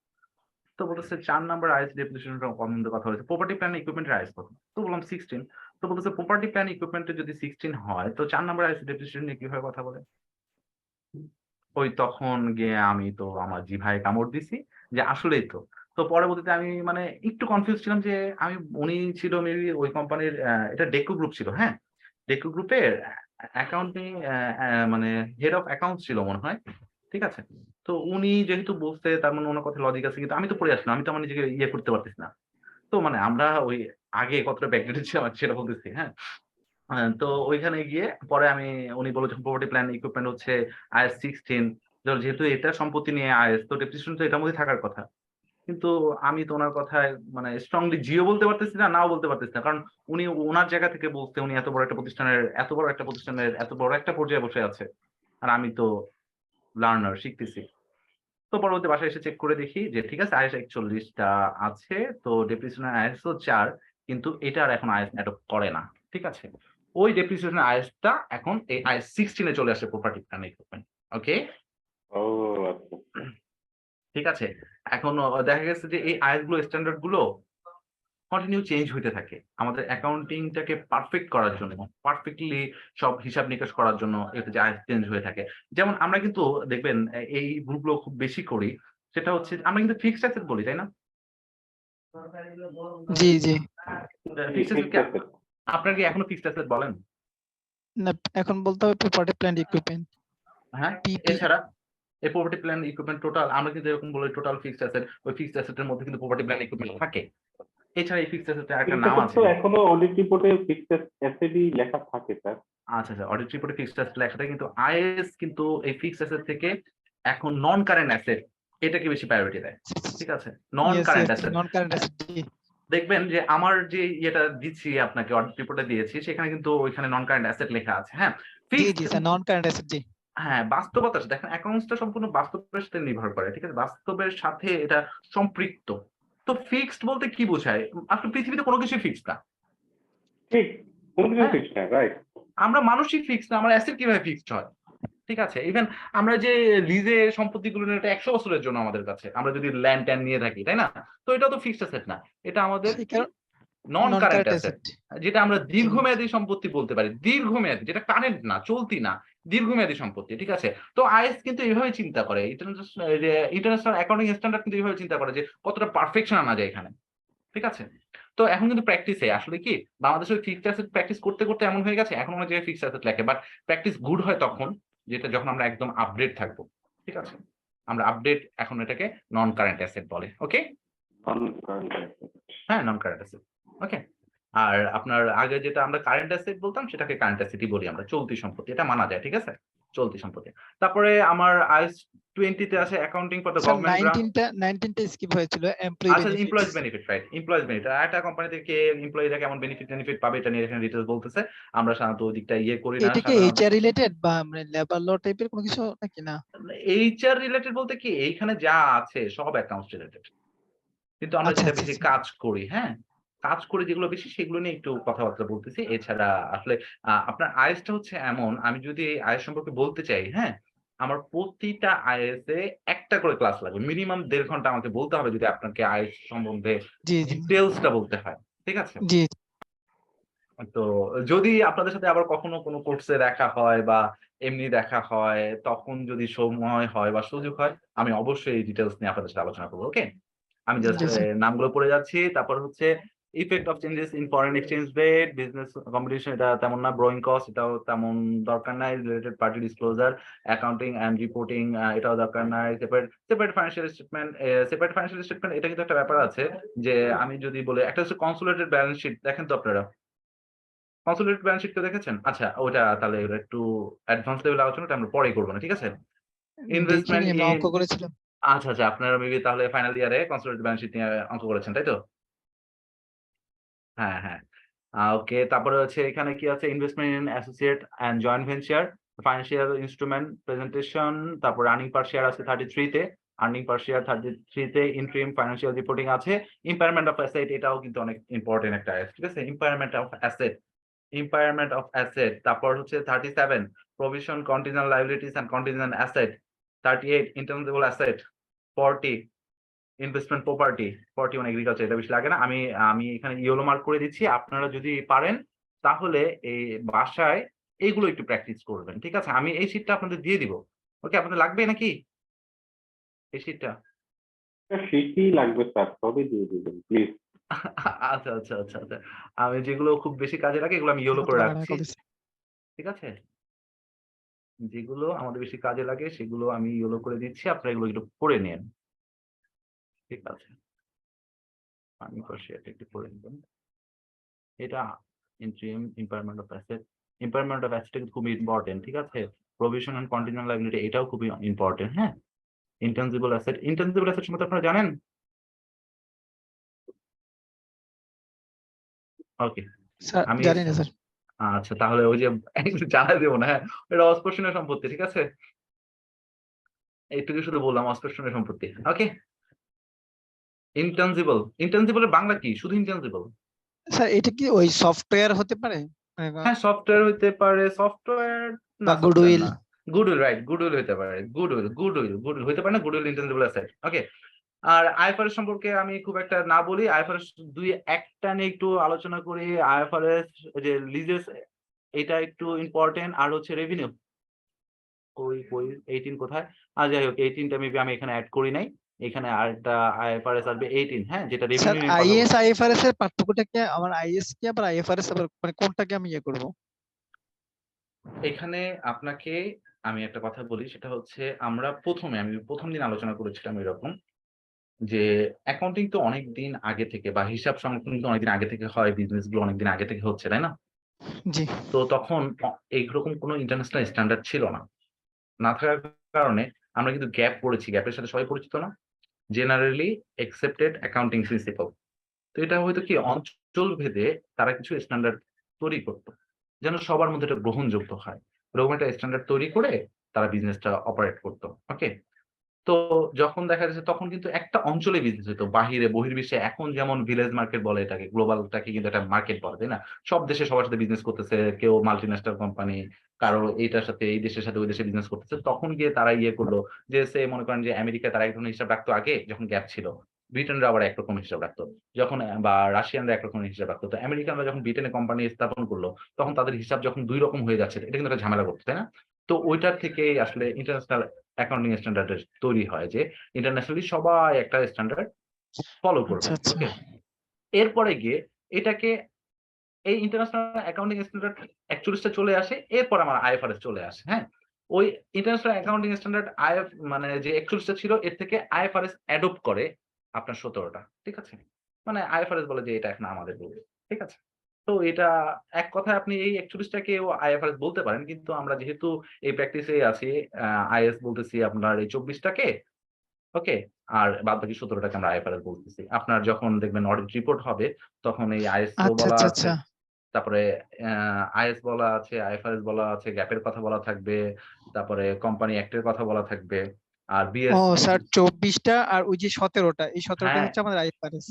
তো বলতেছে 4 নাম্বার আইএস ডেপ্রিসিয়েশন সম্বন্ধে কথা হয়েছে। প্রপার্টি প্ল্যান ইকুইপমেন্টের আইএস কত? তো বললাম 16। তো বলতেছে প্রপার্টি প্ল্যান ইকুইপমেন্টে যদি 16 হয় তো 4 নাম্বার আইএস ডেপ্রিসিয়েশন নিয়ে কিভাবে কথা বলে? ওই তখন গিয়ে আমি তো আমার জিভায় কামড় দিছি যে আসলেই তো। তো পরবর্তীতে আমি মানে একটু কনফিউজ ছিলাম যে উনি ছিল মেবি ওই কোম্পানির এটা ডেকো গ্রুপ ছিল। হ্যাঁ, ডেকো গ্রুপের অ্যাকাউন্টিং মানে হেড অফ অ্যাকাউন্টস ছিল মনে হয়। ঠিক আছে? তো উনি যেহেতু বলছে তার মানে ওনার কথায় লজিক আছে, কিন্তু আমি তো পড়ে আসলাম। আমি তো আমার নিজেকে ইয়ে করতে পারতেছি না। তো মানে আমরা ওই আগে কতটা ব্যাকডেটেড ছিলাম সেটা বলতেছি। হ্যাঁ, তো ওইখানে গিয়ে পরে উনি বলল যে প্রপার্টি প্ল্যান ইকুইপমেন্ট হচ্ছে আইএস 16। যেহেতু এটা সম্পত্তি নিয়ে আইএস, তো ডেপ্রিসিয়েশন তো এটার মধ্যে থাকার কথা। কিন্তু আমি তো ওনার কথায় মানে স্ট্রংলি জিও বলতে পারতেছি না, নাও বলতে পারতেছি না, কারণ উনি ওনার জায়গা থেকে বলতে উনি এত বড় একটা প্রতিষ্ঠানের এত বড় একটা পর্যায়ে বসে আছে, আর আমি তো লার্নার, শিখতেছি। তো পরবর্তী বাসায় এসে চেক করে দেখি যে ঠিক আছে আইএস 41টা আছে, তো ডেপ্রিসিয়েশন আইএসও 4, কিন্তু এটা আর এখন আইএস অ্যাডপ্ট করে না। ঠিক আছে, ওই ডেপ্রিসিয়েশন আইএসটা এখন এই আইএস 16 চলে আসে প্রপার্টি প্ল্যান ইকুইপমেন্ট। ওকে, ও আচ্ছা। ঠিক আছে। এখন দেখা গেছে যে এই আইএস গুলো, স্ট্যান্ডার্ড গুলো কন্টিনিউ চেঞ্জ হইতে থাকে। আমাদের অ্যাকাউন্টিংটাকে পারফেক্ট করার জন্য, পারফেক্টলি সব হিসাব নিকাশ করার জন্য এটা যে আইএস চেঞ্জ হয়ে থাকে। যেমন আমরা কিন্তু দেখবেন এই ভুলগুলো খুব বেশি করি, সেটা হচ্ছে আমরা কিন্তু ফিক্সড অ্যাসেট বলি, তাই না? জি জি। ফিক্সড অ্যাসেট কি আপনার কি এখনো ফিক্সড অ্যাসেট বলেন? না, এখন বলতে হবে প্রপার্টি প্ল্যান্ট ইকুইপমেন্ট। হ্যাঁ, PP এছাড়া এই প্রপার্টি প্ল্যান ইকুইপমেন্ট টোটাল, আমরা কিন্তু এরকম বলি টোটাল ফিক্সড অ্যাসেট, ওই ফিক্সড অ্যাসেটের মধ্যে কিন্তু প্রপার্টি প্ল্যান ইকুইপমেন্ট থাকে। এছাড়া এই ফিক্সড অ্যাসেটের একটা নাম আছে। তো এখনো অডিট রিপোর্টে ফিক্সড অ্যাসেটই লেখা থাকে স্যার। আচ্ছা, অডিট রিপোর্টে ফিক্সড অ্যাসেট লেখা থাকে, কিন্তু আইএস কিন্তু এই ফিক্সড অ্যাসেট থেকে এখন নন কারেন্ট অ্যাসেট এটাকে বেশি প্রায়োরিটি দেয়। ঠিক আছে, non current asset. Non current asset. জি দেখবেন যে আমার যে ইয়েটা দিচ্ছি আপনাকে, অডিট রিপোর্টে দিয়েছি, সেখানে কিন্তু ওইখানে নন কারেন্ট অ্যাসেট লেখা আছে। হ্যাঁ, জি ফিক্সড। জি স্যার, নন কারেন্ট অ্যাসেট। জি হ্যাঁ, বাস্তবতা দেখেন, অ্যাকাউন্টসটা সম্পূর্ণ বাস্তবের সাথে নির্ভর করে। ঠিক আছে, বাস্তবের সাথে এটা সম্পৃক্ত। তো ফিক্সড বলতে কি বোঝায়? আসলে পৃথিবীতে কোনো কিছুই ফিক্সড না। ঠিক, কোনো কিছু হ্যাঁ, ফিক্সড না, রাইট। আমরা মানুষই ফিক্সড না, আমার অ্যাসেট কিভাবে ফিক্সড হয়? ঠিক আছে, ইভেন আমরা যে লিজে সম্পত্তিগুলো নিয়ে, এটা 100 বছরের জন্য আমাদের কাছে, আমরা যদি ল্যান্ড ট্যান্ড নিয়ে থাকি, তাই না? তো এটা তো ফিক্সড অ্যাসেট না, এটা আমাদের সেই কারণ non non current current asset, asset. যেটা আমরা দীর্ঘমেয়াদী সম্পত্তি বলতে পারি। দীর্ঘমেয়াদী, যেটা কারেন্ট না, চলতি না, দীর্ঘমেয়াদী সম্পত্তি। ঠিক আছে, তো আইএস কিন্তু এইভাবে চিন্তা করে, ইন্টারন্যাশনাল অ্যাকাউন্টিং স্ট্যান্ডার্ড কিন্তু এইভাবে চিন্তা করে যে কতটা পারফেকশন আনা যায় এখানে। ঠিক আছে, তো এখন কিন্তু প্র্যাকটিসে আসলে কি বাংলাদেশে ফিক্সড অ্যাসেট প্র্যাকটিস করতে করতে এমন হয়ে গেছে, এখন অনেক জায়গায় ফিক্সড অ্যাসেট লেখে, বাট প্র্যাকটিস গুড হয় তখন, যেটা যখন আমরা একদম আপডেট থাকবো। ঠিক আছে, আমরা আপডেট, এখন এটাকে নন কারেন্ট অ্যাসেট বলে। ওকে, হ্যাঁ, নন কারেন্ট অ্যাসেট। ওকে, আর আপনার আগে যেটা আমরা কারেন্ট অ্যাসেট বলতাম, সেটাকে কারেন্ট অ্যাসেটই বলি আমরা, চলতি সম্পত্তি, এটা মানা যায়। ঠিক আছে, চলতি সম্পত্তি। তারপরে আমার আইএস 20 তে আছে accounting for the sir government grant. 19টা স্কিপ হয়েছিল, এমপ্লয়ি আচ্ছা, employees benefits. Benefit, right, employees benefit. একটা কোম্পানি থেকে এমপ্লয়িরা কেমন বেনিফিট পাবে, এটা নিয়ে এখানে ডিটেইলস বলতেছে। আমরা সাধারণত ওই দিকটা ইয়ে করি না এটা কি সাধারণত। এইচআর রিলেটেড বা মানে লেবার ল টাইপের কোনো কিছু নাকি? না এইচআর রিলেটেড বলতে কি, এইখানে যা আছে সব অ্যাকাউন্টস রিলেটেড, কিন্তু আমরা আচ্ছা যেটা আচ্ছা বেশি আচ্ছা। কাজ করি, হ্যাঁ, কাজ করি যেগুলো বেশি, সেগুলো নিয়ে একটু কথাবার্তা বলতেছি। এছাড়া আসলে আপনার আইএসটা হচ্ছে এমন, আমি যদি আইএস সম্পর্কে বলতে চাই, হ্যাঁ, আমার প্রতিটা আইএস এ একটা করে ক্লাস লাগবে, মিনিমাম 1.5 ঘন্টা আমাকে বলতে হবে, যদি আপনাকে আইএস সম্বন্ধে জি জি ডিটেলসটা বলতে হয়। ঠিক আছে, জি। তো যদি আপনাদের সাথে আবার কখনো কোনো কোর্সে দেখা হয় বা এমনি দেখা হয়, তখন যদি সময় হয় বা সুযোগ হয়, আমি অবশ্যই এই ডিটেলস নিয়ে আপনাদের সাথে আলোচনা করবো। ওকে, আমি জাস্ট জি স্যার। নামগুলো পড়ে যাচ্ছি। তারপর হচ্ছে effect of changes in foreign exchange rate, business competition, এটা তেমন না। ব্রোয়িং কস্ট, এটাও তেমন দরকার নাই। Related party disclosure, accounting and reporting, এটাও দরকার নাই। Separate financial statement, separate financial statement, এটা কিন্তু একটা ব্যাপার আছে যে আমি যদি বলি, একটা হচ্ছে কনসোলিডেটেড ব্যালেন্স শিট, দেখেন তো আপনারা কনসোলিডেটেড ব্যালেন্স শিট কেউ দেখেছেন? আচ্ছা, ওটা তাহলে একটু অ্যাডভান্স লেভেল আলোচনাটা আমরা পরে করব না। ঠিক আছে? ইনভেস্টমেন্ট দেখিনি, আমরা ইন, অঙ্ক করেছিলাম। আচ্ছা, আপনারা মেবি তাহলে ফাইনাল ইয়ারে কনসোলিডেটেড ব্যালেন্স শিট নিয়ে অঙ্ক করেছেন, তাই তো? হ্যাঁ। ওকে, তারপরে হচ্ছে এখানে কি আছে, investment in associate and joint venture, financial instrument presentation, তারপর আর্নিং পার শেয়ার আছে 33 তে, আর্নিং পার শেয়ার 33 তে, ইন্টারিম ফাইন্যান্সিয়াল রিপোর্টিং আছে, ইম্পায়ারমেন্ট অফ অ্যাসেট, এটাও কিন্তু অনেক ইম্পর্টেন্ট একটা আইস। ঠিক আছে, ইম্পায়ারমেন্ট অফ অ্যাসেট, তারপর হচ্ছে 37 provision contingent liabilities and contingent asset, 38 intangible asset, 40 investment property, 41 agriculture. এটা বেশি লাগে না, আমি এখানে ইয়েলো মার্ক করে দিচ্ছি। আপনারা যদি পারেন তাহলে এই বাসায় এইগুলো একটু প্র্যাকটিস করবেন। ঠিক আছে, আমি এই শীটটা আপনাদের দিয়ে দিব। ওকে, আপনাদের লাগবে নাকি এই শীটটা? সেটাই লাগবে স্যার, সবই দিয়ে দিবেন প্লিজ। আচ্ছা। আমি যেগুলো খুব বেশি কাজে লাগে এগুলো আমি ইয়েলো করে রাখছি। ঠিক আছে, যেগুলো আমাদের বেশি কাজে লাগে সেগুলো আমি ইয়েলো করে দিচ্ছি, আপনারা এগুলো একটু পড়ে নিন। ঠিক আছে, আমি শেয়ারটা একটু পড়ে নেবেন। এটা ইন্টারিম ইম্পায়ারমেন্ট অফ অ্যাসেট খুবই ইম্পর্টেন্ট। ঠিক আছে, প্রভিশন এন্ড কন্টিনজেন্ট লায়াবিলিটি, এটাও খুবই ইম্পর্টেন্ট। হ্যাঁ, ইনটেনজিবল অ্যাসেট সম্বন্ধে আপনারা জানেন? ওকে, স্যার আমি জানি না স্যার। আচ্ছা তাহলে ওই যে জানাই দেবো না, হ্যাঁ এটা অস্পর্শনীয় সম্পত্তি, ঠিক আছে? এইটুকু শুধু বললাম, অস্পর্শনীয় সম্পত্তি। ওকে, ইনটেনজিবল, ইনটেনজিবলের বাংলা কি? শুধু ইনটেনজিবল? স্যার এটা কি ওই সফটওয়্যার হতে পারে? মানে হ্যাঁ সফটওয়্যার হইতে পারে, সফটওয়্যার বা না, সফটওয়্যার গুডউইল? না, গুডউইল, রাইট, গুডউইল হইতে পারে, গুডউইল হইতে পারে না, গুডউইল ইনটেনজিবল অ্যাসেট। ওকে, আর আইএফআরএস সম্পর্কে আমি খুব একটা না বলি, আইএফআরএস দুই একটা নিয়ে একটু আলোচনা করি। আইএফআরএস যে লিজেস, এটা একটু ইম্পর্টেন্ট। আর হচ্ছে রেভিনিউ, কই কই 18 কোথায়? যাই হোক 18 টা মেবি আমি এখানে এড করি নাই। এখানে আরেকটা আইএফআরএস আসবে 18, হ্যাঁ, যেটা স্যার রেভিনিউ নিয়ে কথা আইএস বলছে। আইএফআরএস এর পার্থক্যটা কি? আমার আইএস কি আবার আইএফআরএস আবার মানে কোনটাকে আমি ইয়ে করব? এখানে আপনাকে আমি একটা কথা বলি, সেটা হচ্ছে আমি প্রথম দিন আলোচনা করেছিলাম এরকম যে অ্যাকাউন্টিং তো অনেকদিন আগে থেকে বা হিসাব সংরক্ষণ কিন্তু অনেকদিন আগে থেকে হয়, বিজনেস গুলো অনেকদিন আগে থেকে হচ্ছে, তাই না? জি। তো তখন এইরকম কোনো ইন্টারন্যাশনাল স্ট্যান্ডার্ড ছিল না। না থাকার কারণে আমরা কিন্তু গ্যাপ পড়েছি। গ্যাপের সাথে সবাই পরিচিত না? Generally accepted accounting principal. তো এটা হয়তো কি অঞ্চল ভেদে তারা কিছু স্ট্যান্ডার্ড তৈরি করত। যেন সবার মধ্যে এটা গ্রহণযোগ্য হয়। এরকম একটা স্ট্যান্ডার্ড তৈরি করে তারা বিজনেসটা অপারেট করত। ওকে? তো যখন দেখা যাচ্ছে তখন কিন্তু একটা অঞ্চলে বিজনেস হতো। বাহিরে বহির্বিশ্বে এখন যেমন ভিলেজ মার্কেট বলে এটাকে, গ্লোবালটাকে কিন্তু একটা মার্কেট বলে, তাই না? সব দেশে সবার সাথে বিজনেস করতেছে। কেউ মাল্টিন্যাশনাল কোম্পানি, কারো এইটার সাথে এই দেশের সাথে ওই দেশে বিজনেস করতেছে। তখন গিয়ে তারা ইয়ে করলো যে মনে করেন যে আমেরিকায় তারা এক ধরনের হিসাব রাখতো আগে যখন গ্যাপ ছিল। ব্রিটেনরা আবার একরকম হিসাব রাখতো। যখন বা রাশিয়ানরা একরকম হিসাব রাখতো। তো আমেরিকানরা যখন ব্রিটেনে কোম্পানি স্থাপন করলো, তখন তাদের হিসাব যখন ২ রকম হয়ে যাচ্ছে, এটা কিন্তু একটা ঝামেলা করতো, তাই না? তো ওইটার থেকেই আসলে ইন্টারন্যাশনাল অ্যাকাউন্টিং স্ট্যান্ডার্ড তৈরি হয় যে ইন্টারন্যাশনালি সবাই একটা স্ট্যান্ডার্ড ফলো করবে। আচ্ছা, আচ্ছা। ওকে? এরপরে গিয়ে এটাকে এই ইন্টারন্যাশনাল অ্যাকাউন্টিং স্ট্যান্ডার্ড ৪১ টা চলে আসে। এরপর আমার আইএফআরএস চলে আসে। হ্যাঁ? ওই ইন্টারন্যাশনাল অ্যাকাউন্টিং স্ট্যান্ডার্ড মানে যে ৪১ টা ছিল এর থেকে আইএফআরএস অ্যাডপ্ট করে আপনার ১৭ টা। ঠিক আছে? মানে আইএফআরএস বলে যে এটা এখন আমাদের রুল। ঠিক আছে? তো এটা এক কথায় আপনি এই ৪১ টাকেও আইএফআরএস বলতে পারেন। কিন্তু আমরা যেহেতু এই প্র্যাকটিসেই আছি, আইএস বলতেছি আপনার এই ২৪ টাকে। ওকে? আর বাদবাকি ১৭ টাকে আমরা আইএফআরএস বলতেছি। আপনার যখন দেখবেন অডিট রিপোর্ট হবে, তখন এই আইএসও আচ্ছা, বলা আচ্ছা, আছে। আচ্ছা। তারপরে আইএস বলা আছে, আইএফআরএস বলা আছে, গ্যাপের কথা বলা থাকবে। তারপরে কোম্পানি অ্যাক্ট এর কথা বলা থাকবে। আর ও বিএস স্যার ২৪ টা আর ওই যে ১৭ টা, এই ১৭ টা হ্যাঁ, হচ্ছে আমাদের আইএফআরএস।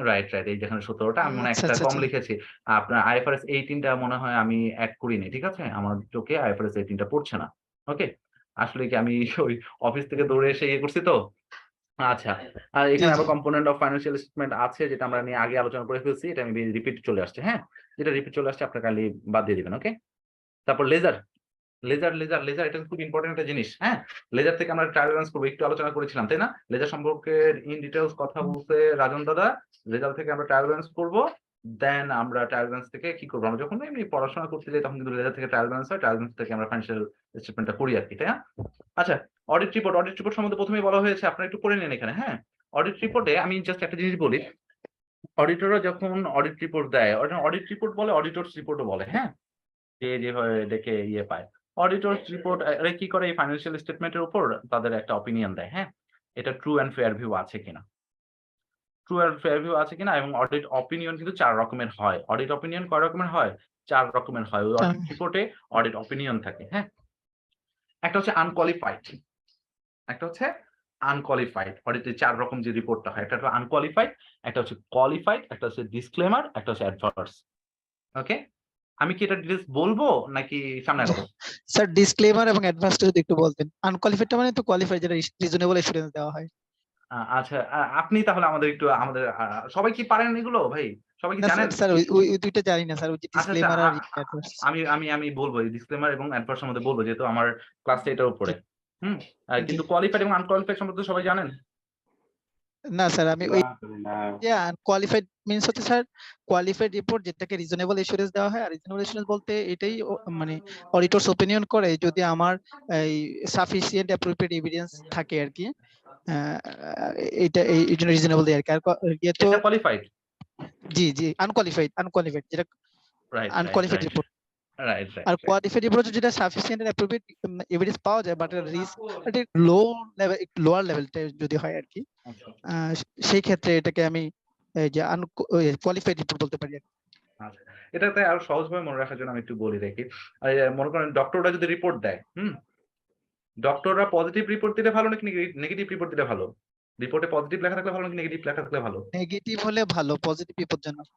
Right, right. এই যেখানে ১৭ টা আমি মনে হয় আচ্ছা, একটা আচ্ছা, কম আচ্ছা। লিখেছি। আপনার আইএফআরএস 18 টা মনে হয় আমি এড করিনি। ঠিক আছে? আমার চোখে আইএফআরএস 18 টা পড়ছে না। ওকে? আসলে কি আমি ওই অফিস থেকে দৌড়ে এসে ইয়ে করছি তো। আচ্ছা। আর জি, এখানে জি। আবার কম্পোনেন্ট অফ ফাইন্যান্সিয়াল স্টেটমেন্ট আছে যেটা আমরা নিয়ে আগে আলোচনা করে ফেলছি। এটা আমি রিপিট চলে আসছে। হ্যাঁ? যেটা রিপিট চলে আসছে আপনারা কাইন্ডলি বাদ দিয়ে দিবেন। ওকে? তারপর লেজার এটা খুব ইম্পোর্টেন্ট একটা জিনিস। হ্যাঁ? লেজার থেকে আমরা ট্রায়াল ব্যালান্স করব। একটু আলোচনা করেছিলাম, তাই না? লেজার সম্পর্কে ইন ডিটেইলস কথা বলছে রাজন দাদা। লেজার থেকে আমরা ট্রায়াল ব্যালান্স করব। দেন আমরা ট্রায়াল ব্যালান্স থেকে কি করব? আমরা যখন এমনি পড়াশোনা করতে যাই তখন কিন্তু লেজার থেকে ট্রায়াল ব্যালান্স হয়। ট্রায়াল ব্যালান্স থেকে আমরা ফাইন্যান্সিয়াল স্টেটমেন্টটা করি আরকি, তাই না? আচ্ছা, অডিট রিপোর্ট সম্বন্ধে ১ম এই বলা হয়েছে। আপনারা একটু পড়ে নিন এখানে, হ্যাঁ? অডিট রিপোর্টে আমি জাস্ট একটা জিনিস বলি। অডিটররা যখন অডিট রিপোর্ট দেয়, অডিট রিপোর্ট বলে, অডিটরস রিপোর্টও বলে, হ্যাঁ? যে যেভাবে দেখে ইয়ে পায়। অডিটরস রিপোর্ট এরা কি করে এই ফাইন্যান্সিয়াল স্টেটমেন্ট এর উপর তাদের একটা অপিনিয়ন দেয়, হ্যাঁ? এটা ট্রু অ্যান্ড ফেয়ার ভিউ আছে কিনা। ট্রু অ্যান্ড ফেয়ার ভিউ আছে কিনা এবং অডিট অপিনিয়ন কিন্তু ৪ রকমের হয়। অডিট অপিনিয়ন কয় রকমের হয়? ৪ রকমের হয়। ওই অডিট রিপোর্টে অডিট অপিনিয়ন থাকে, হ্যাঁ? একটা হচ্ছে আনকোয়ালিফাইড, একটা হচ্ছে আনকোয়ালিফাইড। অডিটের ৪ রকম যে রিপোর্টটা হয়, একটা হলো আনকোয়ালিফাইড, একটা হচ্ছে কোয়ালিফাইড, একটা হচ্ছে ডিসক্লেমার, একটা হচ্ছে অ্যাডভার্স। ওকে? আমি কি এটা ডিটেইলস বলবো নাকি সামনে আগাবো? স্যার ডিসক্লেইমার এবং অ্যাডভান্সটা যদি একটু বলতেন। আনকোয়ালিফাইডটা মানে তো কোয়ালিফাইড, যেটা রিজনেবল এসুরেন্স দেওয়া হয়। আচ্ছা, আপনি তাহলে আমাদের সবাই কি পারেন এগুলো ভাই? সবাই কি না জানেন? স্যার, ওই ২ টা জানি না স্যার। ওই যে আচ্ছা, আচ্ছা। ডিসক্লেইমার আর অ্যাডভান্স। আমি আমি আমি বলবো এই ডিসক্লেমার এবং অ্যাডভার্স সম্বন্ধে বলবো যেহেতু আমার ক্লাসটা এটার জি, উপরে। হুম? জি। কিন্তু কোয়ালিফাইড এবং আনকোয়ালিফাইড সম্পর্কে তো সবাই জানেন? না স্যার, আমি ওই না যে আনকোয়ালিফাইড মিনস হচ্ছে স্যার কোয়ালিফাইড রিপোর্ট যেটাকে রিজনেবল এসুরেন্স দেওয়া হয়। আর রিজনেবল এসুরেন্স বলতে এটাই মানে অডিটরস ওপিনিয়ন করে যদি আমার এই সাফিসিয়েন্ট অ্যাপ্রোপ্রিয়েট এভিডেন্স থাকে আরকি। আহ, এটা এই জন্য রিজনেবল দেয় আরকি। আর ইয়ে তো এটা কোয়ালিফাইড? জি আনকোয়ালিফাইড যেটা right, right, unqualified right, report. Right, right, আর রাইট। কোয়ালিফাইড রিপোর্ট যেটা সাফিসিয়েন্ট এন্ড অ্যাপ্রোপ্রিয়েট এভিডেন্স পাওয়া যায়, বাট রিস্ক এটা লো লেভেল, একটু লোয়ার লেভেলটা যদি হয় আরকি। আচ্ছা। সেই ক্ষেত্রে এটাকে আমি এই যে কোয়ালিফাইড রিপোর্ট বলতে পারি আরকি। আচ্ছা, এটাতে আরো সহজভাবে মনে রাখার জন্য আমি একটু বলি রাখি। মনে করেন ডক্টররা যদি রিপোর্ট দেয়, ডক্টররা পজিটিভ রিপোর্ট দিলে ভালো নাকি নেগেটিভ রিপোর্ট দিলে ভালো? রিপোর্টে পজিটিভ লেখা থাকলে ভালো নাকি নেগেটিভ লেখা থাকলে ভালো? নেগেটিভ হলে ভালো, পজিটিভ বিপজ্জনক।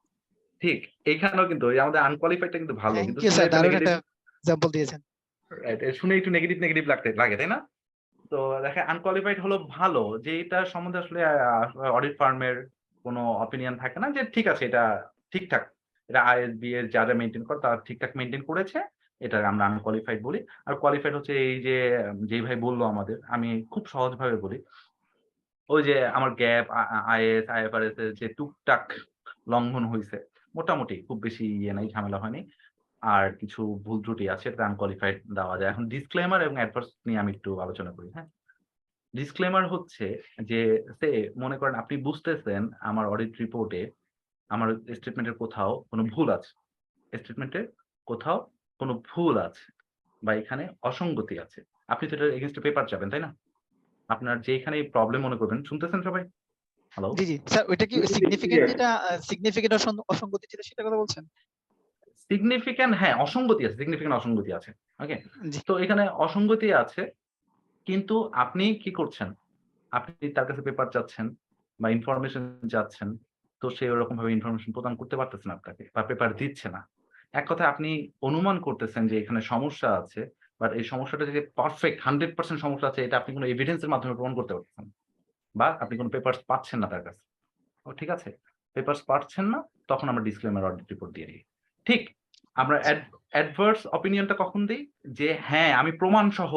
ঠিক, এইখানেও কিন্তু এই আমাদের আনকোয়ালিফাইডটা কিন্তু ভালো, থ্যাংক কিন্তু ইউ শুনে স্যার, একটু দারুণ নেগেটিভ, একটা এক্সাম্পল দিয়েছেন। রাইট, শুনে একটু নেগেটিভ লাগে, তাই না? তো দেখেন আনকোয়ালিফাইড হলো ভালো, যে এটা সম্বন্ধে আসলে অডিট ফার্মের কোনো অপিনিয়ন থাকে না যে ঠিক আছে এটা ঠিকঠাক, এটা আইএসবি এর যা মেইনটেইন করে তারা ঠিকঠাক মেইনটেইন করেছে, এটা আমরা আনকোয়ালিফাইড বলি। আর কোয়ালিফাইড হচ্ছে এই যে যেই ভাই বললো আমাদের, আমি খুব সহজভাবে বলি, ওই যে আমার গ্যাপ, আইএস, আইএফআরএস এর যে টুকটাক লঙ্ঘন হইছে, মোটামুটি খুব বেশি ইয়ে নাই, ঝামেলা হয়নি। আর কিছু ভুল ত্রুটি আছে, এটা আনকোয়ালিফাইড দেওয়া যায়। এখন ডিসক্লেমার এবং অ্যাডভার্স নিয়ে আমি একটু আলোচনা করি, হ্যাঁ? ডিসক্লেমার হচ্ছে যে মনে করেন আপনি বুঝতেছেন আমার অডিট রিপোর্টে আমার স্টেটমেন্টের কোথাও কোনো ভুল আছে। স্টেটমেন্টের কোথাও কোনো ভুল আছে বা এখানে অসঙ্গতি আছে। আপনি তো এটার এগেইনস্ট এ পেপার চাবেন, তাই না? আপনার যেখানেই প্রবলেম মনে করবেন, শুনতেছেন সবাই? হ্যালো? জি, জি। স্যার ওইটা কি সিগনিফিকেন্ট যেটা সিগনিফিকেন্ট অসঙ্গতি ছিল সেটার কথা বলছেন? সিগনিফিক্যান্ট, হ্যাঁ, অসঙ্গতি আছে, সিগনিফিক্যান্ট অসঙ্গতি আছে। ওকে? জি। তো এখানে অসঙ্গতি আছে, কিন্তু আপনি কি করছেন? আপনি তার কাছে পেপার চাচ্ছেন বা ইনফরমেশন চাচ্ছেন। তো সে ওরকম ভাবে ইনফরমেশন প্রদান করতে পারতেছে না আপনাকে বা পেপার দিচ্ছে না। এক কথায় আপনি অনুমান করতেছেন যে এখানে সমস্যা আছে। বাট এই সমস্যাটা যে পারফেক্ট 100% সমস্যা আছে, এটা আপনি কোন এভিডেন্স এর মাধ্যমে প্রমাণ করতে পারতেছেন না। বা আপনি কোন পেপারস পাচ্ছেন না তার কাছে। ও ঠিক আছে? পেপারস পাচ্ছেন না, তখন আমরা ডিসক্লেমার অডিট রিপোর্ট দিয়ে দিই। ঠিক, আমরা অ্যাডভার্স অপিনিয়নটা কখন দেই? যে হ্যাঁ, আমি প্রমাণ সহ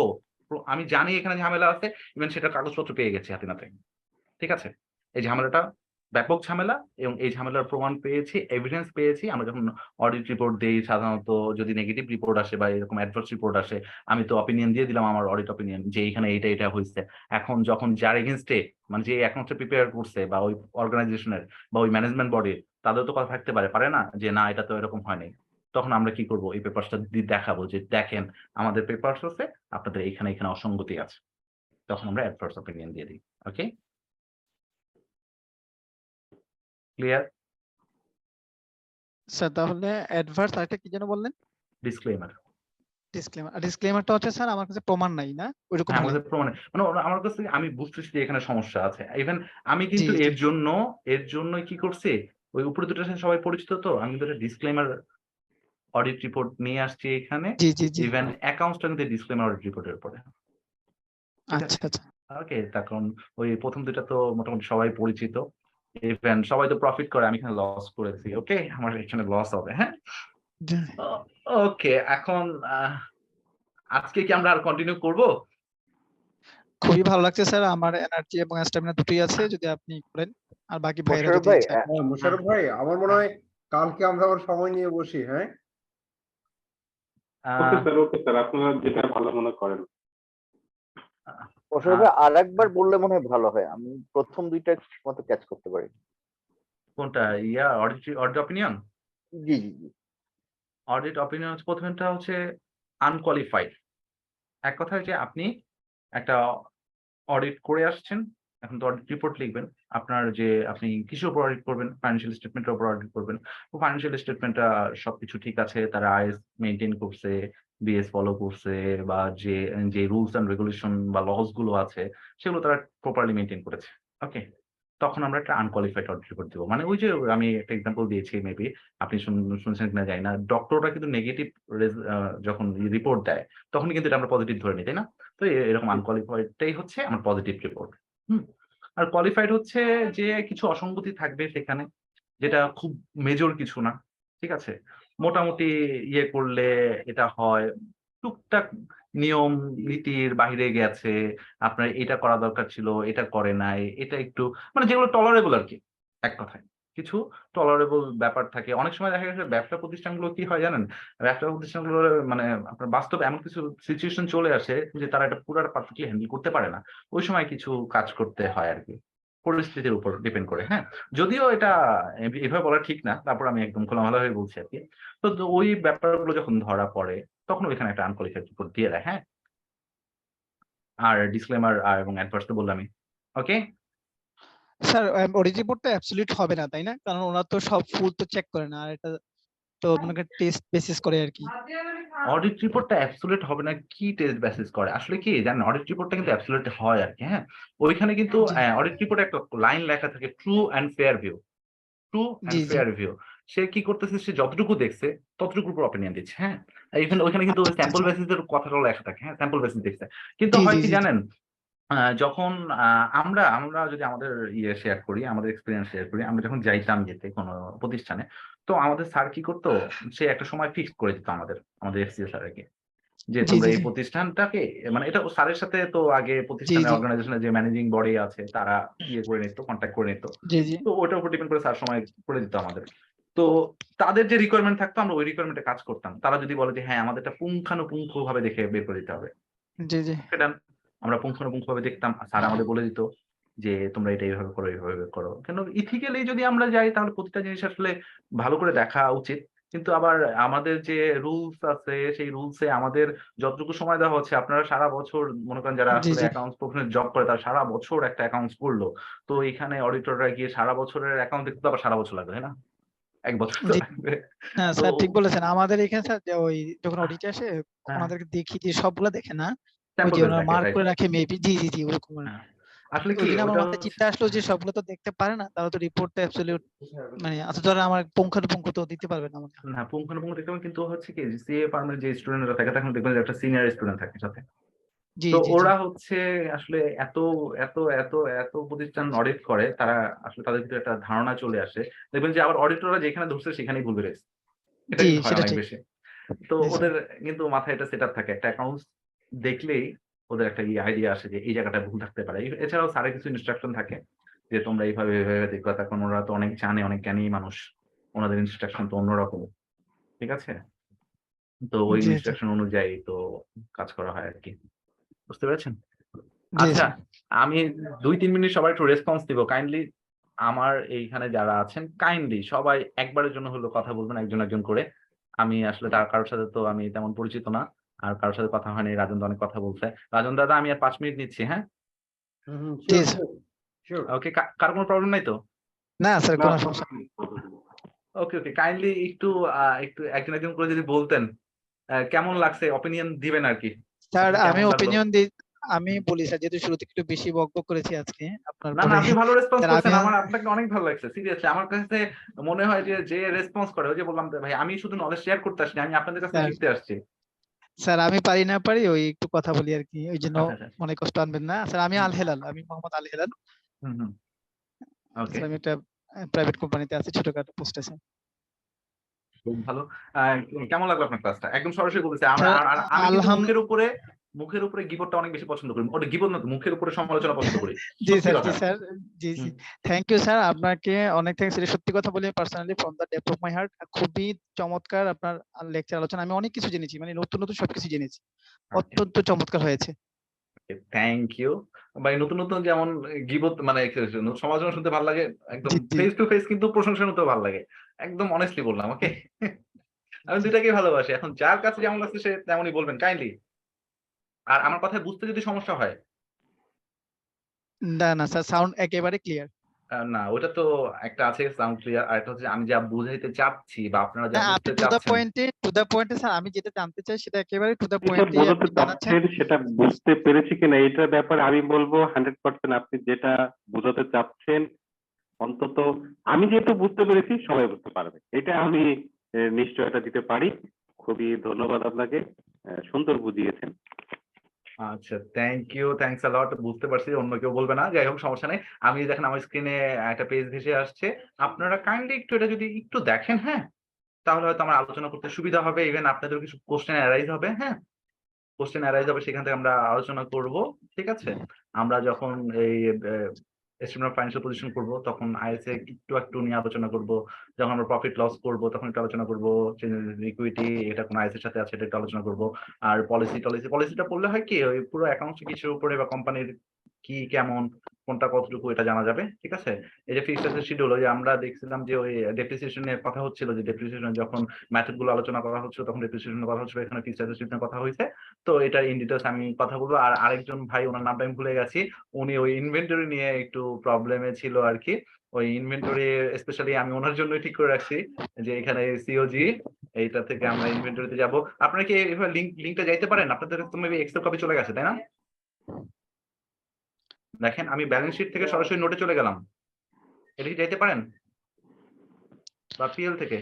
আমি জানি এখানে ঝামেলা আছে, ইভেন সেটার কাগজপত্র পেয়ে গেছি হাতে নাতে। ঠিক আছে? এই ঝামেলাটা ব্যাপক ঝামেলা এবং এই ঝামেলার প্রমাণ পেয়েছি, এভিডেন্স পেয়েছি। আমরা যখন অডিট রিপোর্ট দেই, সাধারণত যদি নেগেটিভ রিপোর্ট আসে বা এরকম অ্যাডভার্স রিপোর্ট আসে, আমি তো অপিনিয়ন দিয়ে দিলাম, আমার অডিট অপিনিয়ন, যে এইখানে এটা হইছে। এখন যখন যার এগেইনস্ট এ মানে যে অ্যাকাউন্টটা প্রিপেয়ার করছে বা ওই অর্গানাইজেশনের বা ওই ম্যানেজমেন্ট বডির, তাদের তো কথা থাকতে পারে না? যে না, এটা তো এরকম হয় নাই। তখন আমরা কি করব? এই পেপারসটা দেখাবো যে দেখেন, আমাদের পেপারস আছে, আপনাদের এখানে অসঙ্গতি আছে। তখন আমরা অ্যাডভার্স অপিনিয়ন দিয়ে দিই। ওকে? ক্লিয়ার? স্যার তাহলে অ্যাডভার্স আরেকটা কি যেন বললেন? ডিসক্লেমার। ডিসক্লেমার। আর ডিসক্লেমারটা হচ্ছে স্যার আমার কাছে প্রমাণ নাই না? ওইরকম হ্যাঁ, হলে। আমাদের প্রমাণে মানে ওরা আমার কাছে, আমি বুঝতেছি যে এখানে সমস্যা আছে। ইভেন আমি জি, কিন্তু জি। এর জন্য কি করছি? ওই উপরে দুটার সাথে সবাই পরিচিত তো। আমি কিন্তু একটা ডিসক্লেমার অডিট রিপোর্ট নিয়ে আসছি এখানে। জি, জি, জি। ইভেন অ্যাকাউন্টসটা কিন্তু ডিসক্লেমার অডিট রিপোর্টের উপরে। ঠিক আচ্ছা, আছে? আচ্ছা। ওকে, তখন ওই ১ম ২ টা তো মোটামুটি সবাই পরিচিত। ইভেন সবাই তো প্রফিট করে, আমি এখানে লস করেছি। ওকে? আমার এখানে লস হবে, হ্যাঁ? জি। ও ওকে, এখন আজকে কি আমরা আর কন্টিনিউ করব? খুবই ভালো লাগছে স্যার। আমার এনার্জি এবং স্ট্যামিনা দুটোই আছে, যদি আপনি করেন। আর বাকি ভাইয়েরা মোশাররফ যদি ভাই, চায়। মোশাররফ ভাই, আমার মনে হয় কালকে আমরা আবার সময় নিয়ে বসি, হ্যাঁ? ওকে স্যার, আপনারা যেটা ভালো মনে করেন। আসলে আরেকবার বললে মনে হয় ভালো হয়। আমি প্রথম ২ টা ঠিকমতো ক্যাচ করতে পারি। কোনটা? Audit opinion? জি, জি, জি। অডিট অপিনিয়ন হচ্ছে, ১ম টা হচ্ছে আনকোয়ালিফাইড। এক কথায় যে আপনি একটা অডিট করে আসছেন, এখন তো অডিট রিপোর্ট লিখবেন। আপনার যে আপনি কিসের উপর অডিট করবেন? ফাইন্যান্সিয়াল স্টেটমেন্টের উপর অডিট করবেন। তো ফাইন্যান্সিয়াল স্টেটমেন্টটা সবকিছু ঠিক আছে। তারা আইএস মেইনটেইন করছে, বিএস ফলো করছে, বা যে রুলস অ্যান্ড রেগুলেশন বা লস গুলো আছে, সেগুলো তারা প্রপারলি মেইনটেইন করেছে। ওকে? তখন আমরা একটা আনকোয়ালিফাইড অডিট রিপোর্ট দিব। মানে ওই যে আমি একটা এক্সাম্পল দিয়েছি, মেবি আপনি শুনছেন কিনা জানি না। ডক্টররা কিন্তু নেগেটিভ যখন রিপোর্ট দেয়, তখনই কিন্তু এটা আমরা পজিটিভ ধরে নিই, তাই না? তো এরকম আনকোয়ালিফাইড টাই হচ্ছে আমার পজিটিভ রিপোর্ট। হুম? আর কোয়ালিফাইড হচ্ছে যে কিছু অসঙ্গতি থাকবে সেখানে, যেটা খুব মেজর কিছু না। ঠিক আছে? মোটামুটি ইয়ে করলে এটা হয়, টুকটাক নিয়ম নীতির বাহিরে গেছে। আপনার এটা করা দরকার ছিল, এটা করে নাই। এটা একটু মানে যেগুলো টলারেবল আরকি, এক কথায়। কিছু টলারেবল ব্যাপার থাকে। অনেক সময় দেখা গেছে ব্যবসা প্রতিষ্ঠানগুলো কি হয় জানেন? ব্যবসা প্রতিষ্ঠানগুলোর মানে আপনার বাস্তবে এমন কিছু সিচুয়েশন চলে আসে যে তারা এটা পুরাটা পারফেক্টলি হ্যান্ডেল করতে পারে না। ওই সময় কিছু কাজ করতে হয় আরকি। পরিস্থিতির উপর ডিপেন্ড করে, হ্যাঁ? যদিও এটা এভাবে বলা ঠিক না। তারপর আমি একদম খোলামেলাভাবে বলছি আরকি। তো ওই ব্যাপারগুলো যখন ধরা পড়ে, তখন ওইখানে একটা আনকোয়ালিফাইড রিপোর্ট দিয়ে দেয়, হ্যাঁ? আর ডিসক্লেমার এবং অ্যাডভার্স তো বললামই। ওকে? স্যার অডিট রিপোর্টটা অ্যাবসলিউট হবে না, তাই না? কারণ ওরা তো সব ফুল তো চেক করে না। আর এটা তো মনে করেন টেস্ট বেসিস করে আর কি। অডিট রিপোর্টটা অ্যাবসোলিউট হবে না, কি টেস্ট বেসিস করে আসলে কি জানেন, অডিট রিপোর্টটা কিন্তু অ্যাবসোলিউট হয় আর কি। হ্যাঁ, ওইখানে কিন্তু জি অডিট রিপোর্টে একটা লাইন লেখা থাকে true and fair view. True জি অ্যান্ড জি ফেয়ার ভিউ। সে কি করতেছে, সে যতটুকু দেখছে ততটুকুর উপর অপিনিয়ন দিচ্ছে। হ্যাঁ, এখানে ওইখানে কিন্তু আচ্ছা আচ্ছা স্যাম্পল আচ্ছা। বেসিসের কথাটা লেখা থাকে। হ্যাঁ, স্যাম্পল বেসিস দেখছে। কিন্তু জি হয় জি কি জি জি জানেন, যখন আমরা যদি আমাদের শেয়ার করি, আমাদের এক্সপেরিয়েন্স শেয়ার করি, আমরা যখন যাইতাম যেতে কোনো প্রতিষ্ঠানে, তো আমাদের স্যার কি করতো, সে একটা সময় ফিক্সড করে দিত আমাদের এফসিএ স্যারকে, যে জি তোমরা জি এই জি প্রতিষ্ঠানটাকে, মানে এটা স্যারের সাথে তো আগে জি প্রতিষ্ঠানের জি অর্গানাইজেশনের যে ম্যানেজিং বডি আছে তারা করে নিত, কন্ট্যাক্ট করে নিত। জি জি তো ওটার উপর ডিপেন্ড করে স্যার সময় করে দিত আমাদের। তো তাদের যে রিকোয়ারমেন্ট থাকতো আমরা ওই রিকোয়ারমেন্টে কাজ করতাম। তারা যদি বলে যে হ্যাঁ আমাদেরটা পুঙ্খানুপুঙ্খভাবে দেখে বের করে দিতে হবে, জি জি সেটা আমরা পুঙ্খানুপুঙ্খভাবে দেখতাম। স্যার আমাদের বলে দিত যে তোমরা এটা এইভাবে করো, এইভাবে করো। কিন্তু ইথিক্যালি যদি আমরা যাই তাহলে প্রতিটা জিনিস আসলে ভালো করে দেখা উচিত। কিন্তু আবার আমাদের যে রুলস আছে সেই রুলসে আমাদের যতটুকু সময় দেওয়া হচ্ছে, আপনারা সারা বছর মনে করেন যারা জি আসলে জি অ্যাকাউন্টস প্রফেশনাল জব করে তারা সারা বছর একটা অ্যাকাউন্টস করলো। তো এখানে অডিটররা গিয়ে সারা বছরের অ্যাকাউন্ট দেখতে তো আবার সারা বছর লাগবে, তাই না? ১ বছর তো জি লাগবে। হ্যাঁ তো স্যার ঠিক বলেছেন। আমাদের এখানে স্যার যে ওই যখন অডিটে আসে হ্যাঁ, ওনাদেরকে দেখি যে সবগুলা দেখে না, ওই স্যাম্পল যে বেস ওনারা দেখে, মার্ক রাইট? করে রাখে মেবি। জি জি জি ওরকম আর হ্যাঁ। কি। আসলে ওই কি জন্য আমার ওটা মাথায় হচ্ছে চিন্তা আসলো যে সবগুলো তো দেখতে পারে না, তাহলে তো রিপোর্টটা অ্যাবসলিউট মানে আচ্ছা ধরেন আমার পুঙ্খানুপুঙ্খ তো দিতে পারবে না মনে হয়। না, পুঙ্খানুপুঙ্খ দেখতে হবে, কিন্তু হচ্ছে কি সিএ ফার্মের যে স্টুডেন্টরা থাকে তখন দেখবেন যে একটা সিনিয়র স্টুডেন্ট থাকে সাথে। জি তো জি জি ওরা হচ্ছে আসলে এত এত এত এত প্রতিষ্ঠান অডিট করে, তারা আসলে তাদের ভিতরে একটা ধারণা চলে আসে। দেখবেন যে আবার অডিটররা যেখানে ধরছে সেখানেই ভুল বেরিয়েছে। এটা জি কিন্তু হয় সেটা অনেক ঠিক। বেশি। তো জি স্যার। ওদের কিন্তু মাথায় এটা সেটআপ থাকে। একটা অ্যাকাউন্টস দেখলেই ওদের একটা আইডিয়া আসে যে এই জায়গাটায় ভুল থাকতে পারে। এছাড়াও স্যারের কিছু ইনস্ট্রাকশন থাকে যে তোমরা এইভাবে, এভাবে দেখবা। তখন ওরা তো অনেক জানে, অনেক জ্ঞানী মানুষ। ওনাদের ইনস্ট্রাকশন তো অন্যরকম। ঠিক আছে? তো ওই জি জি ইনস্ট্রাকশন অনুযায়ী তো কাজ করা হয় আরকি। বুঝতে পেরেছেন? জি আচ্ছা, স্যার। আমি ২-৩ মিনিট সবার একটু রেসপন্স দিব। কাইন্ডলি আমার এইখানে যারা আছেন কাইন্ডলি সবাই একবারের জন্য হলেও কথা বলবেন একজন, একজন করে। আমি আসলে কারো সাথে তো আমি তেমন পরিচিত না। আর কারো সাথে কথা হয়নি। রাজন তো অনেক কথা বলছে। রাজন দাদা আমি আর ৫ মিনিট নিচ্ছি, হ্যাঁ? জি sure sir. Sure sure. Okay, কারো কোনো প্রবলেম নাই তো? না স্যার না কোনো সমস্যা প্রবলেম নেই, প্রবলেম নেই। ওকে, ওকে। কাইন্ডলি একটু একটু একজন, একজন করে যদি বলতেন কেমন লাগছে অপিনিয়ন দিবেন আরকি। স্যার। আসলে আমি কেমন লাগলো? ওপিনিয়ন দিই। আমি বলি স্যার, যেহেতু শুরু থেকে একটু বেশি বকবক করেছি আজকে আপনার না, না, পরে। আপনি ভালো রেসপন্স স্যার আমি করছেন। আমার আপনাকে অনেক ভালো লাগছে। সিরিয়াসলি আমার কাছে মনে হয় যে, যে রেসপন্স করে ওই যে বললাম তো ভাই আমি শুধু নলেজ শেয়ার করতে আসিনি। আমি আপনাদের কাছ থেকে স্যার শিখতে আসছি। স্যার আমি পারি না পারি ওই একটু কথা বলি আরকি। ওই জন্য আচ্ছা, আচ্ছা। মনে কষ্ট আনবেন না। স্যার আমি হুম, আল হেলাল। আমি মোহাম্মদ আল হেলাল। হুম, হুম। ওকে, স্যার আমি একটা প্রাইভেট কোম্পানিতে আছি, ছোটখাটো পোস্ট আছে। খুব ভালো। আ কেমন লাগলো আপনার ক্লাসটা? একদম সরাসরি বলতেছি। আর স্যার আর আর আমি কিন্তু আলহাম মুখের উপরে গিবটটা অনেক বেশি পছন্দ করি। ওটা গিবট না তো, মুখের উপরে সমালোচনা পছন্দ করি। জি সত্যি স্যার, জি কথা। স্যার, জি, জি। Hmm, thank you sir. আপনাকে অনেক থ্যাংকস। এটা সত্যি কথা বলি personally from the depth of my heart. খুবই চমৎকার আপনার লেকচার আলোচনা। আমি অনেক কিছু জেনেছি। মানে নতুন, নতুন সবকিছু জেনেছি। ওকে, অত্যন্ত চমৎকার হয়েছে। ওকে। Thank you. ভাই নতুন, নতুন যেমন গিবত মানে সমালোচনা শুনতে ভালো লাগে। একদম জি, জি, ফেস টু ফেস কিন্তু প্রশংসা শুনতেও ভালো লাগে। একদম অনেস্টলি বললাম, ওকে? আমি ২ টাকেই ভালোবাসি। এখন যার কাছে যেমন লাগছে সে তেমনই বলবেন কাইন্ডলি। আর আমার কথায় বুঝতে যদি সমস্যা হয়, না, না স্যার সাউন্ড একেবারে ক্লিয়ার। না ওটা তো একটা আছে সাউন্ড ক্লিয়ার। আরেকটা হচ্ছে আমি যা বুঝাইতে চাচ্ছি বা আপনারা যা না আপনি বুঝতে টু দ্যা চাচ্ছেন। পয়েন্টে স্যার আমি যেটা জানতে চাই সেটা একেবারে টু দ্যা যেটা পয়েন্টেই বোঝাতে আপনি জানাচ্ছেন। চাচ্ছেন সেটা বুঝতে পেরেছি কিনা এটার ব্যাপারে আমি বলবো 100% আপনি যেটা বোঝাতে চাচ্ছেন অন্তত আমি যেহেতু বুঝতে পেরেছি সবাই বুঝতে পারবে। এটা আমি নিশ্চয়তা দিতে পারি। খুবই ধন্যবাদ আপনাকে। সুন্দর বুঝিয়েছেন। আচ্ছা, থ্যাংক ইউ। থ্যাংকস আ লট। বুঝতে পারছি অন্য কেউ বলবে না। যাই হোক সমস্যা নেই। আমি দেখেন আমার স্ক্রিনে একটা পেজ ভেসে আসছে। আপনারা কাইন্ডলি একটু এটা যদি একটু দেখেন, হ্যাঁ? তাহলে হয়তো আমার আলোচনা করতে সুবিধা হবে। ইভেন আপনাদেরও কিছু কোয়েশ্চেন এরাইজ হবে, হ্যাঁ? কোয়েশ্চেন এরাইজ হবে সেখান থেকে আমরা আলোচনা করব। ঠিক আছে? আমরা যখন এই এস্টিমেট অফ ফাইন্যান্সিয়াল পজিশন করব তখন আইএসএ একটু নিয়ে আলোচনা করব। যখন আমরা প্রফিট লস করব তখন একটু আলোচনা করব। ইকুইটি এটা কোন আইএস এর সাথে আছে এটা একটু আলোচনা করব। আর পলিসিটা পড়লে হয় কি ওই পুরো অ্যাকাউন্টস কিছুর উপরে বা কোম্পানির কি কেমন কোনটা কতটুকু এটা জানা যাবে। ঠিক আছে? এই যে ফিক্সড অ্যাসেট শিডিউল ওই যে আমরা দেখছিলাম যে ওই ডেপ্রিসিয়েশন এর কথা হচ্ছিল যে ডেপ্রিসিয়েশন যখন মেথড গুলো আলোচনা করা হচ্ছিল তখন ডেপ্রিসিয়েশন এর কথা হচ্ছিল, এখানে ফিক্সড অ্যাসেট শিডিউল এর কথা হইছে। তো এটা ইন ডিটেইলস আমি কথা বলব। আর আরেকজন ভাই উনার নামটা আমি ভুলে গেছি। উনি ওই ইনভেন্টরি নিয়ে একটু প্রবলেমে ছিল আরকি। ওই ইনভেন্টরি স্পেশালি আমি ওনার জন্যই ঠিক করে রাখছি যে এখানে সিওজি এইটা থেকে আমরা ইনভেন্টরিতে যাব। আপনারা কি এভাবে লিংকটা যাইতে পারেন? আপনাদের তো মেবি এক্সেল কপি চলে গেছে, তাই না? দেখেন আমি ব্যালেন্স শিট থেকে সরাসরি নোটে চলে গেলাম। এটা কি যাইতে পারেন? বা পিএল থেকে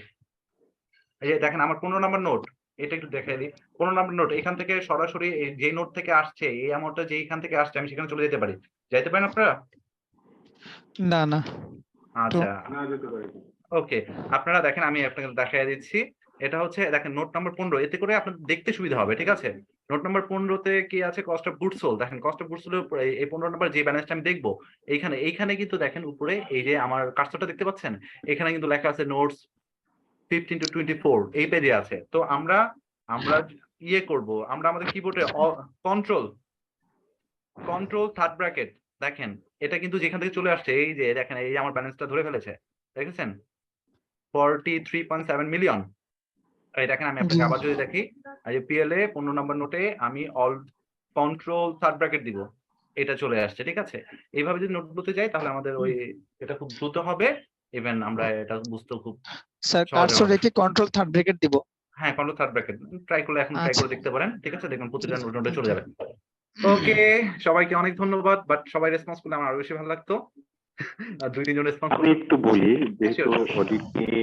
এই যে দেখেন আমার 15 নাম্বার নোট, এটা একটু দেখাই দিই। 15 নাম্বার নোট এখান থেকে সরাসরি যে নোট থেকে আসছে এই অ্যামাউন্টটা যেখান থেকে আসছে আমি সেখানে চলে যেতে পারি। যাইতে পারেন আপনারা? না না আচ্ছা ওকে, আপনারা দেখেন আমি আপনাকে দেখাই দিচ্ছি। এটা হচ্ছে দেখেন নোট নাম্বার 15, এতে করে আপনাদের দেখতে সুবিধা হবে, ঠিক আছে? নোট নাম্বার 15-তে কি আছে? Cost of goods sold. দেখেন কস্ট অফ গুডস সোল্ড এই 15 নাম্বার যে ব্যালেন্সটা আমি দেখবো এইখানে কিন্তু দেখেন উপরে এই যে আমার কার্সরটা দেখতে পাচ্ছেন, এখানে কিন্তু লেখা আছে নোটস 15 to 24 এই পেজে আছে। তো আমরা ইয়ে করব, আমরা আমাদের কিবোর্ডে কন্ট্রোল থার্ড ব্র্যাকেট দেখেন এটা কিন্তু যেখান থেকে চলে আসছে এই যে দেখেন এই যে আমার ব্যালেন্সটা ধরে ফেলেছে, দেখেছেন 43.7 মিলিয়ন। এই দেখেন আমি আপনাকে জি। আবার যদি দেখি এই যে পিএলএ 15 নম্বর নোটে আমি অল কন্ট্রোল থার্ড ব্র্যাকেট দিব, এটা চলে আসছে, ঠিক আছে? এইভাবে যদি নোটগুলোতে যাই তাহলে আমাদের ওই এটা খুব দ্রুত হবে, ইভেন আমরা এটা বুঝতে খুব স্যার সহজ কার্সর হবে। রেখে কন্ট্রোল থার্ড ব্রেকেট দিব। হ্যাঁ কন্ট্রোল থার্ড ব্র্যাকেট ট্রাই করলে এখন ট্রাই আচ্ছা। করে দেখতে পারেন, ঠিক আছে? দেখুন প্রতিটা জি, জি, নোটে চলে okay. যাবে। ওকে, সবাইকে অনেক ধন্যবাদ, বাট সবাই রেসপন্স করলে আমার আরো বেশি ভালো লাগতো। আর 2-3 জন রেসপন্স আমি একটু বলি, যেহেতু Sure. অডিট নিয়ে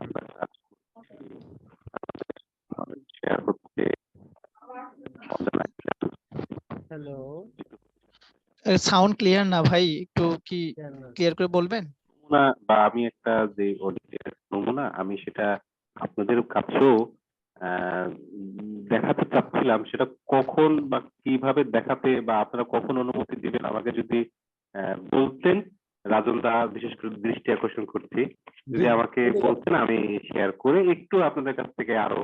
আমরা কাজ শেয়ার হচ্ছে হ্যালো, সাউন্ড ক্লিয়ার না ভাই, একটু কি ক্লিয়ার করে বলবেন? নমুনা বা আমি একটা যে অডিটের নমুনা আমি সেটা আপনাদের কাছেও দেখাতে চাচ্ছিলাম, সেটা কখন বা কিভাবে দেখাতে বা আপনারা কখন অনুমতি দিবেন আমাকে যদি বলতেন। রাজন দা বিশেষ করে দৃষ্টি আকর্ষণ করছি, যদি আমাকে বলতেন আমি শেয়ার করে একটু আপনাদের কাছ থেকে আরো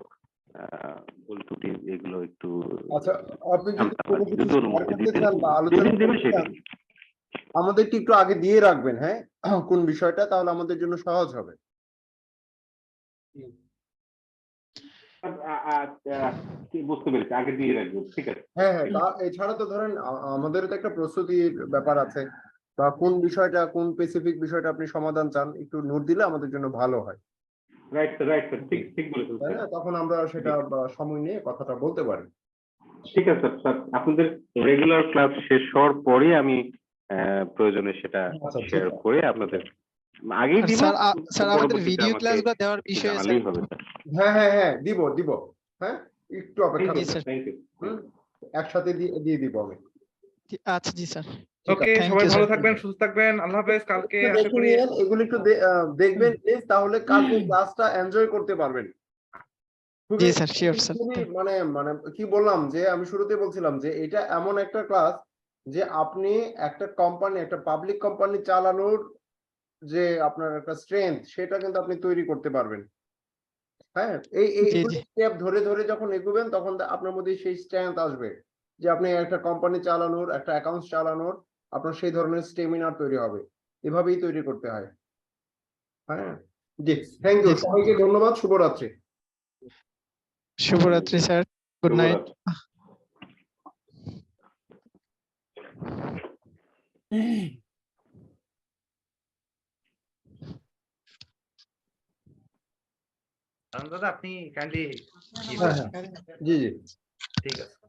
ভুল ত্রুটি এগুলো একটু আচ্ছা, আপনি যদি জানতাম কোনো আর কি। কিছু যদি শেয়ার অনুমতি করতে দিতেন চান বা আলোচনা যেদিন দেবেন করতে চান, সেদিন। আমাদেরকে একটু আগে দিয়ে রাখবেন, হ্যাঁ কোন বিষয়টা, তাহলে আমাদের জন্য সহজ হবে। বুঝতে পেরেছি, আগে দিয়ে রাখবেন, ঠিক আছে। হ্যাঁ হ্যাঁ, তা এছাড়া তো ধরেন আমাদেরও তো একটা প্রস্তুতির ব্যাপার আছে, বা কোন বিষয়টা কোন স্পেসিফিক বিষয়টা আপনি সমাধান চান একটু নোট দিলে আমাদের জন্য ভালো হয়, রাইট রাইট ঠিক ঠিক বলেছেন তাই স্যার। না? তখন আমরা সেটা সময় নিয়ে কথাটা বলতে পারি। ঠিক আছে স্যার, আপনাদের রেগুলার ক্লাস শেষ হওয়ার পরে আমি প্রয়োজনে সেটা আচ্ছা, শেয়ার ঠিক আছে। করে আপনাদের আগেই আর দিব, স্যার আমাদের পরবর্তীতে ভিডিও আমাকে ক্লাসগুলো দেওয়ার বিষয়ে স্যার জানালেই হবে স্যার। হ্যাঁ হ্যাঁ হ্যাঁ, দিব দিব, হ্যাঁ একটু অপেক্ষা জি করুন। স্যার। Thank you. একসাথে দিয়ে দিব আমি। আচ্ছা জি স্যার। ঠিক ওকে, Thank সবাই you, ভালো sir. থাকবেন, সুস্থ থাকবেন, আল্লাহ হাফেজ। কালকে একটু আশা দেখে করি নিয়েন, এগুলো একটু দেখবেন প্লিজ, তাহলে কালকে ক্লাসটা এনজয় করতে পারবেন। জি খুবই স্যার, শিওর স্যার। খুবই মানে মানে কি বললাম, যে আমি শুরুতে বলছিলাম যে এটা এমন একটা ক্লাস যে আপনি একটা কোম্পানি, একটা পাবলিক কোম্পানি চালানোর যে আপনার একটা স্ট্রেংথ, সেটা কিন্তু আপনি তৈরি করতে পারবেন। হ্যাঁ, জি এইগুলো জি স্টেপ ধরে ধরে যখন এগোবেন তখন আপনার মধ্যে সেই স্ট্রেংথ আসবে, যে আপনি একটা কোম্পানি চালানোর, একটা অ্যাকাউন্টস চালানোর আপনার সেই ধরনের স্টেমিনার তৈরি হবে। এভাবেই তৈরি করতে হয়। হ্যাঁ, জি, থ্যাংক ইউ, জি স্যার। সবাইকে ধন্যবাদ, শুভরাত্রি। শুভরাত্রি স্যার, গুড নাইট। দাদা আপনি কাইন্ডলি হ্যাঁ হ্যাঁ, জি জি। ঠিক আছে।